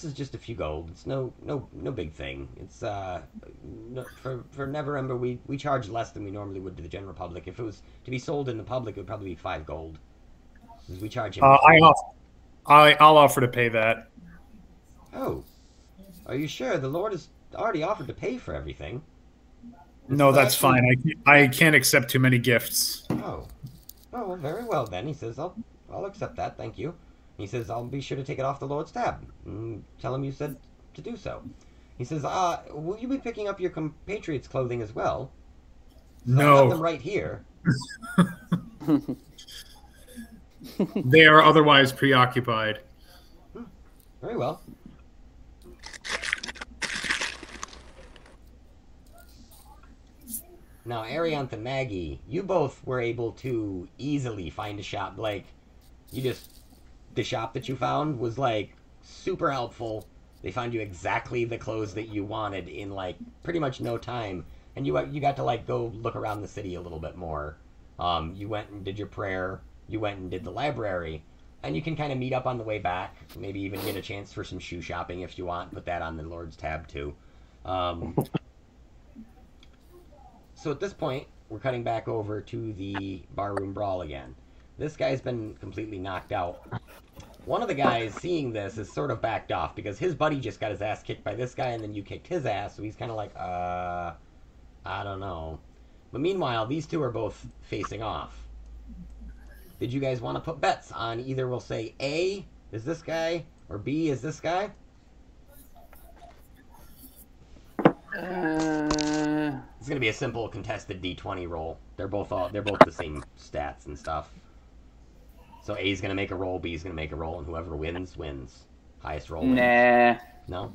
is just a few gold. It's no big thing. It's for Neverember we charge less than we normally would to the general public. If it was to be sold in the public, it would probably be 5 gold. We charge him. I'll offer to pay that. Oh, are you sure? The Lord has already offered to pay for everything. No, that's fine. I can't accept too many gifts. Oh, well, very well then. He says, I'll accept that, thank you. He says, I'll be sure to take it off the Lord's tab. Tell him you said to do so. He says, will you be picking up your compatriots' clothing as well? No. I have them right here. They are otherwise preoccupied. Very well. Now, Arianth and Maggie, you both were able to easily find a shop. Like, the shop that you found was, like, super helpful. They found you exactly the clothes that you wanted in, like, pretty much no time. And you got to, like, go look around the city a little bit more. You went and did your prayer. You went and did the library. And you can kind of meet up on the way back. Maybe even get a chance for some shoe shopping if you want. Put that on the Lord's tab, too. So at this point, we're cutting back over to the barroom brawl again. This guy's been completely knocked out. One of the guys seeing this is sort of backed off because his buddy just got his ass kicked by this guy and then you kicked his ass, so he's kind of like, I don't know. But meanwhile, these two are both facing off. Did you guys want to put bets on either we'll say A is this guy or B is this guy? It's gonna be a simple contested D20 roll. They're both the same stats and stuff. So A's gonna make a roll, B's gonna make a roll, and whoever wins wins. Highest roll wins. Nah. No.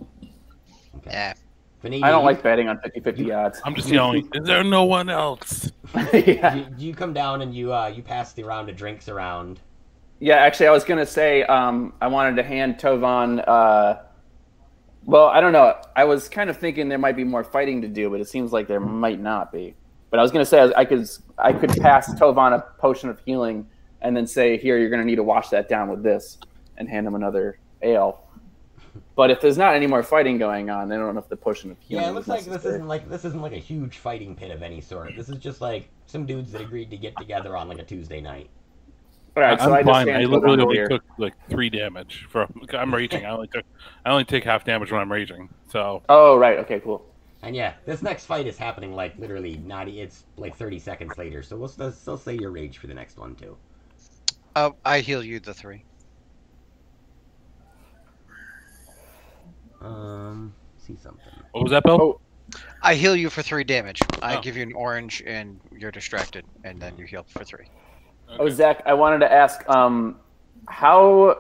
Okay. Yeah. Vanadium, I don't like betting on 50-50 odds. I'm just yelling, is there no one else? Yeah. You come down and you pass the round of drinks around. Yeah, actually, I was going to say I wanted to hand Tovan. Well, I don't know. I was kind of thinking there might be more fighting to do, but it seems like there might not be. But I was going to say I could pass Tovan a potion of healing and then say, here, you're going to need to wash that down with this, and hand him another ale. But if there's not any more fighting going on, then I don't know if the potion of healing. Yeah, it looks like necessary. this isn't like a huge fighting pit of any sort. This is just like some dudes that agreed to get together on like a Tuesday night. All right, so I'm fine. just I hand literally Tovan only here. took like 3 damage from. I'm raging. I only take half damage when I'm raging. So. Oh, right. Okay, cool. And yeah, this next fight is happening like literally it's like 30 seconds later. So we'll still say your rage for the next one too. I heal you the 3. See something. What was that, Bill? Oh. I heal you for 3 damage. I Oh. give you an orange, and you're distracted, and then you heal for 3. Oh, Zach, I wanted to ask, how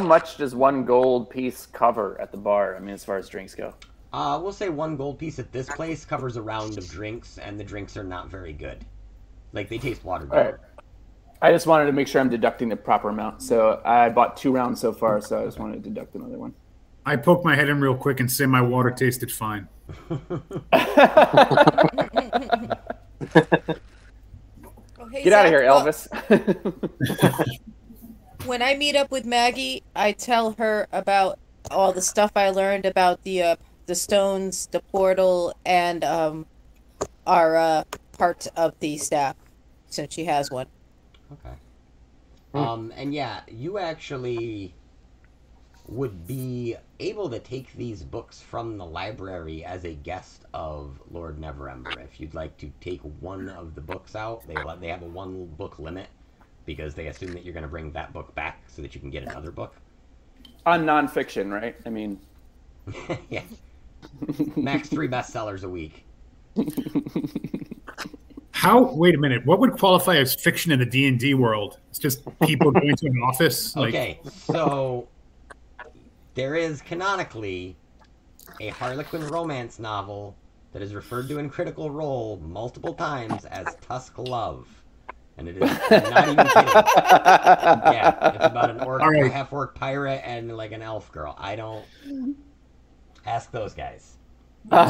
much does 1 gold piece cover at the bar? I mean, as far as drinks go. We'll say 1 gold piece at this place covers a round of drinks, and the drinks are not very good. Like, they taste watered down. All right. I just wanted to make sure I'm deducting the proper amount. So I bought 2 rounds so far, so I just wanted to deduct another one. I poke my head in real quick and say my water tasted fine. Oh, hey, Get out of Zach. here, Elvis. When I meet up with Maggie, I tell her about all the stuff I learned about the stones, the portal, and our part of the staff, since she has one. Okay. And yeah, you actually would be able to take these books from the library as a guest of Lord Neverember. If you'd like to take one of the books out, they have a 1 book limit because they assume that you're going to bring that book back so that you can get another book. On nonfiction, right? I mean, Yeah. Max 3 bestsellers a week. Wait a minute, what would qualify as fiction in the D&D world? It's just people going to an office? Okay, so there is canonically a Harlequin romance novel that is referred to in Critical Role multiple times as Tusk Love. And it is I'm not even kidding. Yeah, it's about an orc, All right. a half-orc pirate, and like an elf girl. I don't ask those guys.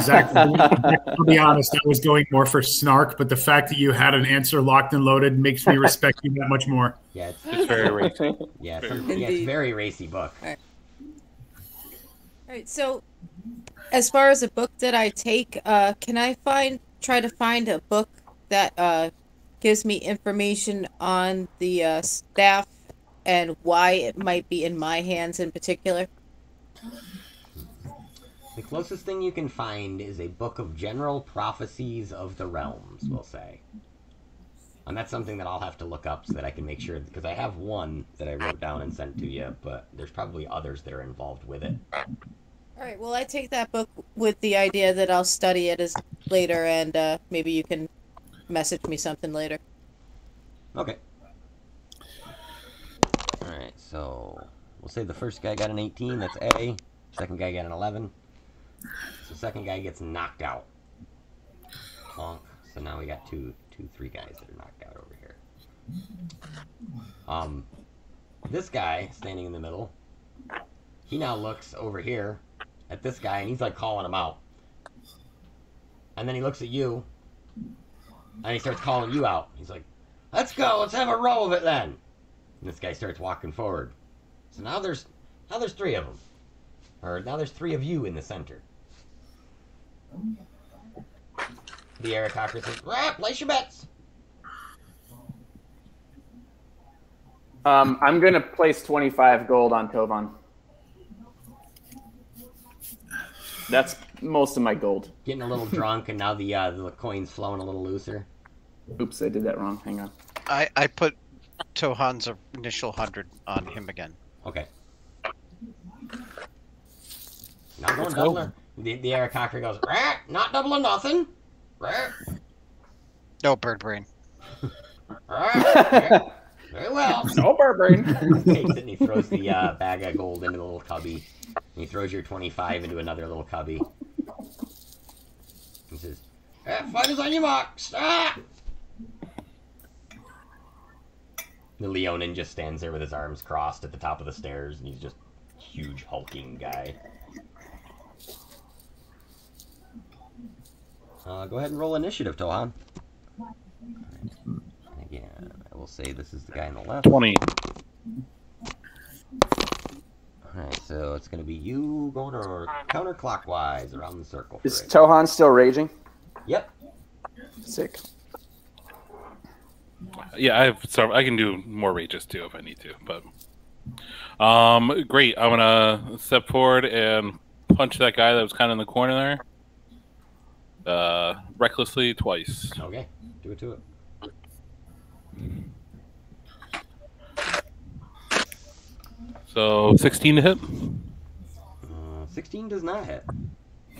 Zach, I'll be honest, I was going more for snark, but the fact that you had an answer locked and loaded makes me respect you that much more. Yeah, It's very racy. it's a Indeed. very racy book. Alright, so as far as a book that I take, can I try to find a book that gives me information on the staff and why it might be in my hands in particular? The closest thing you can find is a book of general prophecies of the realms, we'll say. And that's something that I'll have to look up so that I can make sure, because I have one that I wrote down and sent to you, but there's probably others that are involved with it. Alright, well I take that book with the idea that I'll study it later and maybe you can message me something later. Okay. Alright, so we'll say the first guy got an 18, that's A. Second guy got an 11. So second guy gets knocked out. Bonk. So now we got 3 guys that are knocked out over here. This guy, standing in the middle, he now looks over here at this guy, and he's like calling him out. And then he looks at you, and he starts calling you out. He's like, let's go, let's have a row of it then. And this guy starts walking forward. So now there's 3 of them. Or now there's 3 of you in the center. The Arakocra says, place your bets. I'm going to place 25 gold on Tovan. That's most of my gold. Getting a little drunk, and now the coin's flowing a little looser. Oops, I did that wrong. Hang on. I put Tohan's initial 100 on him again. Okay. Not going doubler. The Arakocra goes, not doubling nothing. No bird brain. Very well. No barbarian. He takes it and he throws the bag of gold into the little cubby. And he throws your 25 into another little cubby. He says, fighters on your marks! Ah! The Leonin just stands there with his arms crossed at the top of the stairs, and he's just a huge hulking guy. Go ahead and roll initiative, Tohan. Again, I will say this is the guy on the left. 20. Alright, so it's going to be you going counterclockwise around the circle. Is Tohan still raging? Yep. Sick. Yeah, I can do more rages too if I need to. But great. I'm gonna step forward and punch that guy that was kind of in the corner there. Recklessly twice. Okay, do it to it. So 16 to hit. 16 does not hit.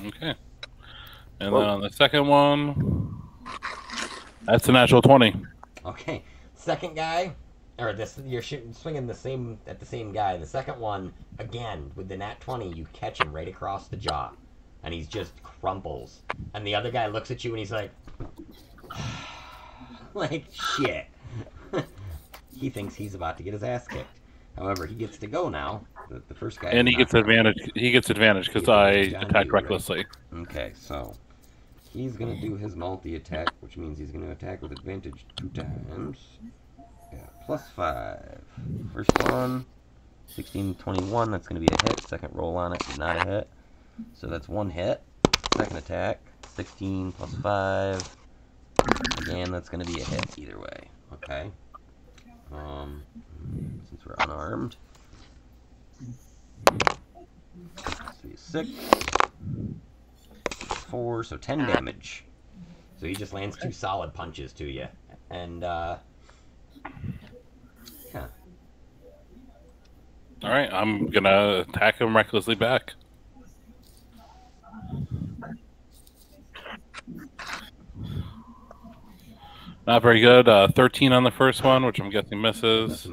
Okay. And then on the second one, that's a natural 20. Okay, second guy, or this you're swinging at the same guy. The second one, again with the nat 20, you catch him right across the jaw, and he's just crumples. And the other guy looks at you and he's like, like shit. He thinks he's about to get his ass kicked. However, he gets to go now. The first guy. And he gets advantage. He gets advantage because I attacked recklessly. Right? Okay, so he's gonna do his multi-attack, which means he's gonna attack with advantage 2 times. Yeah, +5. First one, 16, 21. That's gonna be a hit. Second roll on it, not a hit. So that's 1 hit. Second attack, 16 +5. Again, that's gonna be a hit either way. Okay. Since we're unarmed. 6, 4, so 10 damage. So he just lands 2 solid punches to you. And, yeah. Alright, I'm gonna attack him recklessly back. Not very good. 13 on the first one, which I'm guessing misses.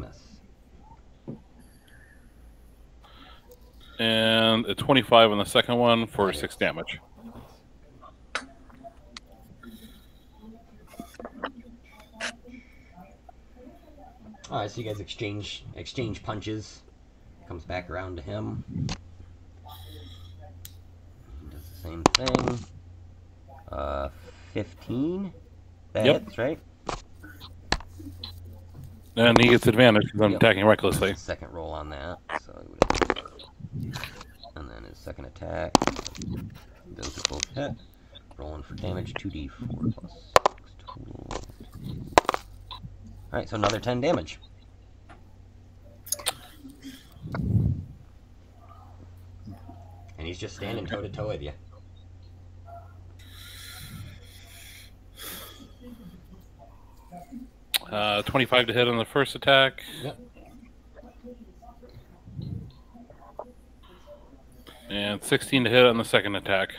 And a 25 on the second one for 6 damage. Alright, so you guys exchange punches. Comes back around to him. Does the same thing. 15. That hits, right? And he gets advantage because I'm attacking recklessly. Second roll on that. So and then his second attack. Those are both hit. Rolling for damage, 2d4 plus 6 total. Alright, so another 10 damage. And he's just standing toe to toe with you. Uh, 25 to hit on the first attack. Yep. And 16 to hit on the second attack.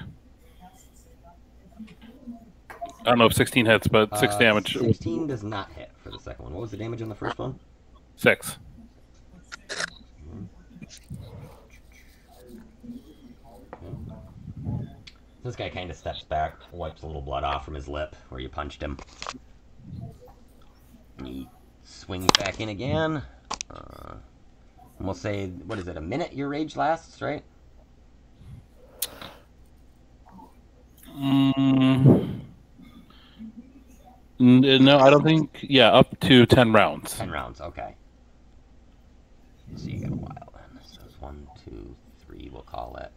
I don't know if 16 hits, but 6 damage. 16 does not hit for the second one. What was the damage on the first one? 6. This guy kind of steps back, wipes a little blood off from his lip where you punched him. And he swings back in again. And we'll say, what is it, a minute your rage lasts, right? No, I don't think. Yeah, up to 10 rounds. 10 rounds, okay. So you got a while then. So it's 1, 2, 3, we'll call it.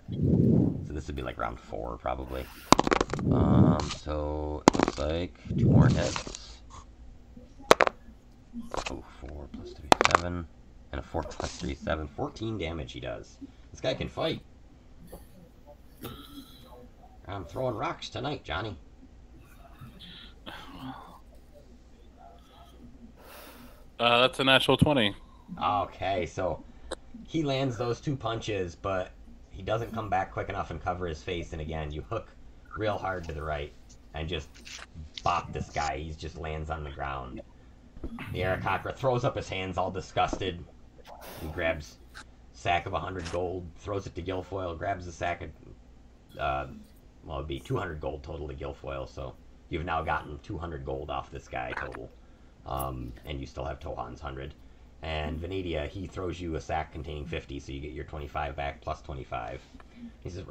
So this would be like round 4, probably. So it looks like 2 more hits. Oh, 4 plus 3, 7. And a 4 plus 3, 7. 14 damage he does. This guy can fight. I'm throwing rocks tonight, Johnny. That's a natural 20. Okay, so he lands those 2 punches, but he doesn't come back quick enough and cover his face, and again, you hook real hard to the right, and just bop this guy. He just lands on the ground. The Aarakocra throws up his hands, all disgusted. He grabs a sack of 100 gold, throws it to Guilfoyle, grabs the sack of, well, it'd be 200 gold total to Guilfoyle, so you've now gotten 200 gold off this guy total. And you still have Tohan's 100. And Venetia, he throws you a sack containing 50, so you get your 25 back plus 25. He says,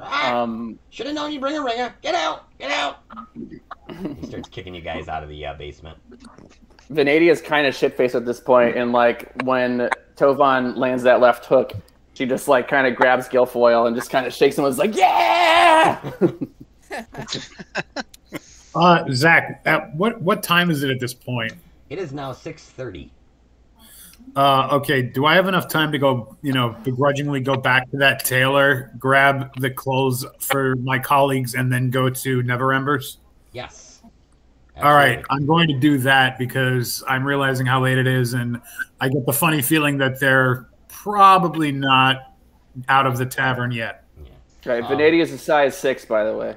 should have known you bring a ringer. Get out! Get out! He starts kicking you guys out of the basement. Venetia's kind of shit-faced at this point, and like when Tovan lands that left hook, she just like kind of grabs Guilfoyle and just kind of shakes him and is like, yeah! Zach, what time is it at this point? It is now 6:30. Okay, do I have enough time to go, begrudgingly go back to that tailor, grab the clothes for my colleagues, and then go to Never Embers? Yes. All right, I'm going to do that because I'm realizing how late it is, and I get the funny feeling that they're probably not out of the tavern yet. Yeah. Right, Venetia is a size 6, by the way.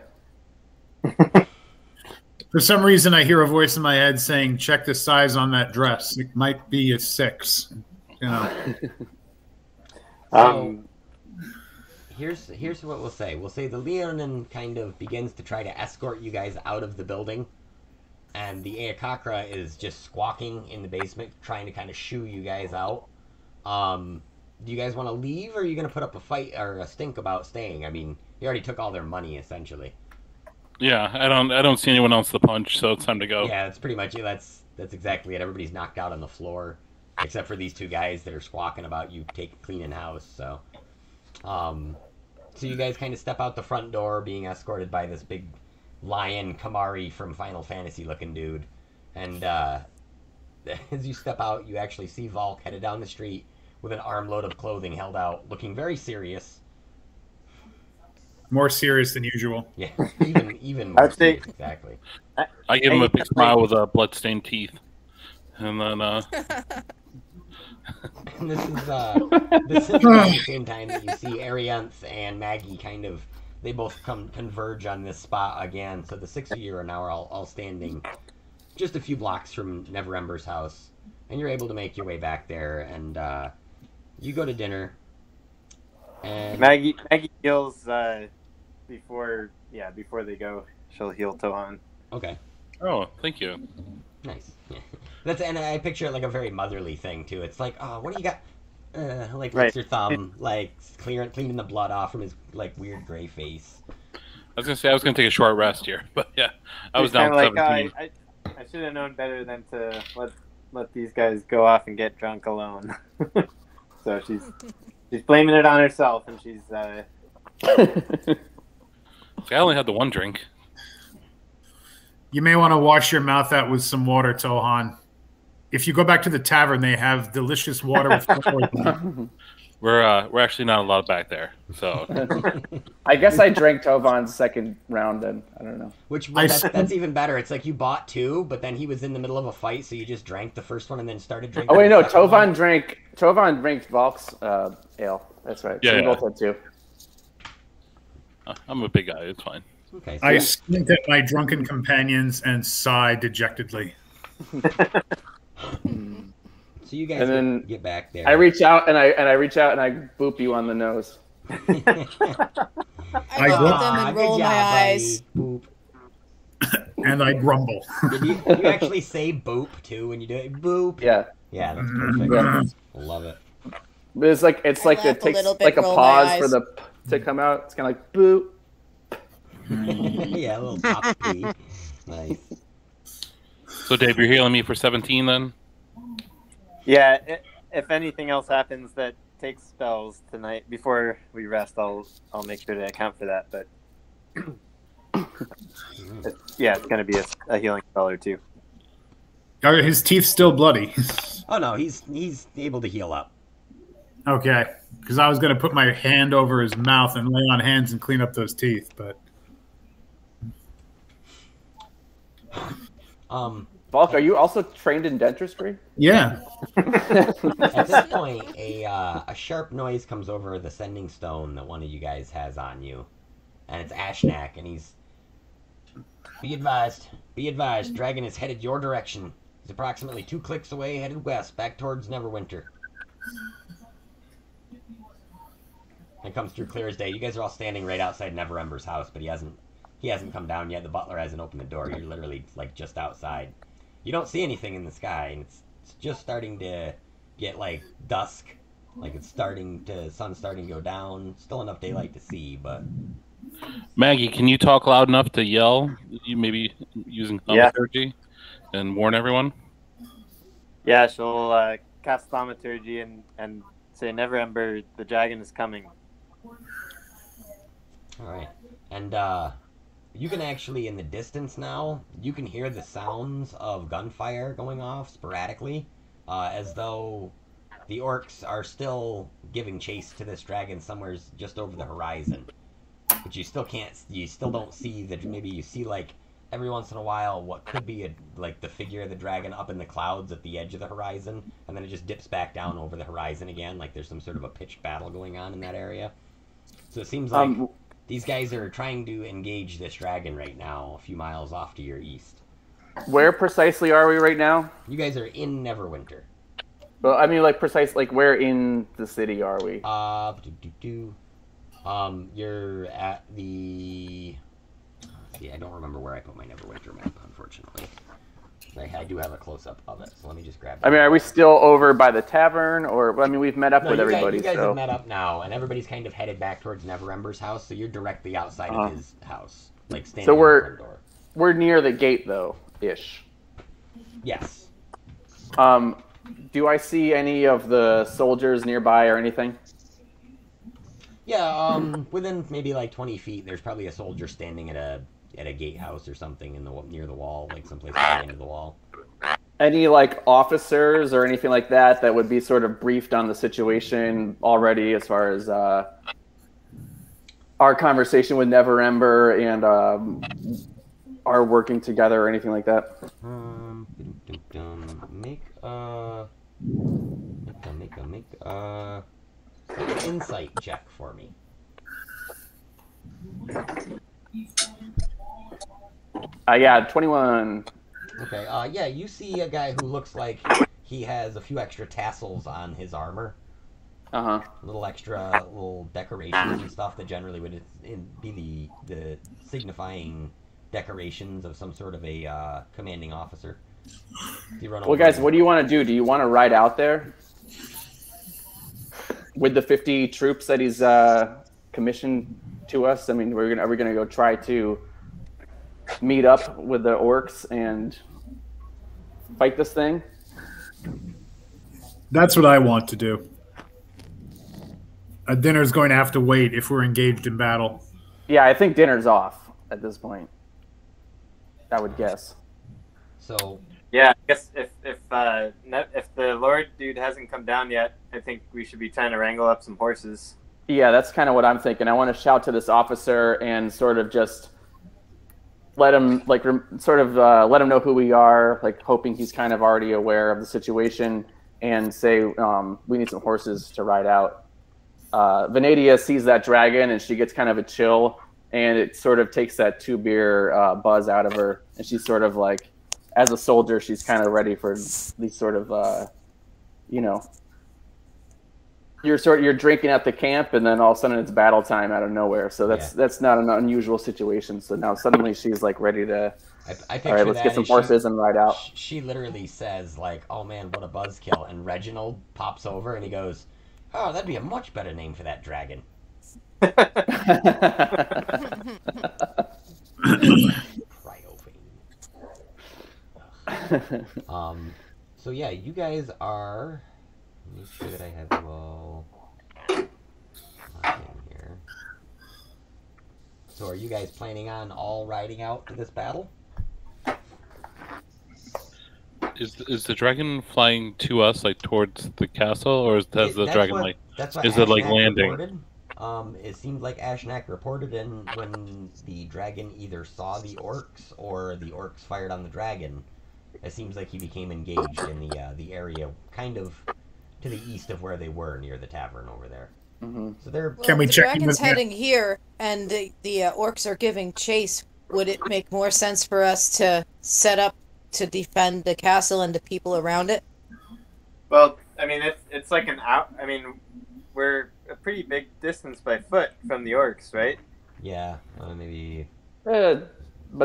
For some reason, I hear a voice in my head saying, check the size on that dress. It might be a 6. So, here's what we'll say. We'll say the Leonin kind of begins to try to escort you guys out of the building, and the Aarakocra is just squawking in the basement, trying to kind of shoo you guys out. Do you guys want to leave, or are you going to put up a fight or a stink about staying? I mean, you already took all their money, essentially. Yeah, I don't see anyone else to punch, so it's time to go. Yeah, that's pretty much it. That's exactly it. Everybody's knocked out on the floor, except for these two guys that are squawking about you cleaning house. So you guys kind of step out the front door, being escorted by this big lion Kamari from Final Fantasy looking dude. And as you step out, you actually see Valk headed down the street with an armload of clothing held out, looking very serious. More serious than usual. Yeah, even more serious, exactly. I give him a big smile with bloodstained teeth, and then. And this is around the same time that you see Arianth and Maggie they both converge on this spot again. So the 6 of you are now all standing just a few blocks from Never Ember's house, and you're able to make your way back there, and you go to dinner. And Maggie heals before they go. She'll heal Tohan. Okay. Oh, thank you. Nice. Yeah. And I picture it like a very motherly thing too. It's like, oh, what do you got? Like licks your thumb, like cleaning the blood off from his like weird gray face. I was gonna say I was gonna take a short rest here, but yeah, I was down like, 17. I should have known better than to let these guys go off and get drunk alone. So she's blaming it on herself, and she's. See, I only had the one drink. You may want to wash your mouth out with some water, Tohan. If you go back to the tavern, they have delicious water with We're actually not allowed back there, so. I guess I drank Tovan's second round, then. I don't know. That's even better. It's like you bought two, but then he was in the middle of a fight, so you just drank the first one and then started drinking. Oh wait, no, Tovan drank Valk's ale. That's right. Yeah, so we both had two. I'm a big guy. It's fine. Okay. So I squint at my drunken companions and sigh dejectedly. So you guys then get back there. I reach out and I boop you on the nose. I look at them and roll my eyes. Boop. And I grumble. Did you actually say boop too when you do it? Boop. Yeah. Yeah, that's perfect. Yeah. Love it. But it's like it takes like a pause for the p to come out. It's kind of like boop. Yeah, a little top P. Nice. So Dave, you're healing me for 17 then? Yeah, if anything else happens that takes spells tonight before we rest, I'll make sure to account for that. But it's going to be a healing spell or two. Are his teeth still bloody? Oh no, he's able to heal up. Okay, because I was going to put my hand over his mouth and lay on hands and clean up those teeth, but Valk, are you also trained in dentistry? yeah. At this point, a sharp noise comes over the sending stone that one of you guys has on you, and it's Ashnak, and he's Be advised. Be advised. Dragon is headed your direction. He's approximately 2 clicks away, headed west, back towards Neverwinter. It comes through clear as day. You guys are all standing right outside Neverember's house, but he hasn't come down yet. The butler hasn't opened the door. You're literally like just outside. You don't see anything in the sky, and it's just starting to get like dusk. Like it's sun's starting to go down. Still enough daylight to see, but Maggie, can you talk loud enough to yell? You maybe using thaumaturgy and warn everyone. Yeah, she'll cast thaumaturgy and say, "Neverember, the dragon is coming." Alright. And you can actually, in the distance now, you can hear the sounds of gunfire going off sporadically, as though the orcs are still giving chase to this dragon somewhere just over the horizon. But you still don't see maybe you see like every once in a while what could be like the figure of the dragon up in the clouds at the edge of the horizon, and then it just dips back down over the horizon again, like there's some sort of a pitched battle going on in that area. So it seems like these guys are trying to engage this dragon right now, a few miles off to your east. Where precisely are we right now? You guys are in Neverwinter. Well, I mean, like where in the city are we? You're at the. See, I don't remember where I put my Neverwinter map, unfortunately. I do have a close-up of it, so let me just grab it. I mean, are we still over by the tavern, or I mean, we've met up with everybody. You guys have met up now, and everybody's kind of headed back towards Neverember's house, so you're directly outside of his house, like standing so in the front door. We're near the gate, though, ish. Yes. Do I see any of the soldiers nearby or anything? Yeah, within maybe like 20 feet, there's probably a soldier standing at a gatehouse or something near the wall, like someplace at the end of the wall. Any like officers or anything like that would be sort of briefed on the situation already, as far as our conversation with Neverember and our working together or anything like that? Make an insight check for me. Yeah, 21. Okay, yeah, you see a guy who looks like he has a few extra tassels on his armor. Uh-huh. Little decorations and stuff that generally would be the signifying decorations of some sort of a commanding officer. Well, guys, what do you want to do? Do you want to ride out there with the 50 troops that he's commissioned to us? I mean, are we gonna go try to meet up with the orcs and fight this thing? That's what I want to do. A dinner's going to have to wait if we're engaged in battle. Yeah, I think dinner's off at this point, I would guess. So yeah, I guess if the Lord dude hasn't come down yet, I think we should be trying to wrangle up some horses. Yeah, that's kind of what I'm thinking. I want to shout to this officer and sort of just let him let him know who we are, like hoping he's kind of already aware of the situation, and say we need some horses to ride out. Venadia sees that dragon and she gets kind of a chill, and it sort of takes that 2-beer buzz out of her, and she's sort of like, as a soldier, she's kind of ready for these sort of you're drinking at the camp, and then all of a sudden it's battle time out of nowhere. So that's not an unusual situation. So now suddenly she's like ready to. I all right, let's get some horses and ride out. She literally says like, "Oh man, what a buzzkill!" And Reginald pops over and he goes, "Oh, that'd be a much better name for that dragon." So yeah, you guys are. Let me sure that I have you all locked in here. So are you guys planning on all riding out to this battle? Is the dragon flying to us, like towards the castle, or is the dragon is it like landing? Reported. It seems like Ashnak reported in when the dragon either saw the orcs or the orcs fired on the dragon. It seems like he became engaged in the area, kind of to the east of where they were, near the tavern over there. Mm-hmm. So they're. Can we the check dragon's heading here, and the orcs are giving chase would it make more sense for us to set up to defend the castle and the people around it? Well, I mean, it's like an out. I mean, we're a pretty big distance by foot from the orcs, right? Yeah, maybe. But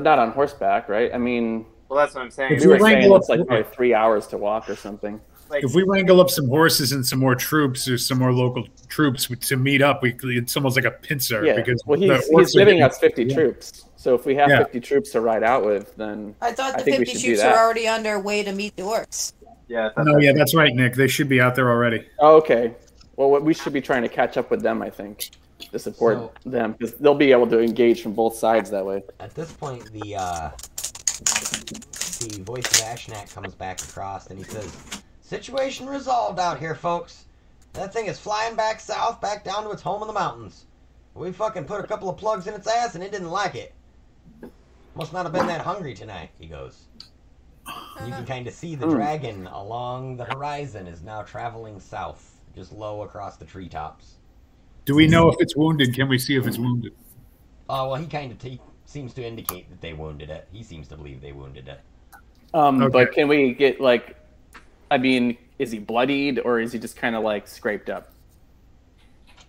not on horseback, right? I mean, Well, that's what I'm saying. If we were wrangle saying up- it's like probably 3 hours to walk or something. Like, If we wrangle up some horses and some more troops or some more local troops to meet up, it's almost like a pincer. Yeah, Because well, the he's orcs are giving getting- us 50 troops. So if we have Yeah. 50 troops to ride out with, then I thought I the think we 50 should do troops were that. already on their way to meet the orcs. yeah, I thought No, yeah, that's right, Nick. They should be out there already. oh, okay. Well, we should be trying to catch up with them, I think, to support them because they'll be able to engage from both sides that way. At this point, the voice of Ashnak comes back across, and he says, "Situation resolved out here, folks. That thing is flying back south, back down to its home in the mountains. We fucking put a couple of plugs in its ass, and it didn't like it. Must not have been that hungry tonight," he goes. And you can kind of see the dragon along the horizon is now traveling south, just low across the treetops. Do we know if it's wounded? Can we see if it's wounded? Well, he kind of seems to indicate that they wounded it. He seems to believe they wounded it. Okay. But can we get like, I mean, is he bloodied or is he just kind of like scraped up?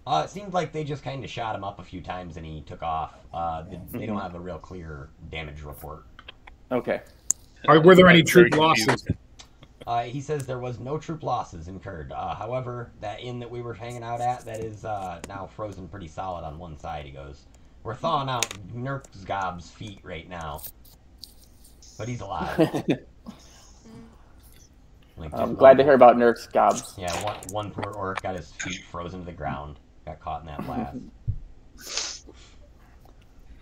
It seemed like they just kind of shot him up a few times and he took off. They don't have a real clear damage report. Okay. Were there any I'm very troop losses? He says there was no troop losses incurred. However, that inn that we were hanging out at, that is now frozen pretty solid on one side, he goes. We're thawing out Nurkzgob's feet right now. But he's alive. Like, I'm just glad to one- hear about Nurk's gobs. Yeah, one poor orc got his feet frozen to the ground. Got caught in that blast.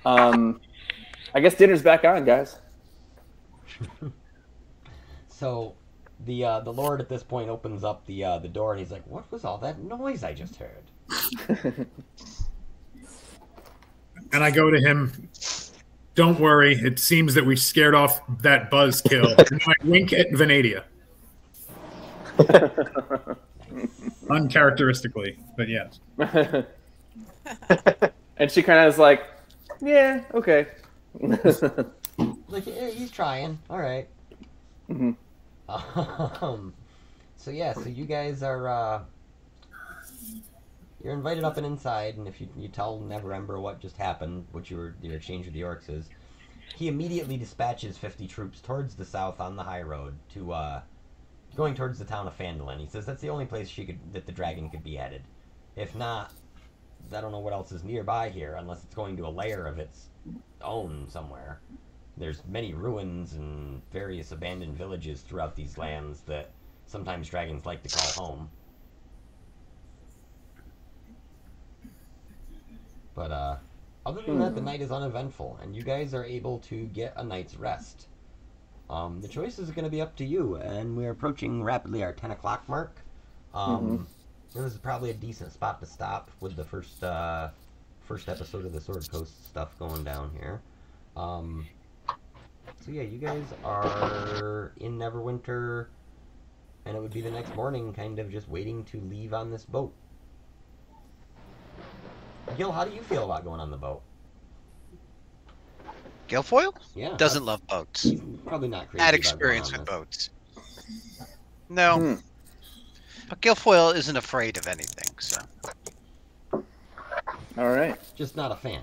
I guess dinner's back on, guys. So, the Lord at this point opens up the door and he's like, "What was all that noise I just heard?" And I go to him. Don't worry. It seems that we scared off that buzzkill. And I wink at Venadia. Uncharacteristically, but yes. And she kind of is like, yeah, okay. Like, yeah, he's trying. All right. Mhm. So yeah, so you guys are you're invited up and inside, and if you tell Neverember what just happened, what your exchange with the orcs is, he immediately dispatches 50 troops towards the south on the high road to going towards the town of Phandalin. He says that's the only place that the dragon could be headed. If not, I don't know what else is nearby here, unless it's going to a lair of its own somewhere. There's many ruins and various abandoned villages throughout these lands that sometimes dragons like to call home. But other than that, the night is uneventful, and you guys are able to get a night's rest. The choice is going to be up to you, and we're approaching rapidly our 10 o'clock mark. This is probably a decent spot to stop with the first episode of the Sword Coast stuff going down here. So yeah, you guys are in Neverwinter, and it would be the next morning, kind of just waiting to leave on this boat. Gil, how do you feel about going on the boat? Guilfoyle Yeah, doesn't love boats. he's probably not crazy. Bad about experience going with on boats. No. But Guilfoyle isn't afraid of anything, so. All right. this. Just not a fan.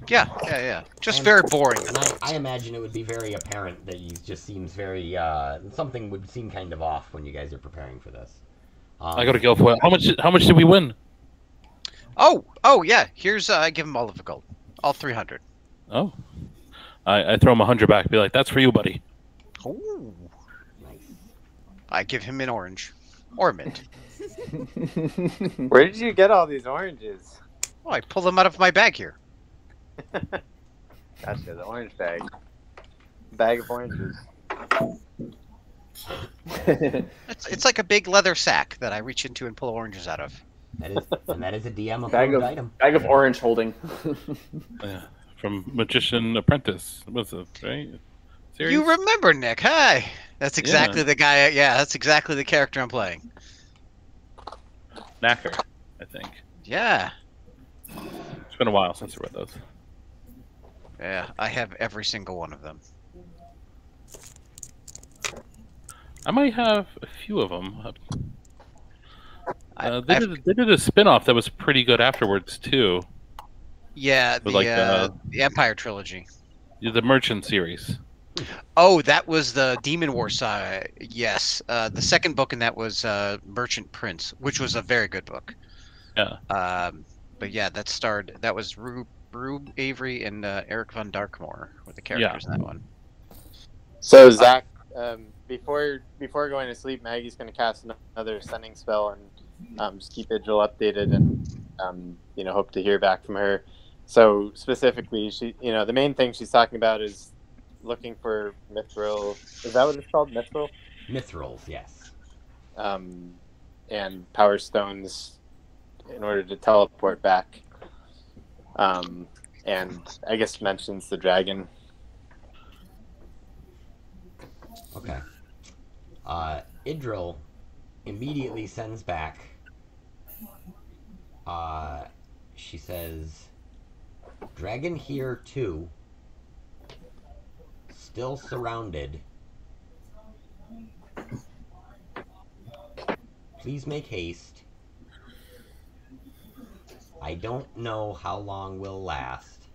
Yeah. Just And- very boring. And I imagine it would be very apparent that he just seems very something would seem kind of off when you guys are preparing for this. I go to Guilfoyle. How much did we win? Oh yeah. Here's I give him all of the gold, all 300. Oh, I throw him 100 back. Be like, that's for you, buddy. Ooh. Nice. I give him an orange or mint. Where did you get all these oranges? Oh, I pull them out of my bag here. Gotcha, the orange bag. Bag of oranges. It's like a big leather sack that I reach into and pull oranges out of. That is a DM Bag approved of item. bag of orange holding. Yeah, from Magician Apprentice. What's it, right? Series? You remember Nick? Hi. That's exactly the guy. Yeah, that's exactly the character I'm playing. Knacker, I think. Yeah. It's been a while since I read those. Yeah, I have every single one of them. I might have a few of them. I- They I've- did a spin-off that was pretty good afterwards too. Yeah, With, like, the Empire trilogy. The Merchant series. Oh, that was the Demon War saga. Yes, the second book in that was Merchant Prince, which was a very good book. Yeah. But yeah, that was Rube Avery and Eric von Darkmoor were the characters in that one. So Zach, before going to sleep, Maggie's going to cast another sending spell and just keep Idril updated, and hope to hear back from her. So specifically, she, the main thing she's talking about is looking for mithril. Is that what it's called, mithril? Mithrils, yes. And power stones in order to teleport back. And I guess mentions the dragon. Okay. Idril immediately sends back. She says, "Dragon here too. Still surrounded. Please make haste. I don't know how long will last.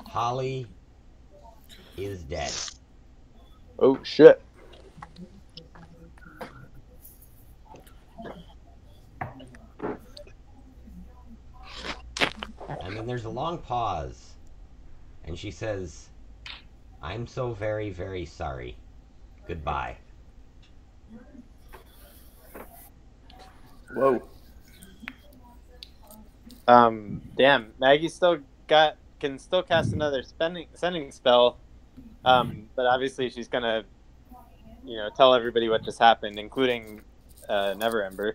Holly is dead." Oh shit. And then there's a long pause. And she says, "I'm so very, very sorry. Goodbye." Whoa. Damn. Maggie can still cast another sending spell. But obviously she's gonna, tell everybody what just happened, including Neverember.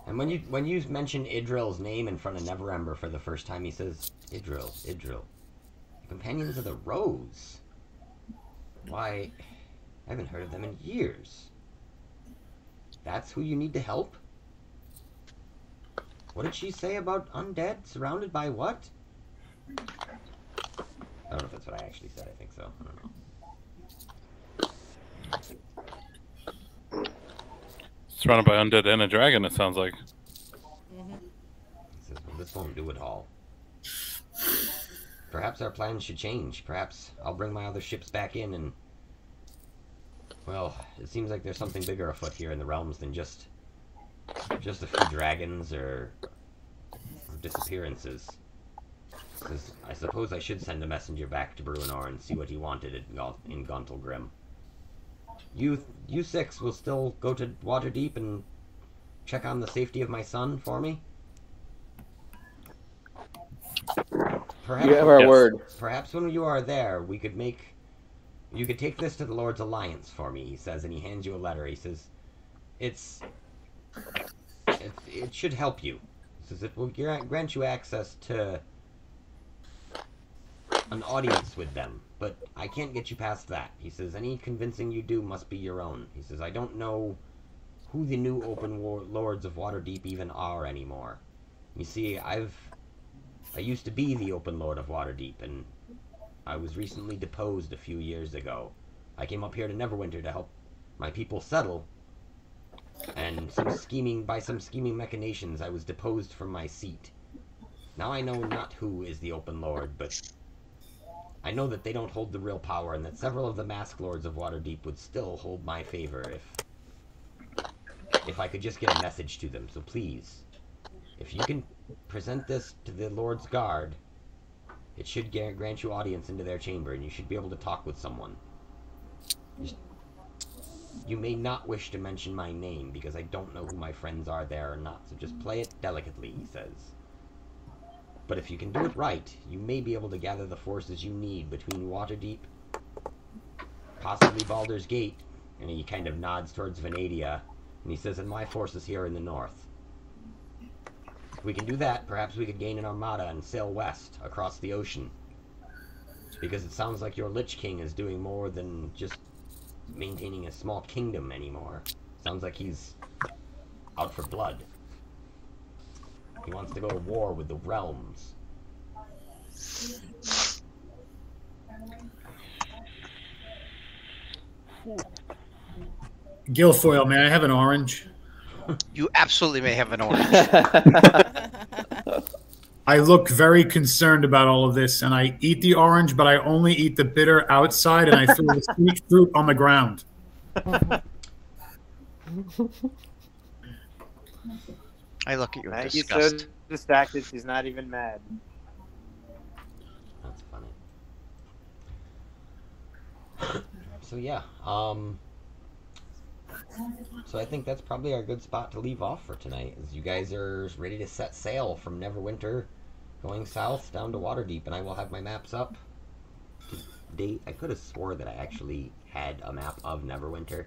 And when you mention Idril's name in front of Neverember for the first time, he says, Idril. Companions of the Rose. Why, I haven't heard of them in years. That's who you need to help? What did she say about undead? Surrounded by what? I don't know if that's what I actually said. I think so. I don't know. Surrounded by undead and a dragon, it sounds like. He says, "Well, this won't do it all. Perhaps our plans should change. Perhaps I'll bring my other ships back in and... Well, it seems like there's something bigger afoot here in the realms than just a few dragons or disappearances. Because I suppose I should send a messenger back to Bruenor and see what he wanted in Gauntlgrim. You six will still go to Waterdeep and check on the safety of my son for me? Perhaps, You have our word. Perhaps when you are there, you could take this to the Lord's Alliance for me," he says, and he hands you a letter. He says, it should help you. He says it will grant you access to an audience with them, but I can't get you past that. He says, any convincing you do must be your own. He says, I don't know who the new open lords of Waterdeep even are anymore. You see, I used to be the open lord of Waterdeep, and I was recently deposed a few years ago. I came up here to Neverwinter to help my people settle, and by some scheming machinations I was deposed from my seat. Now I know not who is the open lord, but I know that they don't hold the real power, and that several of the mask lords of Waterdeep would still hold my favor if I could just get a message to them. So please, if you can present this to the Lord's Guard, it should grant you audience into their chamber, and you should be able to talk with someone. You may not wish to mention my name, because I don't know who my friends are there or not, so just play it delicately," he says. "But if you can do it right, you may be able to gather the forces you need between Waterdeep, possibly Baldur's Gate," and he kind of nods towards Venadia, and he says, "and my forces here in the north. If we can do that, perhaps we could gain an armada and sail west, across the ocean. Because it sounds like your Lich King is doing more than just maintaining a small kingdom anymore. Sounds like he's out for blood." He wants to go to war with the realms. Guilfoyle, may I have an orange? You absolutely may have an orange. I look very concerned about all of this, and I eat the orange, but I only eat the bitter outside, and I throw the sweet fruit on the ground. I look at you with Maggie's disgust. so distracted, she's not even mad. That's funny. So yeah, so I think that's probably our good spot to leave off for tonight, as you guys are ready to set sail from Neverwinter, going south down to Waterdeep, and I will have my maps up to date. I could have swore that I actually had a map of Neverwinter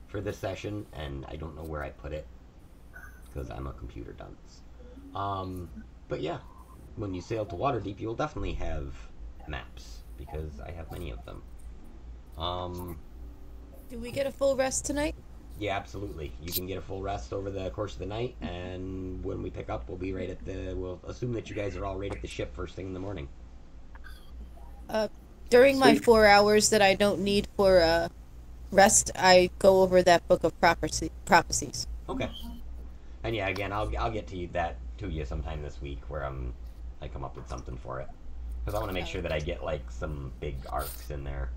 for this session, and I don't know where I put it, because I'm a computer dunce. But yeah, when you sail to Waterdeep, you'll definitely have maps, because I have many of them. Do we get a full rest tonight? Yeah, absolutely. You can get a full rest over the course of the night, and when we pick up, we'll be right at the... We'll assume that you guys are all right at the ship first thing in the morning. During my 4 hours that I don't need for rest, I go over that book of prophecies. Okay. And yeah, again, I'll get to you sometime this week, where I come up with something for it, because I want to make sure that I get like some big arcs in there.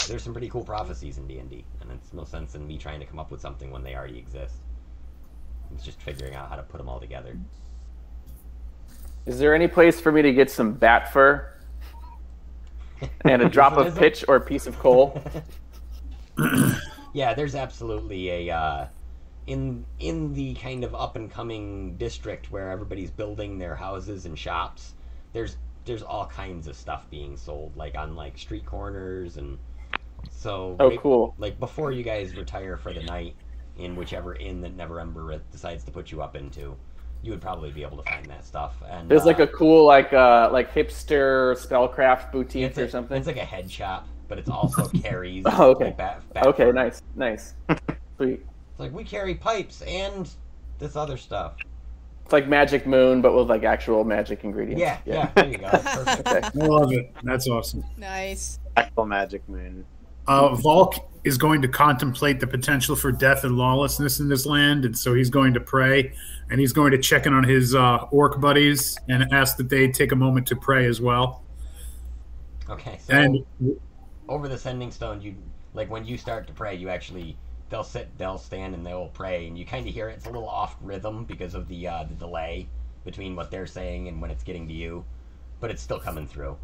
There's some pretty cool prophecies in D&D, and it's no sense in me trying to come up with something when they already exist. It's just figuring out how to put them all together. Is there any place for me to get some bat fur and a drop of pitch or a piece of coal? Yeah, there's absolutely a in the kind of up and coming district where everybody's building their houses and shops. There's all kinds of stuff being sold, like on like street corners, and so cool. Like before you guys retire for the night in whichever inn that Neverember decides to put you up into, you would probably be able to find that stuff. And there's like a cool like hipster spellcraft boutique or something. It's like a head shop, but it's also carries. Oh, okay. Like okay, nice. Sweet. It's like, we carry pipes and this other stuff. It's like Magic Moon, but with like actual magic ingredients. Yeah, there you go. That's perfect. Okay. I love it. That's awesome. Nice. Actual Magic Moon. Volk is going to contemplate the potential for death and lawlessness in this land, and so he's going to pray, and he's going to check in on his orc buddies and ask that they take a moment to pray as well. Okay, so over the Sending Stone, you like when you start to pray, you actually they'll stand, and they'll pray, and you kind of hear it's a little off rhythm because of the delay between what they're saying and when it's getting to you, but it's still coming through.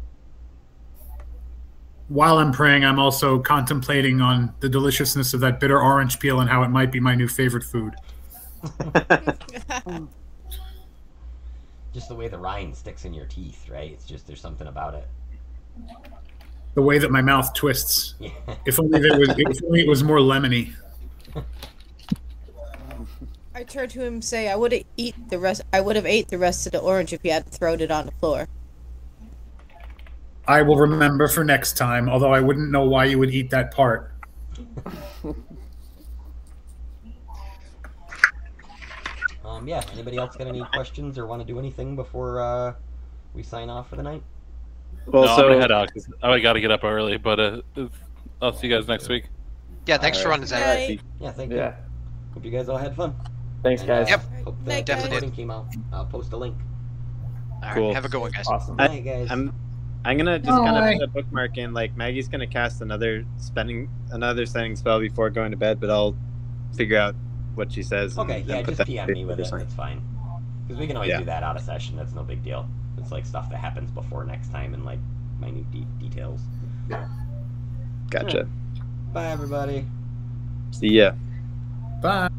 While I'm praying, I'm also contemplating on the deliciousness of that bitter orange peel and how it might be my new favorite food. Just the way the rind sticks in your teeth, right? It's just there's something about it. The way that my mouth twists. Yeah. If only it was more lemony. I turned to him and say, I would have ate the rest of the orange if you hadn't thrown it on the floor. I will remember for next time, although I wouldn't know why you would eat that part. Yeah, anybody else got any questions or want to do anything before we sign off for the night? Well, no, I'm gonna head out 'cause I got to get up early, but I'll see you guys next week. Yeah, thanks for running, Zach. Yeah, thank you. Hope you guys all had fun. Thanks, guys. Yep. Hope the recording came out. I'll post a link. All right, Cool. have a good one, guys. Awesome. Bye, guys. I'm gonna just kind of put a bookmark in. Like Maggie's gonna cast another sending spell before going to bed, but I'll figure out what she says. Okay, yeah, and put just that PM me with it. or something. That's fine. Because we can always do that out of session. That's no big deal. It's like stuff that happens before next time and like minute details. Gotcha. Bye, everybody. See ya. Bye.